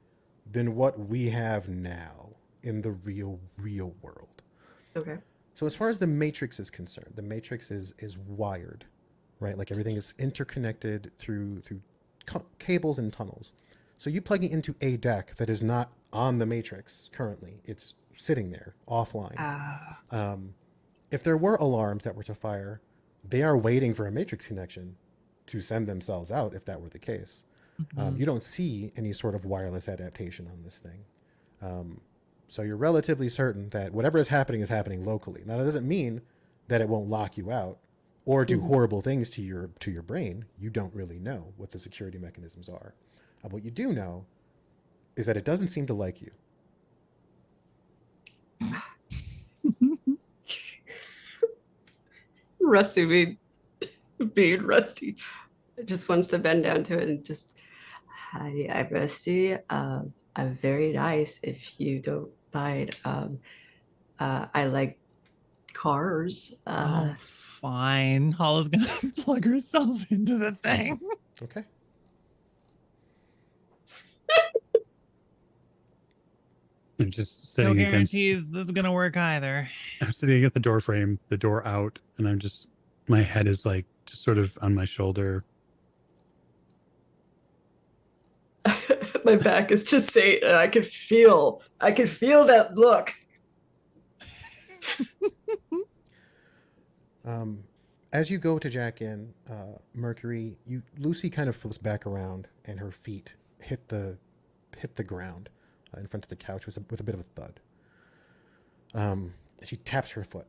than what we have now in the real world. Okay. So as far as the matrix is concerned, the matrix is wired, right? Like everything is interconnected through cables and tunnels. So you plug it into a deck that is not on the matrix currently. It's sitting there offline. If there were alarms that were to fire, they are waiting for a matrix connection to send themselves out if that were the case. You don't see any sort of wireless adaptation on this thing. So you're relatively certain that whatever is happening locally. Now, that doesn't mean that it won't lock you out or do horrible things to your brain. You don't really know what the security mechanisms are. What you do know is that it doesn't seem to like you. Rusty being Rusty just wants to bend down to it and just, hi, I'm Rusty. I'm very nice if you don't mind. I like cars. Oh, fine. Hollow's gonna plug herself into the thing. Okay. I'm just No sitting against. guarantees this is gonna work either. I'm sitting against the door frame, the door out, and I'm just. My head is like just sort of on my shoulder. My back is to Satan, and I could feel that look. As you go to jack in, Mercury, Lucy kind of flips back around, and her feet hit the ground in front of the couch with a bit of a thud. She taps her foot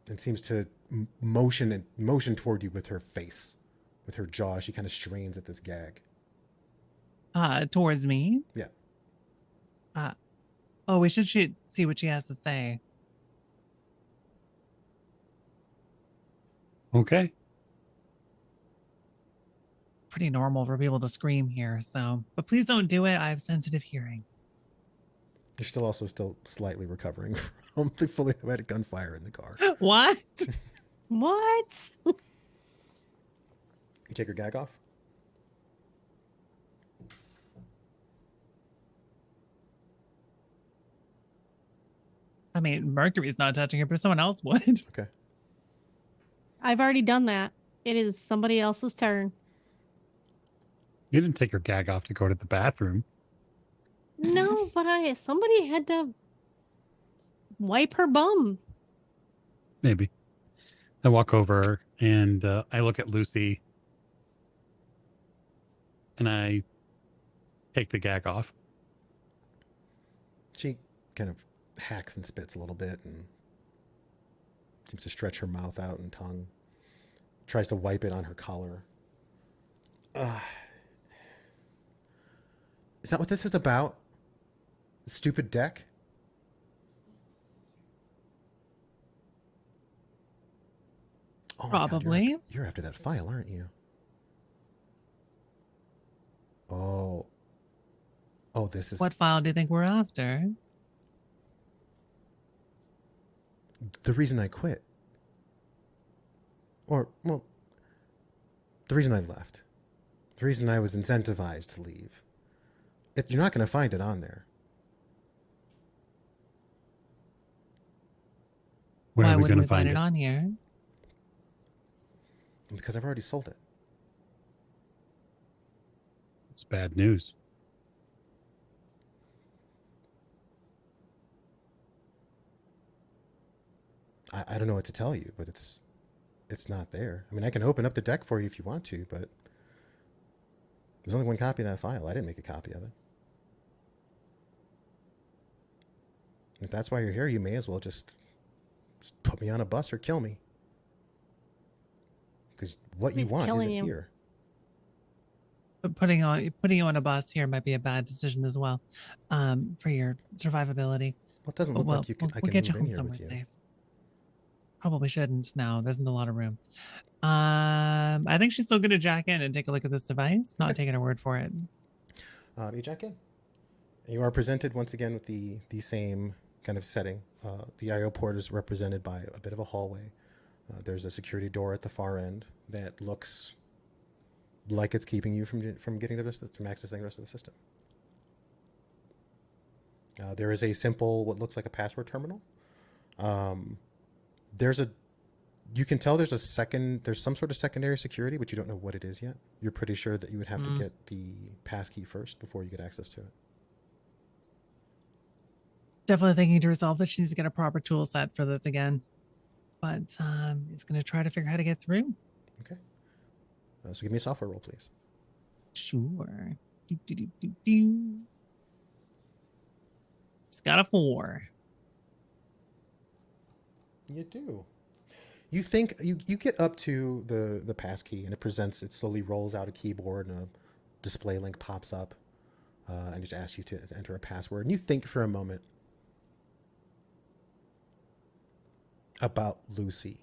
and seems to motion toward you with her face, with her jaw. She kind of strains at this gag. Towards me? Yeah. Oh, we should see what she has to say. Okay. Pretty normal for people to scream here, so. But please don't do it. I have sensitive hearing. You're still slightly recovering from the fully automatic gunfire in the car. What? What? You take your gag off? I mean, Mercury's not touching it, but someone else would. Okay. I've already done that. It is somebody else's turn. You didn't take your gag off to go to the bathroom. No, but somebody had to wipe her bum. Maybe. I walk over and I look at Lucy and I take the gag off. She kind of hacks and spits a little bit and seems to stretch her mouth out and tongue. Tries to wipe it on her collar. Is that what this is about? The stupid deck? Oh my God, Probably. you're after that file, aren't you? Oh, this is What file do you think we're after? the reason I quit. Or, well, the reason I left. The reason I was incentivized to leave. You're not going to find it on there. Where Why are we wouldn't going we to find find it? it on here? Because I've already sold it. It's bad news. I don't know what to tell you, but it's not there. I mean, I can open up the deck for you if you want to, but there's only one copy of that file. I didn't make a copy of it. And if that's why you're here, you may as well just put me on a bus or kill me. Because what you He's want killing isn't you. here. But putting you on a bus here might be a bad decision as well, for your survivability. Well, it doesn't look Well, like you can. I we'll can get you move in home here somewhere with you. safe. Probably shouldn't. No, there isn't a lot of room. I think she's still going to jack in and take a look at this device. Not taking her word for it. You jack in. You are presented once again with the same kind of setting. The I/O port is represented by a bit of a hallway. There's a security door at the far end that looks like it's keeping you from getting to accessing the rest of the system. There is a simple, what looks like a password terminal. You can tell there's some sort of secondary security, but you don't know what it is yet. You're pretty sure that you would have to get the passkey first before you get access to it. Definitely thinking to resolve that she needs to get a proper tool set for this again. But he's going to try to figure out how to get through. Okay. So give me a software roll, please. Sure. Just got a 4. You do. You think you get up to the passkey and it slowly rolls out a keyboard and a display link pops up and just asks you to enter a password. And you think for a moment about Lucy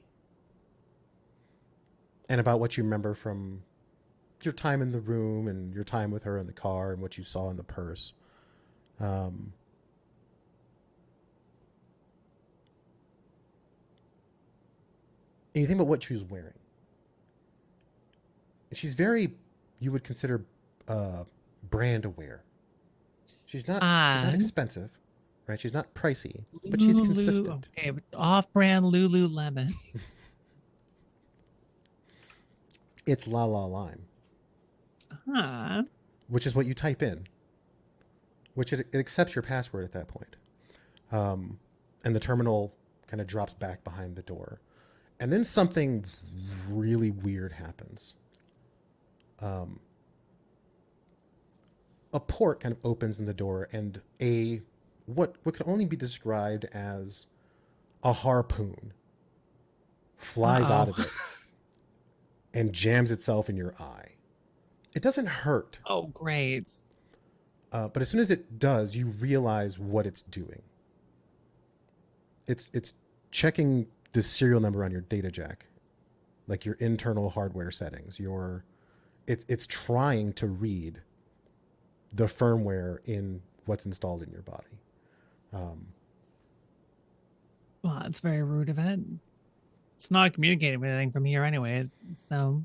and about what you remember from your time in the room and your time with her in the car and what you saw in the purse. And you think about what she was wearing. She's very, you would consider brand aware. She's not expensive, right? She's not pricey, but she's consistent. Okay, off-brand Lululemon. It's La La Lime. Huh. Which is what you type in. Which it accepts your password at that point. And the terminal kind of drops back behind the door. And then something really weird happens. A port kind of opens in the door, and what can only be described as a harpoon flies out of it and jams itself in your eye. It doesn't hurt. Oh, great. But as soon as it does, you realize what it's doing. It's checking the serial number on your data jack, like your internal hardware settings. It's trying to read the firmware in what's installed in your body. Well, it's very rude of it. It's not communicating with anything from here anyways, so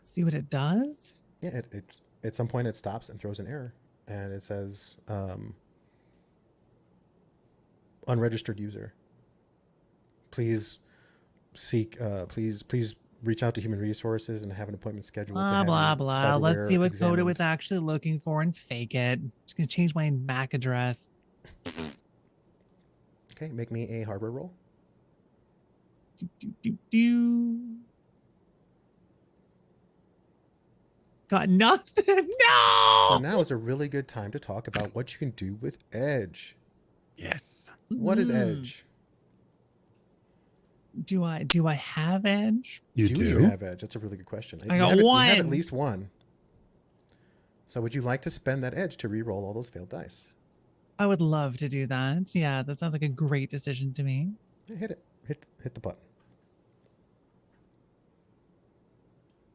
see what it does. Yeah, it at some point it stops and throws an error, and it says unregistered user. Please reach out to human resources and have an appointment scheduled. Blah, blah, blah. Let's see what code it was actually looking for and fake it. Just going to change my MAC address. Okay, make me a hardware roll. Got nothing. No! So now is a really good time to talk about what you can do with Edge. Yes. What is Edge? Do I have Edge? Do you have Edge? That's a really good question. I got one. You have at least one. So would you like to spend that Edge to re-roll all those failed dice? I would love to do that. Yeah, that sounds like a great decision to me. Yeah, hit it. Hit the button.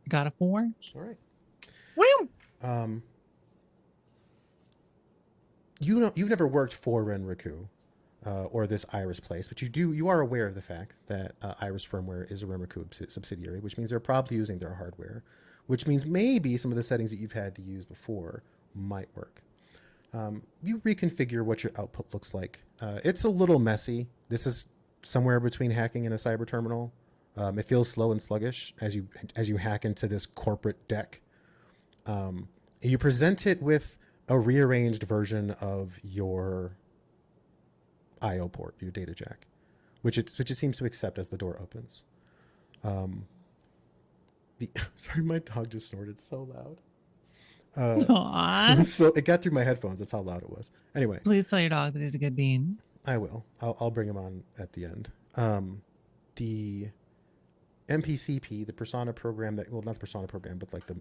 Got a 4. All right. Woo! You've never worked for Renraku or this Iris place, but you are aware of the fact that Iris Firmware is a Renraku subsidiary, which means they're probably using their hardware, which means maybe some of the settings that you've had to use before might work. You reconfigure what your output looks like. It's a little messy. This is somewhere between hacking and a cyber terminal. It feels slow and sluggish as you hack into this corporate deck. You present it with a rearranged version of your I/O port, your data jack, which it seems to accept as the door opens. Sorry, my dog just snorted so loud. So it got through my headphones. That's how loud it was. Anyway, please tell your dog that he's a good bean. I will. I'll bring him on at the end. The MPCP, the persona program not the persona program, but like the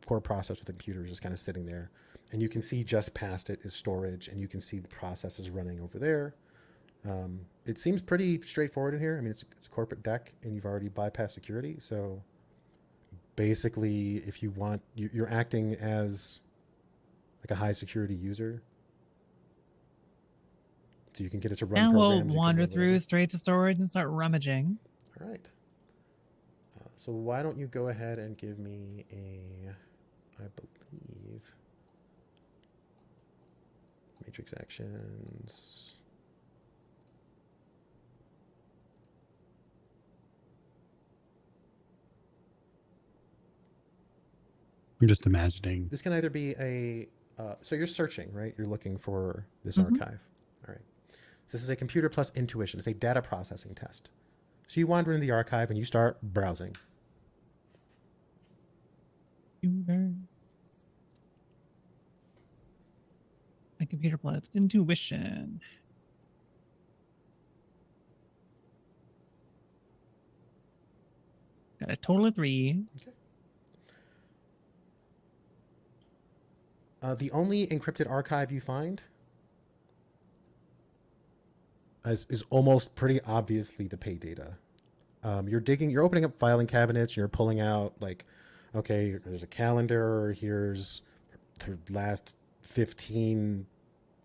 core process with the computer is just kind of sitting there, and you can see just past it is storage, and you can see the processes running over there. It seems pretty straightforward in here. I mean, it's a corporate deck, and you've already bypassed security, so basically, if you want, you're acting as like a high security user, so you can get it to run. And we'll programs, wander through straight to storage and start rummaging. All right. So why don't you go ahead and give me a, I believe, matrix actions. I'm just imagining. This can either be a, so you're searching, right? You're looking for this Mhm. archive. All right. This is a computer plus intuition. It's a data processing test. So you wander into the archive and you start browsing. My computer plus intuition. Got a total of 3. Okay. The only encrypted archive you find is almost pretty obviously the pay data. You're opening up filing cabinets, you're pulling out like, okay, there's a calendar, here's the last 15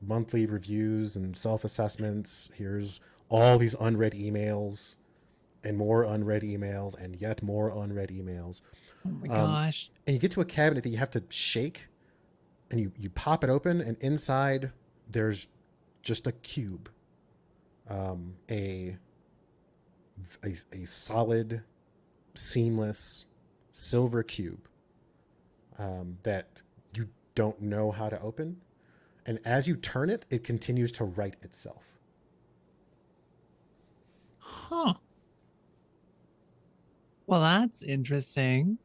monthly reviews and self-assessments, here's all these unread emails and more unread emails and yet more unread emails. Oh my gosh. And you get to a cabinet that you have to shake and you pop it open and inside there's just a cube. A solid, seamless silver cube that you don't know how to open. And as you turn it, it continues to write itself. Huh. Well, that's interesting.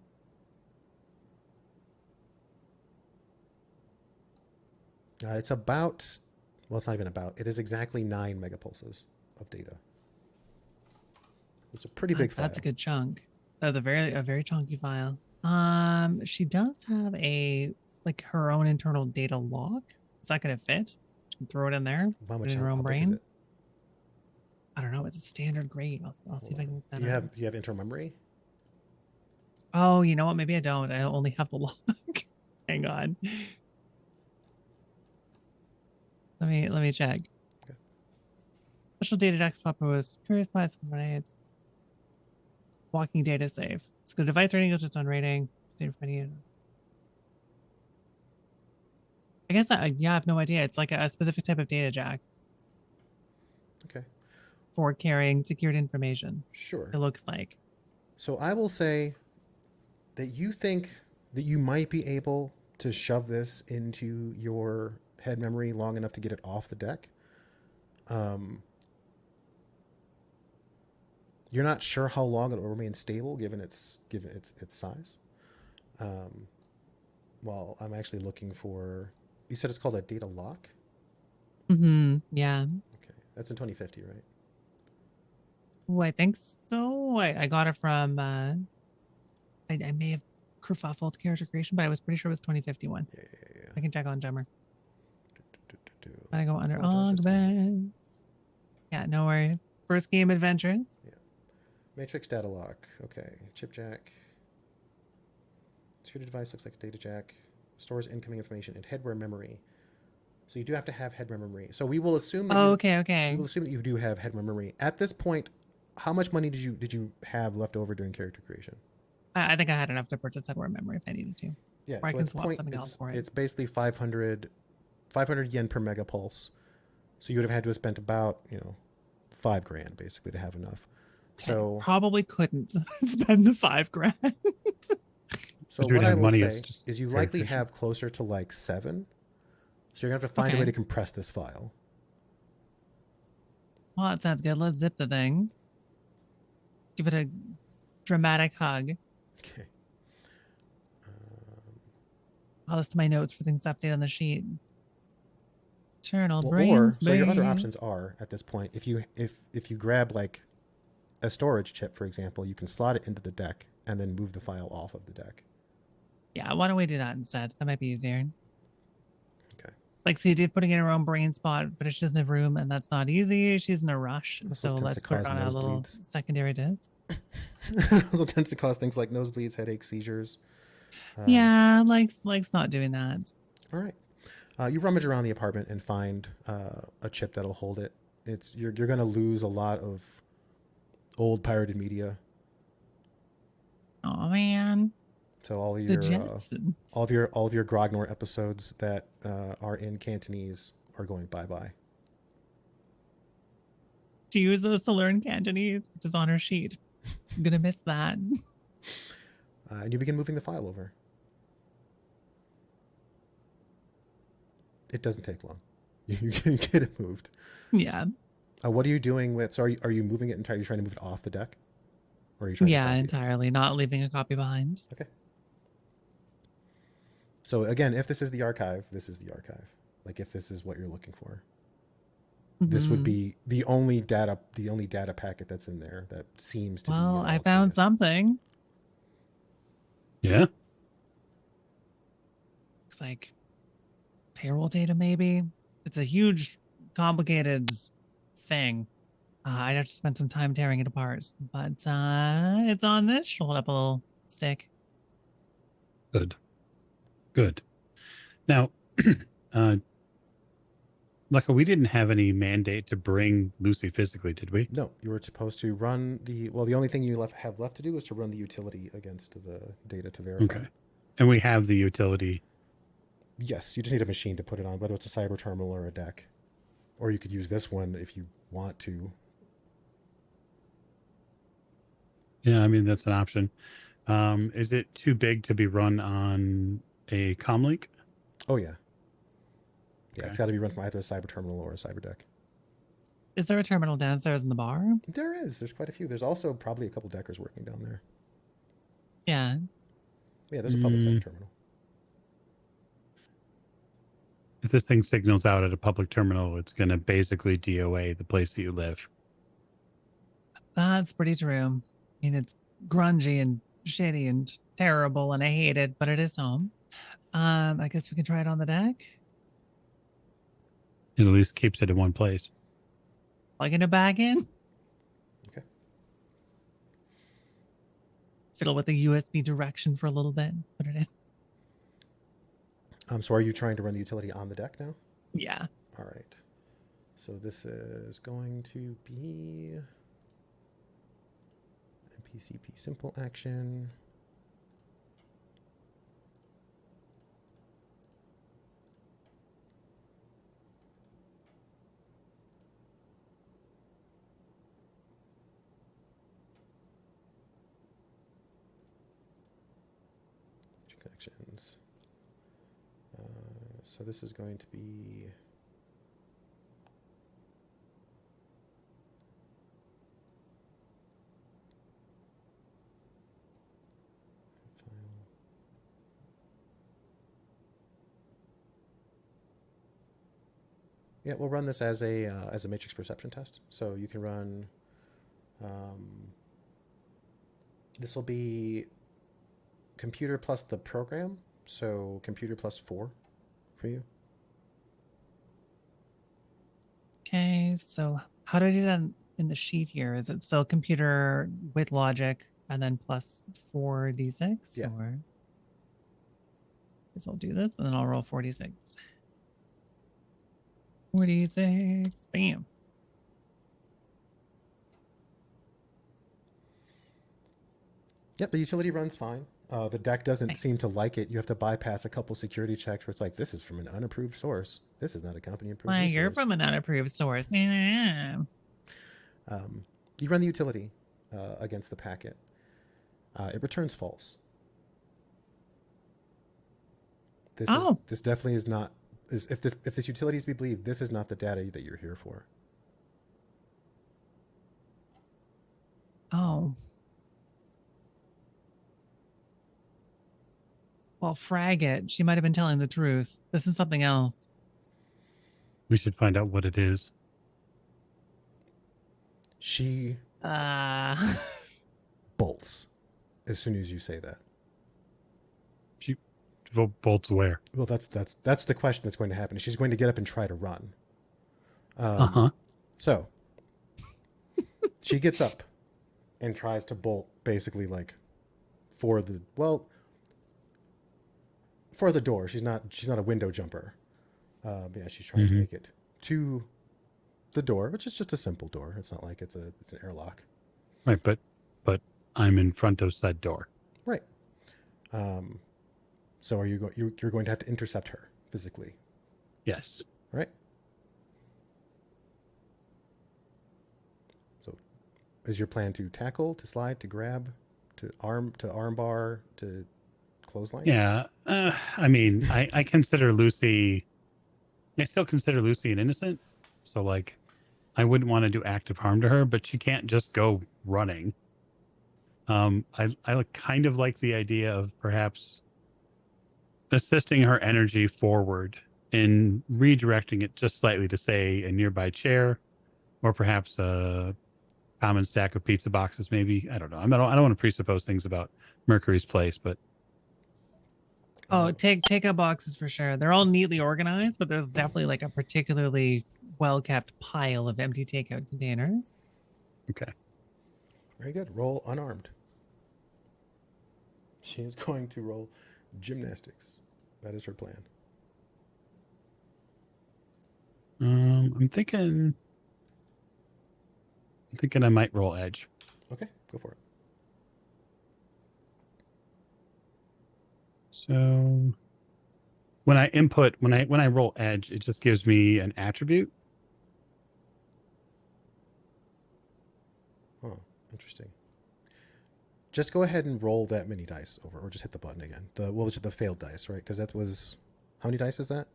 It's about, well, it's not even about, it is exactly 9 megapulses of data. It's a pretty big file. That's a good chunk. That's a very chunky file. She does have a like her own internal data log. Is that gonna fit? She can throw it in there. How Put much? it in her own How big is brain. it? I don't know. It's a standard grade. I'll see if I can look that Do up. you have internal memory? Oh, you know what? Maybe I don't. I only have the log. Hang on. Let me check. Okay. Special data deck swapper with curious wise it's walking data save. Let's go device rating, go to on rating. State of I guess I have no idea. It's like a specific type of data jack Okay. for carrying secured information. Sure. It looks like. So I will say that you think that you might be able to shove this into your head memory long enough to get it off the deck. You're not sure how long it will remain stable given its size. Well, I'm actually looking for. You said it's called a data lock. Mm-hmm. Yeah. Okay, that's in 2050, right? Oh, I think so. I got it from. I may have kerfuffled character creation, but I was pretty sure it was 2051. Yeah. I can check on Gemmer. Do. I go under Oh, gosh, augments. Yeah, no worries. First game adventures. Yeah. Matrix data lock. Okay. Chip jack. Security device looks like a data jack. Stores incoming information in headwear memory. So you do have to have headwear memory. So we will assume that Okay. we will assume that you do have headwear memory. At this point, how much money did you have left over during character creation? I think I had enough to purchase headwear memory if I needed to. Yeah, Or I so can at swap point, something else for it. it's basically 500 yen per megapulse. So you would have had to have spent about, $5,000 basically to have enough. So probably couldn't spend the $5,000. So You would what I have will money say as is you character likely creation. have closer to like 7. So you're gonna have to find a way to compress this file. Well, that sounds good. Let's zip the thing. Give it a dramatic hug. Okay. I'll list my notes for things to update on the sheet. Eternal Well, brain so your other space. options are at this point, if you grab like a storage chip, for example, you can slot it into the deck and then move the file off of the deck. Yeah, why don't we do that instead? That might be easier. Okay. Like, see, putting it in her own brain spot, but she doesn't have room, and that's not easy. She's in a rush, Also so tends let's to put it cause on a little nosebleeds. secondary disc. It also tends to cause things like nosebleeds, headaches, seizures. Yeah, likes not doing that. All right. You rummage around the apartment and find a chip that'll hold it. You're going to lose a lot of old pirated media. Oh man, So all of the your Jetsons. all of your Grognor episodes that are in Cantonese are going bye-bye. To use those to learn Cantonese, which is on her sheet. She's gonna miss that. And you begin moving the file over. It doesn't take long. You can get it moved. Yeah. What are you doing with? So are you moving it entirely? Are you trying to move it off the deck, or are you trying? Yeah, to copy it? entirely. Not leaving a copy behind. Okay. So again, if this is the archive, this is the archive. Like if this is what you're looking for, this would be the only data packet that's in there that seems to be. Well, I found something. Yeah. Looks like payroll data, maybe. It's a huge, complicated thing. I'd have to spend some time tearing it apart, but it's on this. Hold up a little stick. Good. Now, Luckily, we didn't have any mandate to bring Lucy physically, did we? No, you were supposed to run the only thing you have left to do is to run the utility against the data to verify. Okay. And we have the utility. Yes, you just need a machine to put it on, whether it's a cyber terminal or a deck. Or you could use this one if you want to. Yeah, I mean, that's an option. Is it too big to be run on a comlink? Oh, yeah. Yeah, Okay. It's got to be run from either a cyber terminal or a cyber deck. Is there a terminal downstairs in the bar? There is. There's quite a few. There's also probably a couple deckers working down there. Yeah. Yeah, there's a public cyber terminal. If this thing signals out at a public terminal, it's going to basically DOA the place that you live. That's pretty true. I mean, it's grungy and shitty and terrible, and I hate it, but it is home. I guess we can try it on the deck. It at least keeps it in one place. Plugging it back in. Okay. Fiddle with the USB direction for a little bit. Put it in. So are you trying to run the utility on the deck now? Yeah. All right. So this is going to be PCP simple action. Connections. So this is going to be Yeah, we'll run this as a matrix perception test. So you can run. This will be computer plus the program, so computer plus 4 for you. Okay, so how do I do that in the sheet here? Is it still computer with logic and then plus 4d6? Yeah. Or guess I'll do this and then I'll roll 4d6. 4d6. Bam. Yep, the utility runs fine. The deck doesn't Nice. seem to like it. You have to bypass a couple security checks where it's like, this is from an unapproved source. This is not a company approved. Well, you're resource. from an unapproved source. Yeah. You run the utility against the packet. It returns false. This definitely is not. If this utility is to be believed, this is not the data that you're here for. Oh. Well, frag it. She might have been telling the truth. This is something else. We should find out what it is. She bolts as soon as you say that. She bolts where? Well, that's the question that's going to happen. She's going to get up and try to run. So she gets up and tries to bolt, basically like for the door. She's not a window jumper. But yeah, she's trying to make it to the door, which is just a simple door. It's not like it's an airlock. Right, but I'm in front of said door. Right. So are you you're going to have to intercept her physically, Yes. right? So is your plan to tackle, to slide, to grab, to arm bar, to clothesline? Yeah. I mean, I consider Lucy. I still consider Lucy an innocent. So like, I wouldn't want to do active harm to her, but she can't just go running. I kind of like the idea of perhaps assisting her energy forward and redirecting it just slightly to say a nearby chair, or perhaps a common stack of pizza boxes. Maybe I don't know. I don't want to presuppose things about Mercury's place, but Oh, take out boxes for sure. They're all neatly organized, but there's definitely like a particularly well kept pile of empty takeout containers. okay. Very good. Roll unarmed. She is going to roll gymnastics. That is her plan. I'm thinking I might roll edge. Okay, go for it. So when I roll edge, it just gives me an attribute. Huh, interesting. Just go ahead and roll that many dice over, or just hit the button again. What was it, the failed dice, right? Because that was, how many dice is that?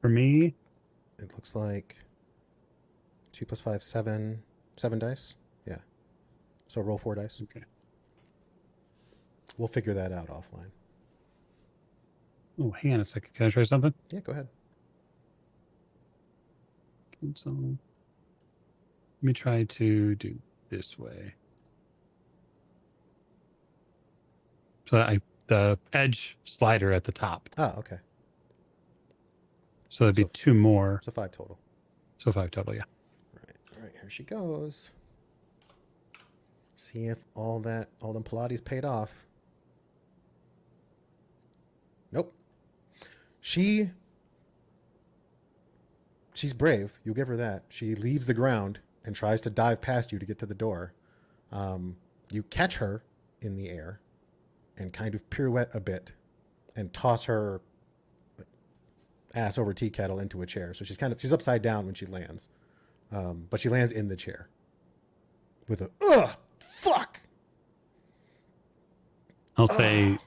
For me, It looks like 2 + 5, 7 dice. Yeah. So roll 4 dice. okay. We'll figure that out offline. Oh, hang on a second. Can I try something? Yeah, go ahead. So let me try to do this way. So the edge slider at the top. Ah, okay. So that'd be So- 2 more. So 5 total. So 5 total, yeah. All right, here she goes. See if all them Pilates paid off. Nope. She's brave. You'll give her that. She leaves the ground and tries to dive past you to get to the door. You catch her in the air and kind of pirouette a bit and toss her ass over tea kettle into a chair. So she's upside down when she lands. But she lands in the chair with a, ugh, fuck. I'll say,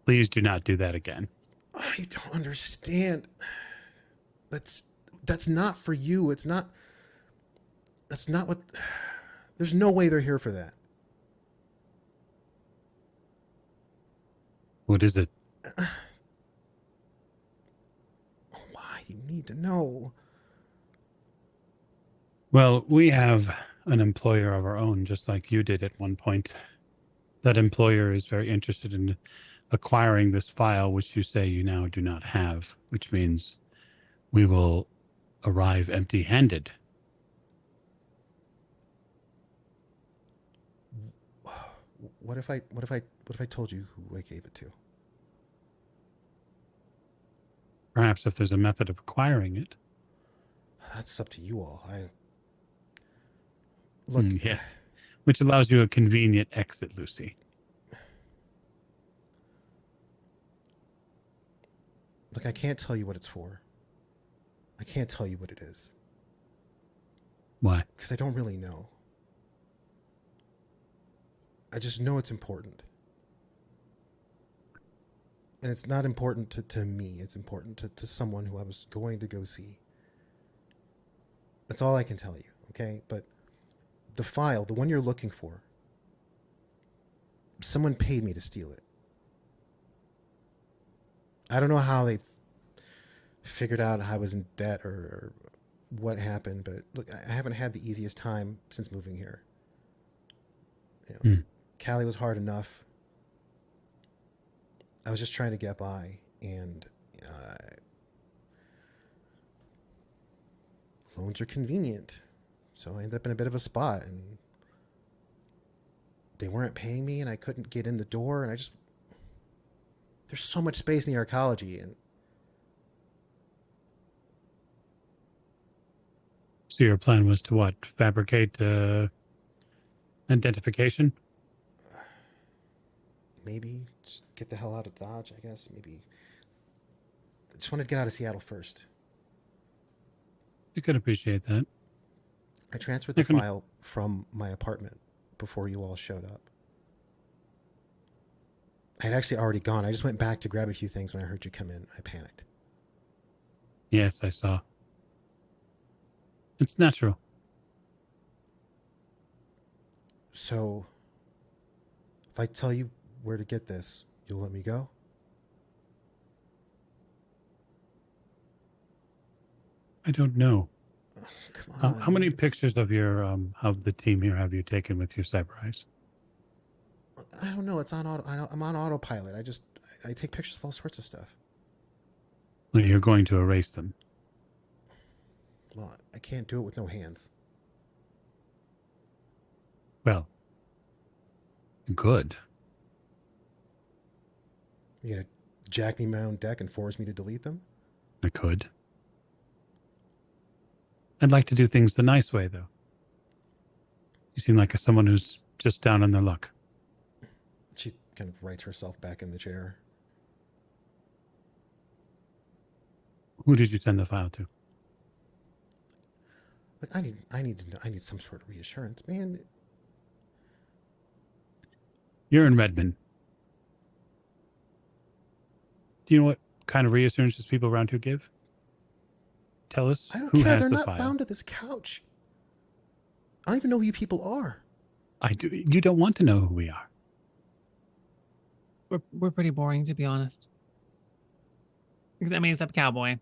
please do not do that again. I don't understand. That's not for you. That's not what, there's no way they're here for that. What is it? Why? You need to know. Well, we have an employer of our own, just like you did at one point. That employer is very interested in acquiring this file, which you say you now do not have, which means we will arrive empty-handed. What if I told you who I gave it to? Perhaps if there's a method of acquiring it. That's up to you all. Look, Yes. Which allows you a convenient exit, Lucy. Look, I can't tell you what it's for. I can't tell you what it is. Why? Because I don't really know. I just know it's important. And it's not important to me. It's important to someone who I was going to go see. That's all I can tell you, okay? But the file, the one you're looking for, someone paid me to steal it. I don't know how they figured out I was in debt or what happened, but look, I haven't had the easiest time since moving here. You know, Cali was hard enough. I was just trying to get by, and loans are convenient. So I ended up in a bit of a spot, and they weren't paying me, and I couldn't get in the door, and there's so much space in the arcology, and So your plan was to what? Fabricate Identification? Maybe just get the hell out of Dodge, I guess. Maybe. I just wanted to get out of Seattle first. You could appreciate that. I transferred the file from my apartment before you all showed up. I had actually already gone. I just went back to grab a few things when I heard you come in. I panicked. Yes, I saw. It's natural. So, if I tell you where to get this, you'll let me go? I don't know. Come on. How many pictures of your of the team here have you taken with your cyber eyes? I don't know. It's on auto. I'm on autopilot. I take pictures of all sorts of stuff. Well, you're going to erase them. Well, I can't do it with no hands. Well, good. You gonna jack me my own deck and force me to delete them? I could. I'd like to do things the nice way, though. You seem like someone who's just down on their luck. She kind of rights herself back in the chair. Who did you send the file to? Look, I need to know. I need some sort of reassurance, man. You're in Redmond. Do you know what kind of reassurances people around here give? Tell us I don't who care. has They're the not file. bound to this couch. I don't even know who you people are. I do. You don't want to know who we are. We're pretty boring, to be honest. I mean, except Cowboy. I'm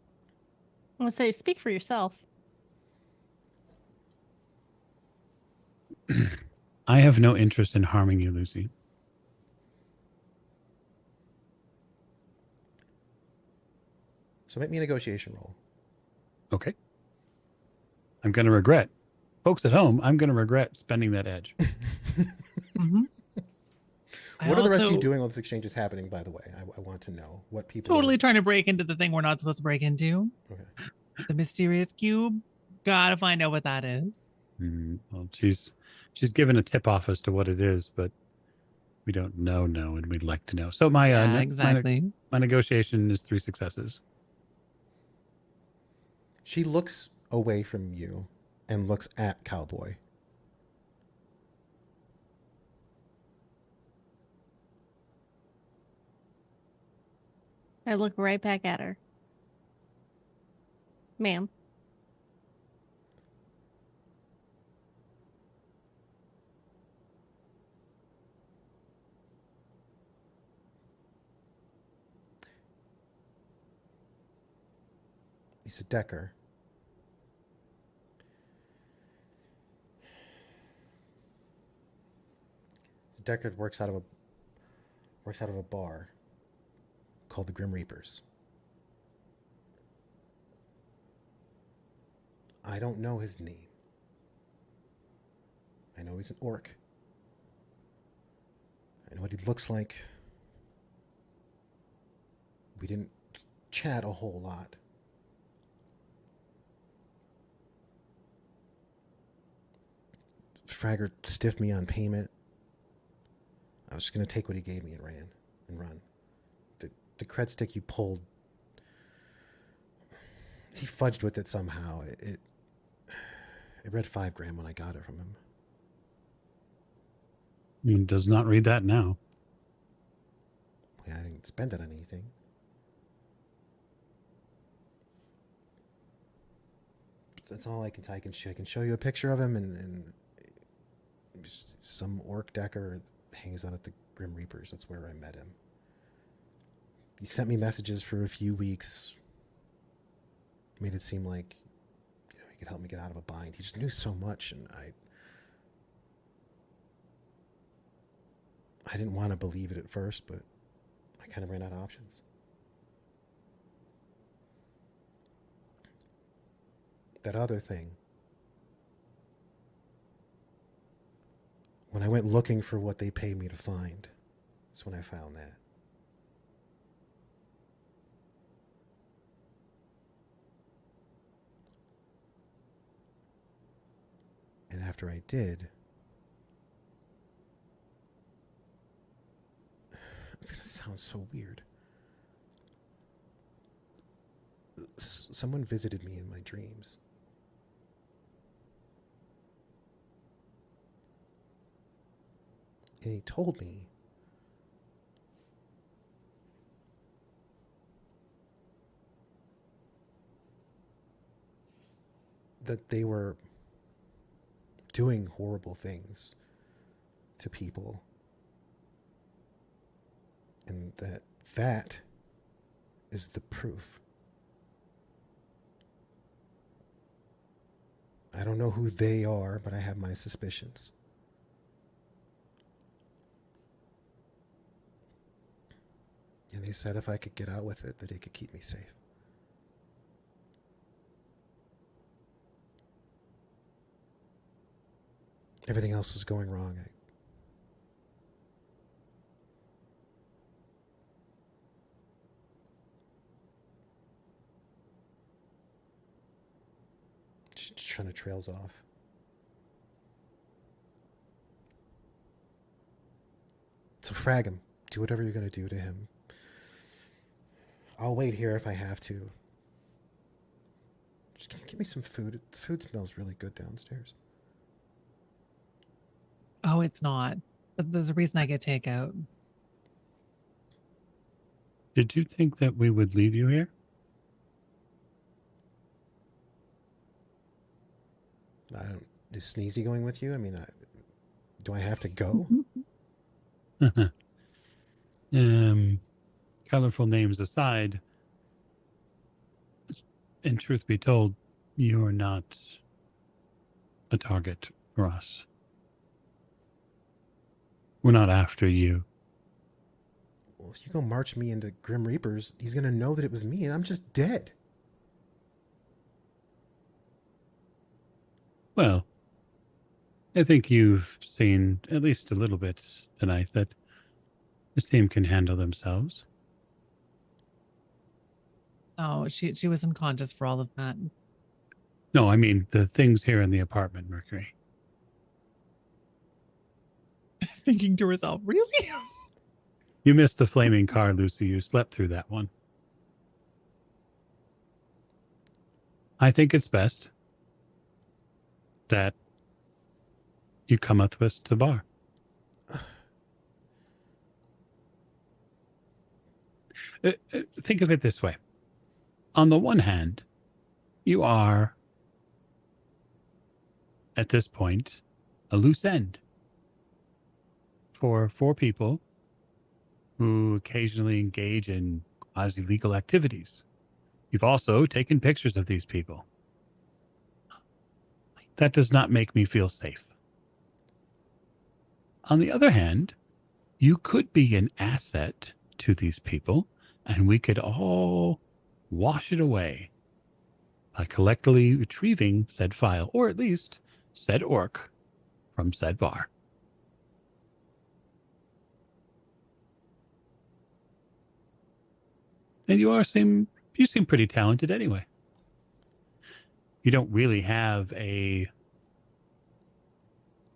gonna say, speak for yourself. I have no interest in harming you, Lucy. So make me a negotiation roll. Okay. I'm going to regret. Folks at home, I'm going to regret spending that edge. Mm-hmm. What are the rest of you doing while this exchange is happening, by the way? I want to know what people Totally are... trying to break into the thing we're not supposed to break into. Okay. The mysterious cube. Gotta find out what that is. Well, she's given a tip off as to what it is, but we don't know, and we'd like to know. So my exactly. My negotiation is 3 successes. She looks away from you and looks at Cowboy. I look right back at her. Ma'am. He's a Decker. Deckard works out of a bar called the Grim Reapers. I don't know his name. I know he's an orc. I know what he looks like. We didn't chat a whole lot. Fragger stiffed me on payment. I was just going to take what he gave me and run. The cred stick you pulled, he fudged with it somehow. It read $5,000 when I got it from him. He does not read that now. Yeah, I didn't spend it on anything. That's all I can tell. I can show you a picture of him, and some orc decker hangs out at the Grim Reapers. That's where I met him. He sent me messages for a few weeks. Made it seem like, he could help me get out of a bind. He just knew so much, and I didn't want to believe it at first, but I kind of ran out of options. That other thing, when I went looking for what they paid me to find, that's when I found that. And after I did, It's going to sound so weird. Someone visited me in my dreams. And he told me that they were doing horrible things to people. And that is the proof. I don't know who they are, but I have my suspicions. And they said if I could get out with it, that it could keep me safe. Everything else was going wrong. Just trying to trails off. So frag him. Do whatever you're going to do to him. I'll wait here if I have to. Just give me some food. The food smells really good downstairs. Oh, it's not. But there's a reason I get takeout. Did you think that we would leave you here? Is Sneezy going with you? I mean, do I have to go? Colorful names aside, and truth be told, you're not a target for us. We're not after you. Well, if you go march me into Grim Reapers, he's going to know that it was me, and I'm just dead. Well, I think you've seen at least a little bit tonight that this team can handle themselves. Oh, she was unconscious for all of that. No, I mean the things here in the apartment, Mercury. Thinking to herself, really? You missed the flaming car, Lucy. You slept through that one. I think it's best that you come up with us to the bar. Think of it this way. On the one hand, you are, at this point, a loose end for 4 people who occasionally engage in quasi-legal activities. You've also taken pictures of these people. That does not make me feel safe. On the other hand, you could be an asset to these people, and we could all wash it away by collectively retrieving said file, or at least said orc, from said bar. And you seem pretty talented anyway. You don't really have a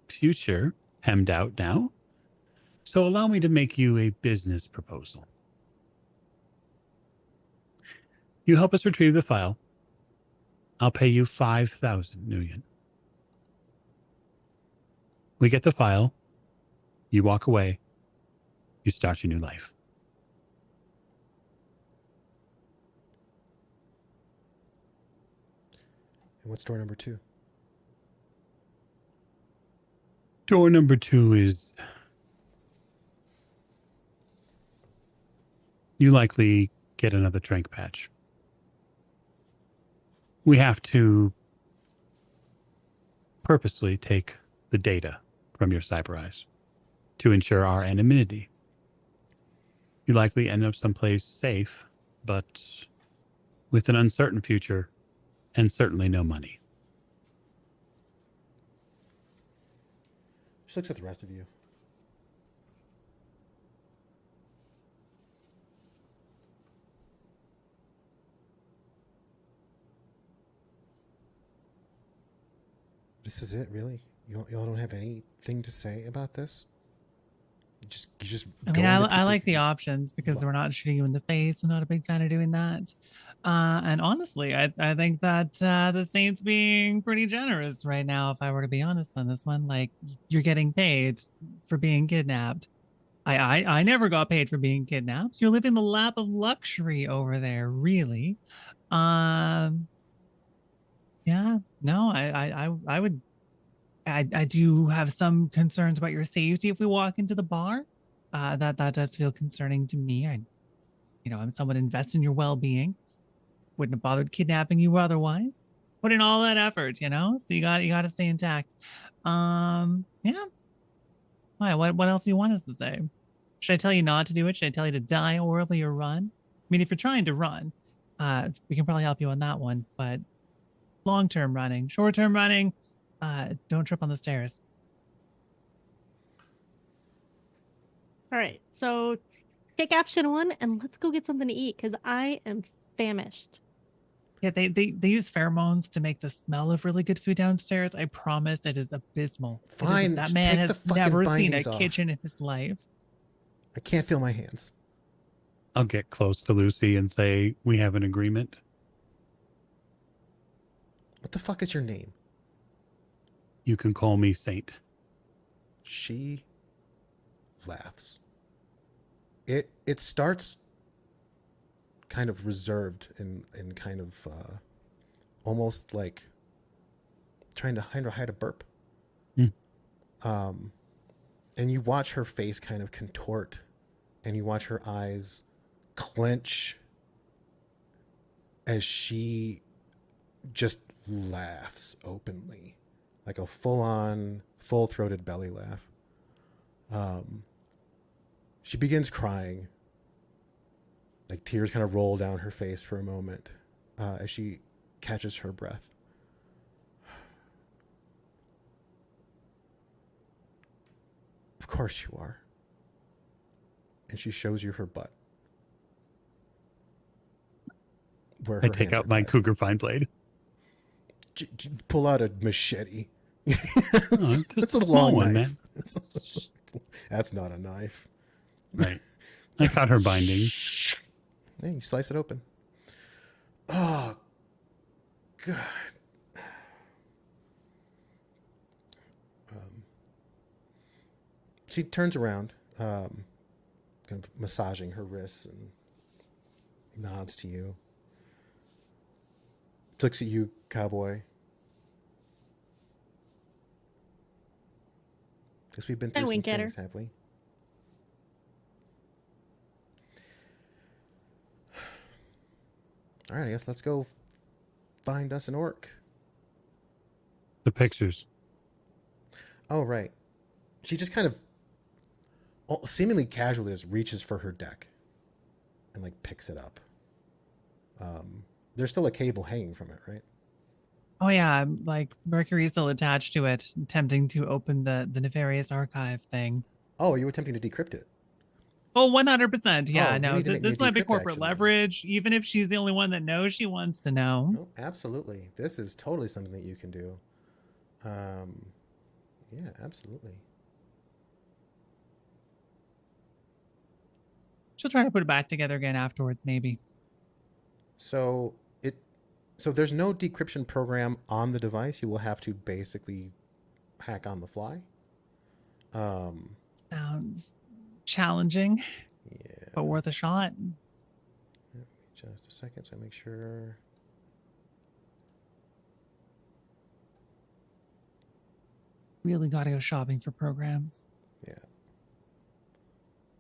future hemmed out now. So allow me to make you a business proposal. You help us retrieve the file. I'll pay you 5,000 Nuyen. We get the file. You walk away. You start your new life. And what's door number 2? Door number 2 is you likely get another drink patch. We have to purposely take the data from your cyber eyes to ensure our anonymity. You likely end up someplace safe, but with an uncertain future and certainly no money. She looks at the rest of you. This is it, really? Y'all don't have anything to say about this? you just. I mean, go into I like people's- the options because we're not shooting you in the face. I'm not a big fan of doing that. And honestly, I think that the Saints being pretty generous right now, if I were to be honest on this one, like you're getting paid for being kidnapped. I never got paid for being kidnapped. You're living the lap of luxury over there, really. Yeah, no, I would. I do have some concerns about your safety if we walk into the bar. That does feel concerning to me. I'm someone invested in your well-being. Wouldn't have bothered kidnapping you otherwise. Put in all that effort, so you got to stay intact. Yeah. Why? What else do you want us to say? Should I tell you not to do it? Should I tell you to die horribly or run? I mean, if you're trying to run, we can probably help you on that one. But long-term running, short-term running, don't trip on the stairs. All right, so take option 1 and let's go get something to eat because I am famished. Yeah, they use pheromones to make the smell of really good food downstairs. I promise it is abysmal. Fine, That just man take the has fucking never seen a bindings off. kitchen in his life. I can't feel my hands. I'll get close to Lucy and say, we have an agreement. What the fuck is your name? You can call me Saint. She laughs. It starts kind of reserved and kind of almost like trying to hide a burp. And you watch her face kind of contort, and you watch her eyes clench as she just laughs openly, like a full-on, full-throated belly laugh. She begins crying. Like tears kind of roll down her face for a moment as she catches her breath. Of course you are. And she shows you her butt. Where I her take hands out are my tied. cougar fine blade. Pull out a machete. Just It's a a long small one, knife. man. That's not a knife. Right. I caught her binding. Yeah, you slice it open. Oh, God. She turns around, kind of massaging her wrists and nods to you. Looks at you, Cowboy. Guess we've been through some wink at her. things, have we? All right, I guess let's go find us an orc. The pictures. Oh, right. She just kind of seemingly casually just reaches for her deck and like picks it up. There's still a cable hanging from it, right? Oh yeah, like Mercury is still attached to it, attempting to open the nefarious archive thing. Oh, are you attempting to decrypt it? Oh, 100%. Yeah, Oh, you no, need to make me a this might be decrypt corporate action then. leverage. Even if she's the only one that knows, she wants to know. Oh, absolutely. This is totally something that you can do. Yeah, absolutely. She'll try to put it back together again afterwards, maybe. So there's no decryption program on the device. You will have to basically hack on the fly. Sounds challenging, Yeah. but worth a shot. Just a second, so I make sure. Really got to go shopping for programs. Yeah.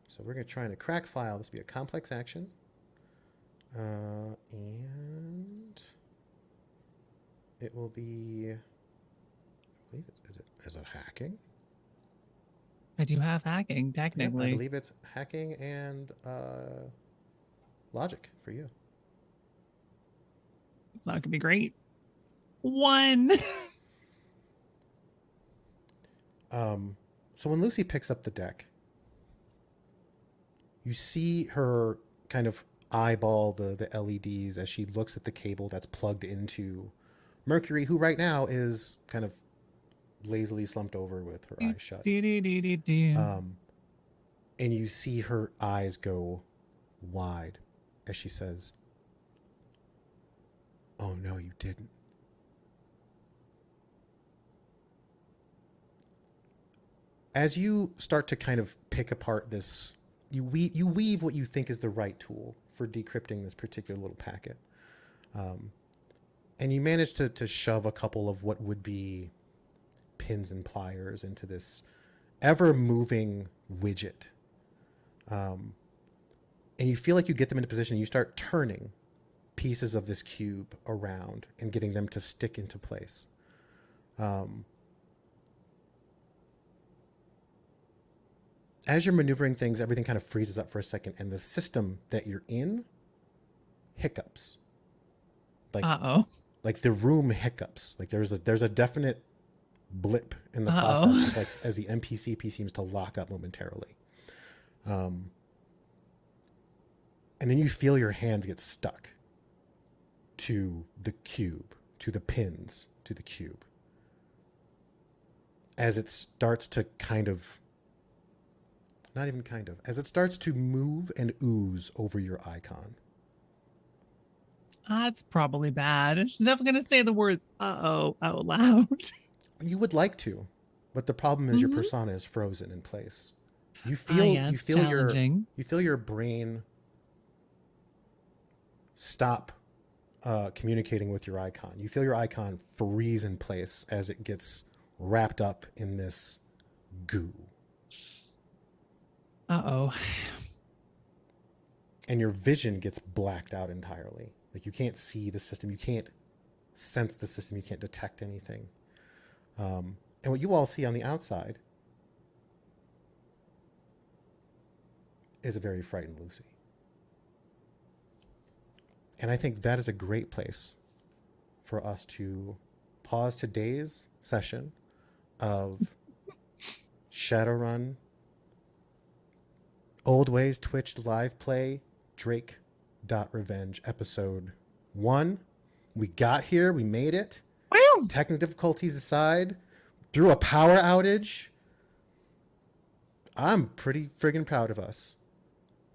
So we're going to try to crack file. This will be a complex action. And it will be, I believe is it hacking? I do have hacking, Yep, technically. I believe it's hacking and logic for you. It's not going to be great. 1. So when Lucy picks up the deck, you see her kind of eyeball the LEDs as she looks at the cable that's plugged into Mercury, who right now is kind of lazily slumped over with her eyes shut. Do. And you see her eyes go wide as she says, "Oh no, you didn't." As you start to kind of pick apart this, you weave what you think is the right tool for decrypting this particular little packet. And you manage to shove a couple of what would be pins and pliers into this ever-moving widget. And you feel like you get them into position. You start turning pieces of this cube around and getting them to stick into place. As you're maneuvering things, everything kind of freezes up for a second, and the system that you're in hiccups. Like the room hiccups. Like there's a definite blip in the process. It's like as the NPCP seems to lock up momentarily. And then you feel your hands get stuck to the cube, to the pins, to the cube. As it starts to as it starts to move and ooze over your icon. That's probably bad. She's never going to say the words "uh-oh" out loud. You would like to, but the problem is your persona is frozen in place. You feel your brain stop communicating with your icon. You feel your icon freeze in place as it gets wrapped up in this goo. Uh-oh. And your vision gets blacked out entirely. Like you can't see the system. You can't sense the system. You can't detect anything. And what you all see on the outside is a very frightened Lucy. And I think that is a great place for us to pause today's session of Shadowrun Old Ways Twitch live play drake.Revenge episode 1. We got here. We made it. Wow. Technical difficulties aside, through a power outage. I'm pretty friggin' proud of us.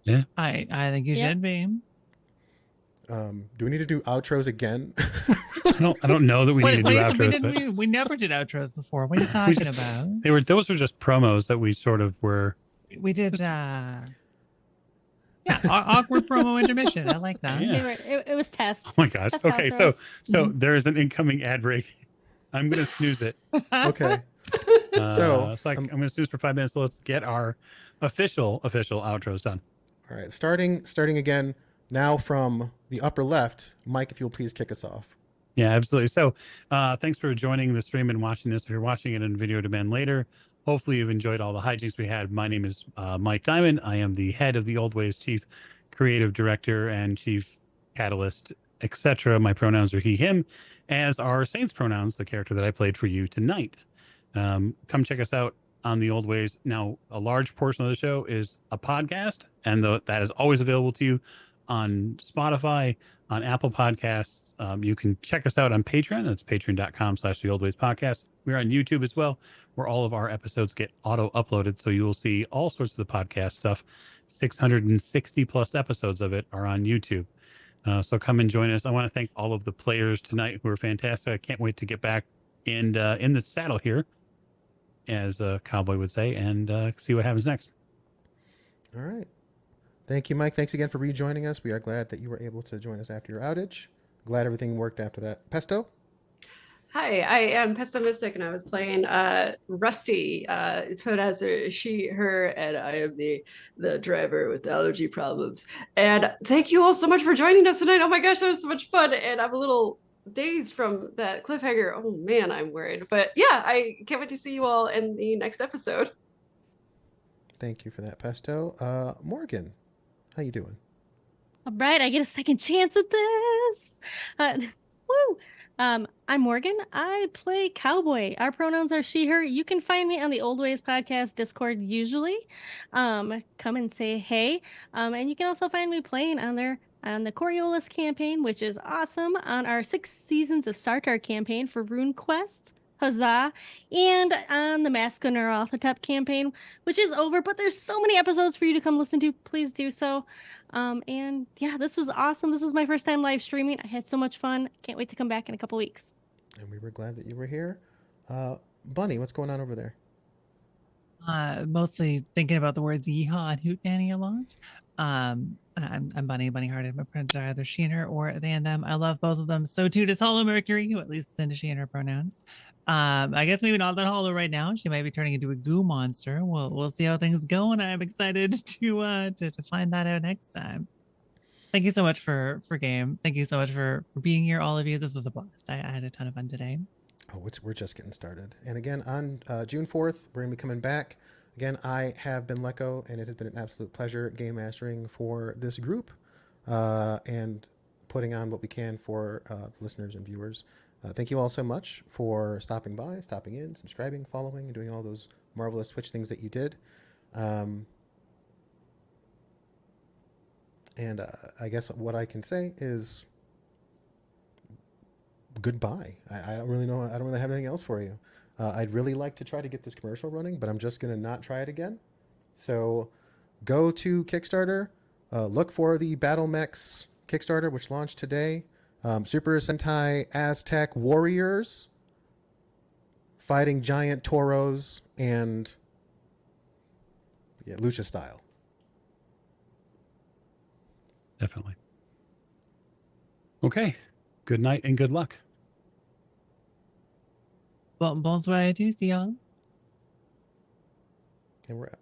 Yeah. I think you should be. Do we need to do outros again? I don't know that we need to do outros. We never did outros before. What are you talking about? Those were just promos that we sort of were. We did awkward promo intermission. I like that. Yeah. It was test. Oh my gosh. Okay, so there is an incoming ad break. I'm gonna snooze it. Okay. So I'm gonna snooze for 5 minutes. So let's get our official outros done. All right, starting again now from the upper left. Mike, if you'll please kick us off. Yeah, absolutely. So thanks for joining the stream and watching this. If you're watching it in video demand later, hopefully you've enjoyed all the hijinks we had. My name is Mike Diamond. I am the head of the Old Ways, chief creative director and chief catalyst, etc. My pronouns are he, him, as are Saint's pronouns, the character that I played for you tonight. Come check us out on the Old Ways. Now, a large portion of the show is a podcast, and that is always available to you on Spotify, on Apple Podcasts. You can check us out on Patreon. That's patreon.com/the Old Ways Podcast. We're on YouTube as well, where all of our episodes get auto uploaded. So you will see all sorts of the podcast stuff. 660 plus episodes of it are on YouTube. So come and join us. I want to thank all of the players tonight who are fantastic. I can't wait to get back and in the saddle here, as Cowboy would say, and see what happens next. All right. Thank you, Mike. Thanks again for rejoining us. We are glad that you were able to join us after your outage. Glad everything worked after that. Pesto? Hi, I am Pesto Mystic, and I was playing Rusty, put as a she, her, and I am the driver with allergy problems. And thank you all so much for joining us tonight. Oh my gosh, that was so much fun. And I'm a little dazed from that cliffhanger. Oh man, I'm worried. But yeah, I can't wait to see you all in the next episode. Thank you for that, Pesto. Morgan, how you doing? All right, I get a second chance at this. Woo! I'm Morgan. I play Cowboy. Our pronouns are she, her. You can find me on the Old Ways Podcast Discord usually. Come and say hey. And you can also find me playing on there on the Coriolis campaign, which is awesome, on our 6 seasons of Sartar campaign for RuneQuest. Huzzah. And on the Masculine or Authotep campaign, which is over, but there's so many episodes for you to come listen to. Please do so. And yeah, this was awesome. This was my first time live streaming. I had so much fun. Can't wait to come back in a couple weeks. And we were glad that you were here. Bunny, what's going on over there? Mostly thinking about the words yeehaw and hootenanny a lot. I'm Bunny Hearted. My friends are either she and her or they and them. I love both of them. So too does Hollow Mercury, who at least is into she and her pronouns. I guess maybe not that hollow right now. She might be turning into a goo monster. We'll see how things go, and I'm excited to find that out next time. Thank you so much for game. Thank you so much for being here, all of you. This was a blast. I had a ton of fun today. Oh, we're just getting started. And again, on June 4th, we're going to be coming back. Again, I have been Lecco, and it has been an absolute pleasure game mastering for this group and putting on what we can for the listeners and viewers. Thank you all so much for stopping by, stopping in, subscribing, following, and doing all those marvelous Twitch things that you did. And I guess what I can say is goodbye. I don't really know. I don't really have anything else for you. I'd really like to try to get this commercial running, but I'm just going to not try it again. So go to Kickstarter, look for the Battle Mechs Kickstarter, which launched today. Super Sentai Aztec warriors fighting giant toros and lucha style. Definitely. Okay. Good night and good luck. Bonsoir à tous, y'all. And we're out.